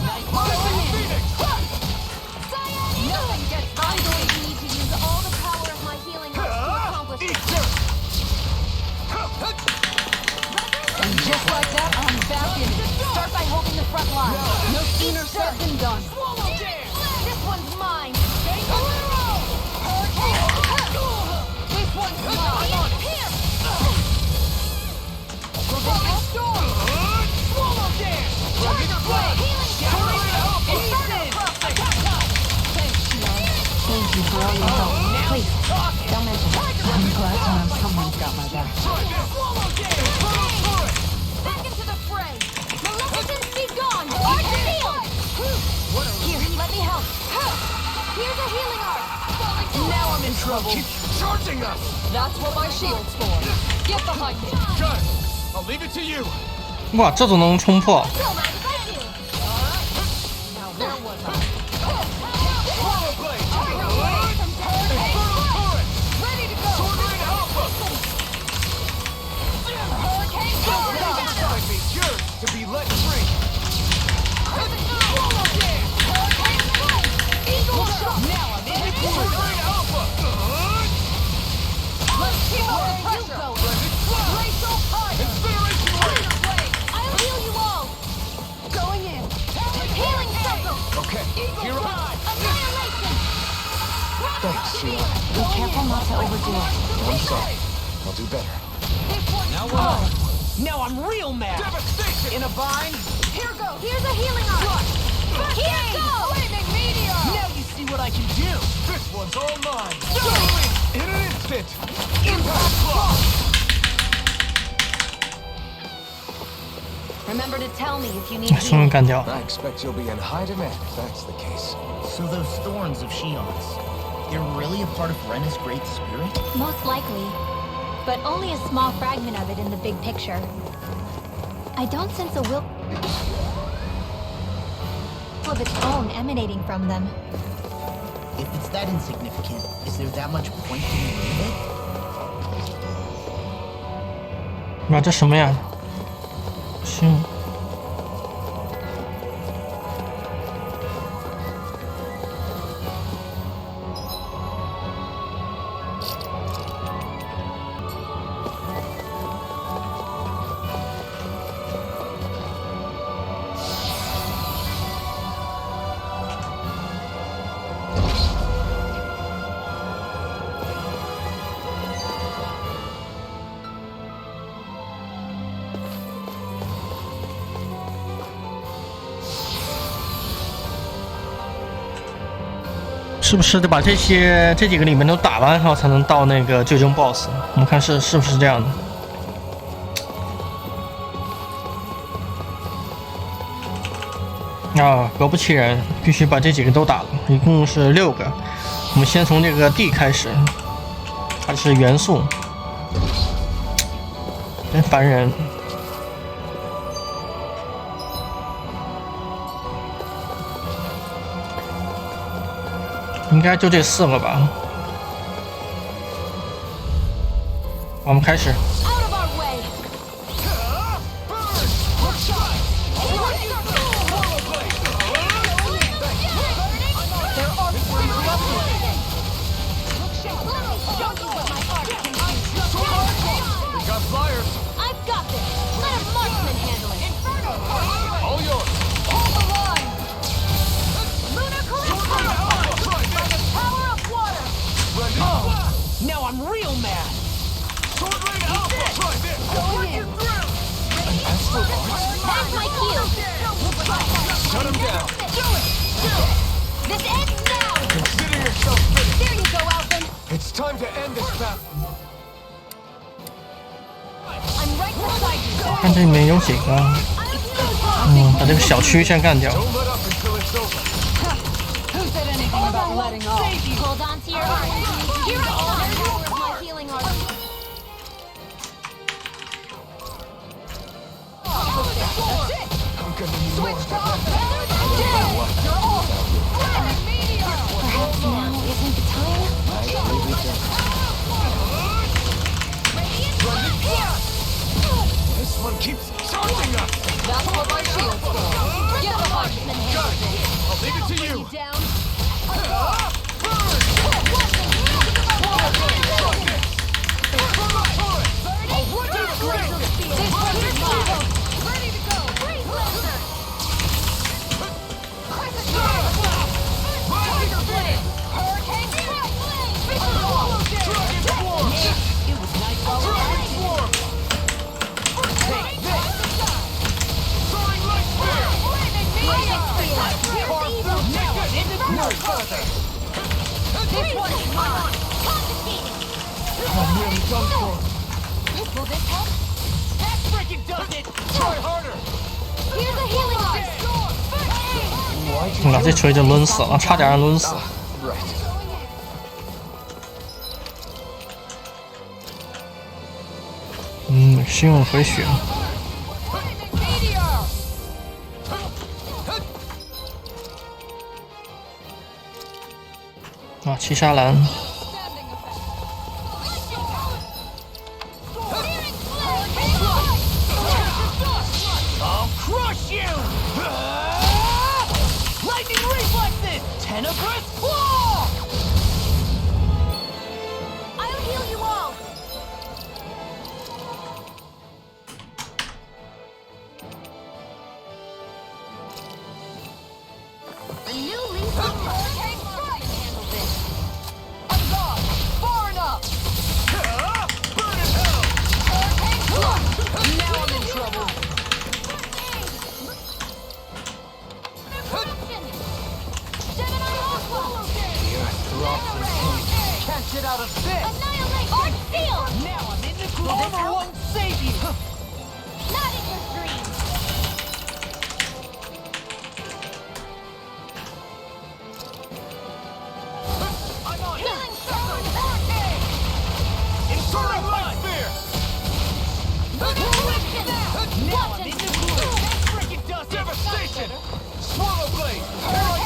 Speaker 10: Keep charging us! That's what my shield's for. Get behind me. Good. I'll leave it to you.
Speaker 1: 哇，这都能冲破！
Speaker 10: Now there was a Swallow blade. Ready to go. Sword rain alpha. Hurricane inside me. Yours to be let free. Swallow dance. Hurricane strike. Eagle shot. Now I'm in it. Sword rain alpha. Let's keep up the pressure! Glacial fire! Incineration ray! I'll heal you all! Going in! Healing circle!
Speaker 8: Okay,
Speaker 10: Eagle time! Annihilation!
Speaker 8: Thanks, Sheila.
Speaker 4: Be careful not to overdo it.
Speaker 8: I'm sorry. I'll do better.
Speaker 9: Now we're on. Now I'm real mad.
Speaker 10: Devastation!
Speaker 9: In a bind.
Speaker 10: Here goes! Here's a healing arm! Here goes! Flaming meteor!
Speaker 9: Now you see what I can do.
Speaker 10: This one's all mine!
Speaker 9: In an instant. Impact block.
Speaker 4: Remember to tell me if you need
Speaker 1: 终于干掉。
Speaker 8: I expect you'll be in high demand if that's the case.
Speaker 9: So those thorns of Shion's, they're really a part of Rena's great spirit?
Speaker 2: Most likely. But only a small fragment of it in the big picture. I don't sense a will of its own emanating from them.
Speaker 9: If it's that insignificant, is there that much point in getting it?
Speaker 1: 哇，这什么呀？行。是不是得把这几个里面都打完，然后才能到那个最终 BOSS？ 我们看是不是这样的？啊，果不其然，必须把这几个都打了，一共是6个。我们先从这个 D 开始，它是元素，真烦人。应该就这4个吧。我们开始。
Speaker 9: Now I'm real mad. Sword rain alpha. Try this. Breaking through.
Speaker 8: An astral art?
Speaker 2: That's my cue.
Speaker 8: Shut him down.
Speaker 2: Do it. This ends now.
Speaker 8: Consider yourself finished.
Speaker 2: There you go, Alvin.
Speaker 8: It's time to end this battle.
Speaker 2: I'm right beside you.
Speaker 1: 看这里面有几个，把这个小区先干掉。
Speaker 8: Don't let up until it's over.
Speaker 6: Who said anything about letting off?
Speaker 2: Hold on to your heart. Here I come. Power of my healing art.
Speaker 8: I'm gonna need more.
Speaker 4: Perhaps now isn't the time?
Speaker 8: I leave it
Speaker 10: further. This one's mine.
Speaker 11: I'm nearly done for.
Speaker 2: Will this help?
Speaker 10: That freaking does it.
Speaker 11: Try harder.
Speaker 2: Here's a healing ice.
Speaker 1: 那这锤就抡死了，差点让抡死。
Speaker 3: Right.
Speaker 1: 信用回血。啊，七杀蓝。
Speaker 10: I'll crush you! Lightning reflexes! Tenebrous claw!
Speaker 2: I'll heal you all. A new leaf on life. I can handle this.
Speaker 10: On guard! Far enough! Burn in hell! Hurricane clutch! Now I'm in trouble! Can't get out of this!
Speaker 2: Annihilate! Art seal!
Speaker 10: Now I'm in the groove! Armor won't save you!
Speaker 2: Not in your dreams.
Speaker 10: I'm on!
Speaker 2: Healing circle.
Speaker 10: Inserting light spear! Now I'm in the groove! That freaking does it!
Speaker 11: Devastation! Swallow blade! Here I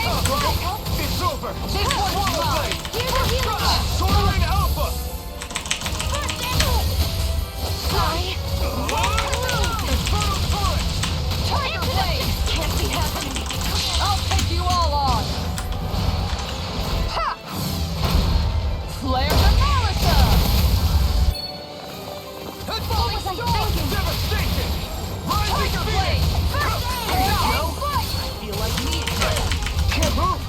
Speaker 11: come! It's over!
Speaker 2: This one's
Speaker 11: Swallow
Speaker 2: mine.
Speaker 11: blade!
Speaker 2: Here's a healing ice.
Speaker 11: Soaring alpha!
Speaker 2: Sorry. Tiger blade. Can't be happening.
Speaker 10: I'll take you all on! Ha! Flare the militia!
Speaker 2: What was I thinking?
Speaker 11: Devastation!
Speaker 10: Tiger blade! Here you go! I feel like me again!
Speaker 11: Can't move!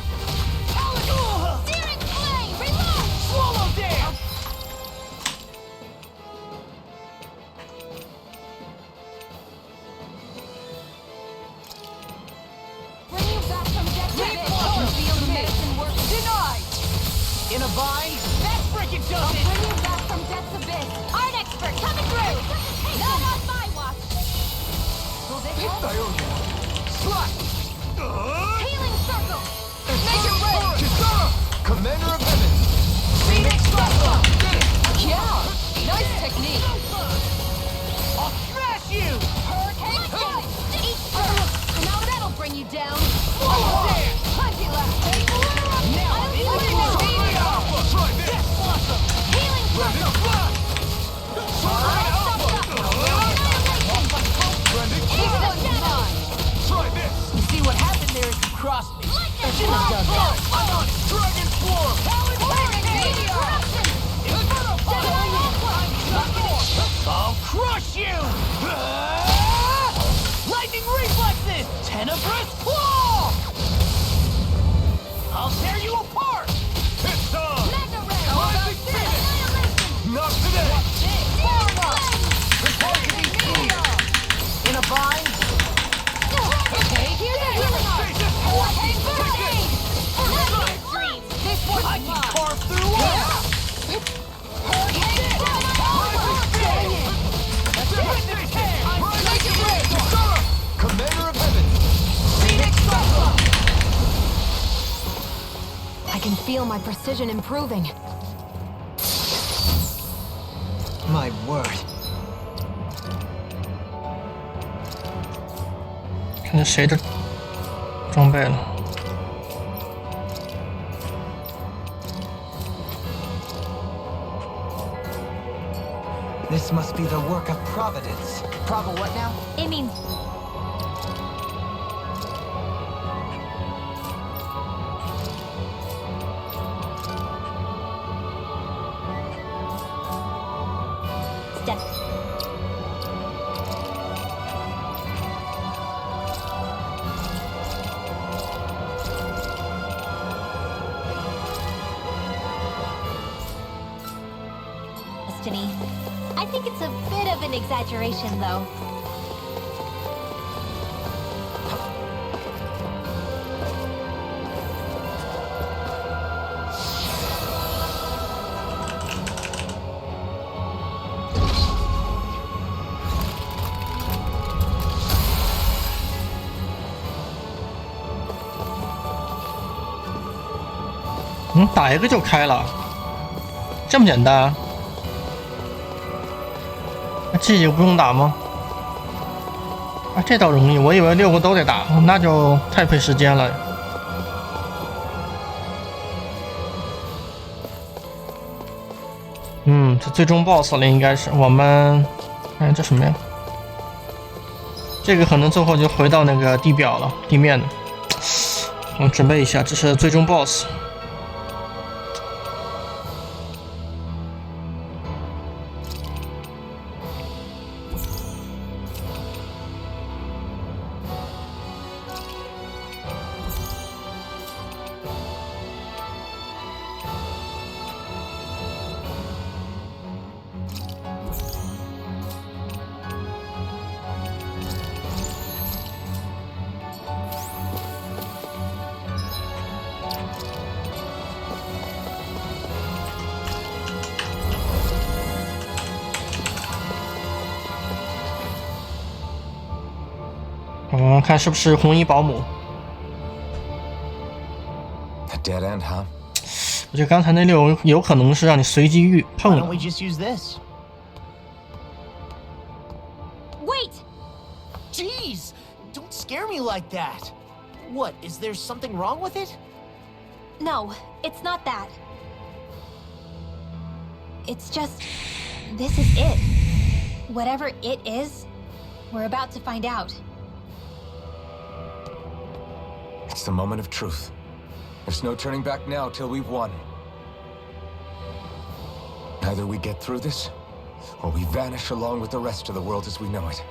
Speaker 2: Searing flame. Reload.
Speaker 10: Swallow down!
Speaker 2: Bring you back from death to
Speaker 10: Leave
Speaker 2: this.
Speaker 10: one! Feel the medicine work. Denied! In a bind? That freaking does it!
Speaker 2: Bring you back from death's abyss. Art expert coming through. Not on my watch. Will this help?
Speaker 10: Slut!
Speaker 2: Healing circle.
Speaker 10: Make it rain!
Speaker 11: Kisara! Commander of Heaven!
Speaker 10: Phoenix Cyclone! Yeah! Nice technique! I'll smash you!
Speaker 2: Hurricane strike. Eat circle. Now that'll bring you down.
Speaker 10: Swallow down!
Speaker 2: Plenty left.
Speaker 10: Now I'm in the groove!
Speaker 11: Try this!
Speaker 10: Death Blossom!
Speaker 2: Healing
Speaker 11: Blended
Speaker 2: circle.
Speaker 11: flash! Soaring alpha! Blended
Speaker 10: This
Speaker 11: flash!
Speaker 10: one's mine!
Speaker 11: Try this!
Speaker 10: You see what happened there is you crossed me. I shouldn't have done that.
Speaker 11: I'm on Dragon Swarm!
Speaker 10: Inferno Fire! I'll crush you! Lightning reflexes! Tenebrous claw! I'll tear you apart!
Speaker 11: It's time!
Speaker 2: Mega ray.
Speaker 11: Rising Phoenix! Not today!
Speaker 10: Far enough! Prepare to be seen! In a bind?
Speaker 2: Okay, here's a healing art. Hurricane first aid.
Speaker 10: This one's I can carve through walls!
Speaker 2: Hurricane
Speaker 10: Witness tear! Make it red!
Speaker 11: Kisara! Commander of Heaven!
Speaker 10: Phoenix Cyclone!
Speaker 4: I can feel my precision improving.
Speaker 3: My word.
Speaker 1: 看见谁的装备了？
Speaker 3: This must be the work of Providence.
Speaker 10: Provo what now?
Speaker 2: It means step. Destiny. I think it's a bit of an exaggeration, though.
Speaker 1: 打一个就开了，这么简单？那这几个不用打吗？啊，这倒容易，我以为6个都得打，那就太费时间了。这最终 BOSS 了，应该是我们。哎，这什么呀？这个可能最后就回到那个地表了，地面的。我准备一下，这是最终 BOSS。看是不是红衣保姆？
Speaker 8: A dead end, huh?
Speaker 1: 我觉得刚才那6有可能是让你随机碰的。
Speaker 9: Why don't we just use this?
Speaker 2: Wait!
Speaker 9: Jeez! Don't scare me like that! What, is there something wrong with it?
Speaker 2: No, it's not that. It's just... this is it. Whatever it is, we're about to find out.
Speaker 8: It's the moment of truth. There's no turning back now till we've won. Either we get through this, or we vanish along with the rest of the world as we know it.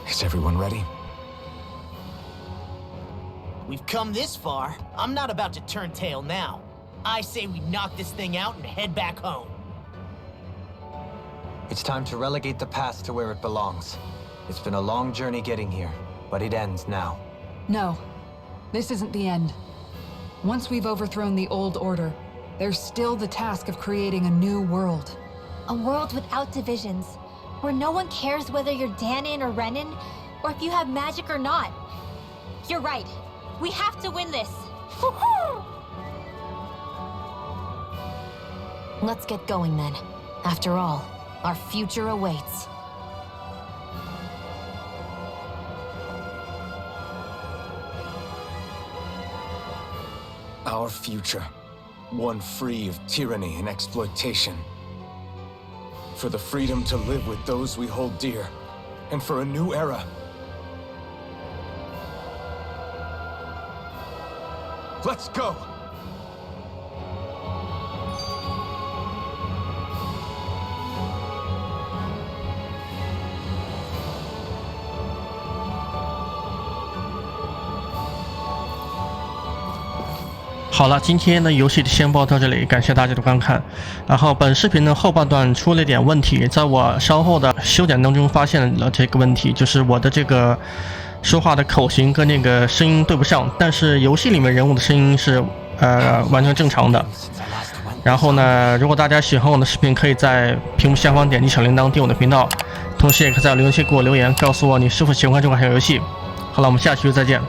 Speaker 8: Is everyone ready?
Speaker 9: We've come this far. I'm not about to turn tail now. I say we knock this thing out and head back home.
Speaker 3: It's time to relegate the past to where it belongs. It's been a long journey getting here, but it ends now.
Speaker 6: No. This isn't the end. Once we've overthrown the old order, there's still the task of creating a new world.
Speaker 2: A world without divisions, where no one cares whether you're Danon or Renan, or if you have magic or not. You're right. We have to win this.
Speaker 4: Let's get going then. After all, our future awaits.
Speaker 8: Our future. One free of tyranny and exploitation. For the freedom to live with those we hold dear. And for a new era. Let's go!
Speaker 1: 好了，今天的游戏先播到这里，感谢大家的观看。然后本视频的后半段出了点问题，在我稍后的修剪当中发现了这个问题，就是我的这个说话的口型跟那个声音对不上，但是游戏里面人物的声音是完全正常的。然后呢，如果大家喜欢我的视频，可以在屏幕下方点击小铃铛订我的频道，同时也可以在留言区给我留言，告诉我你是否喜欢这款小游戏。好了，我们下期再见。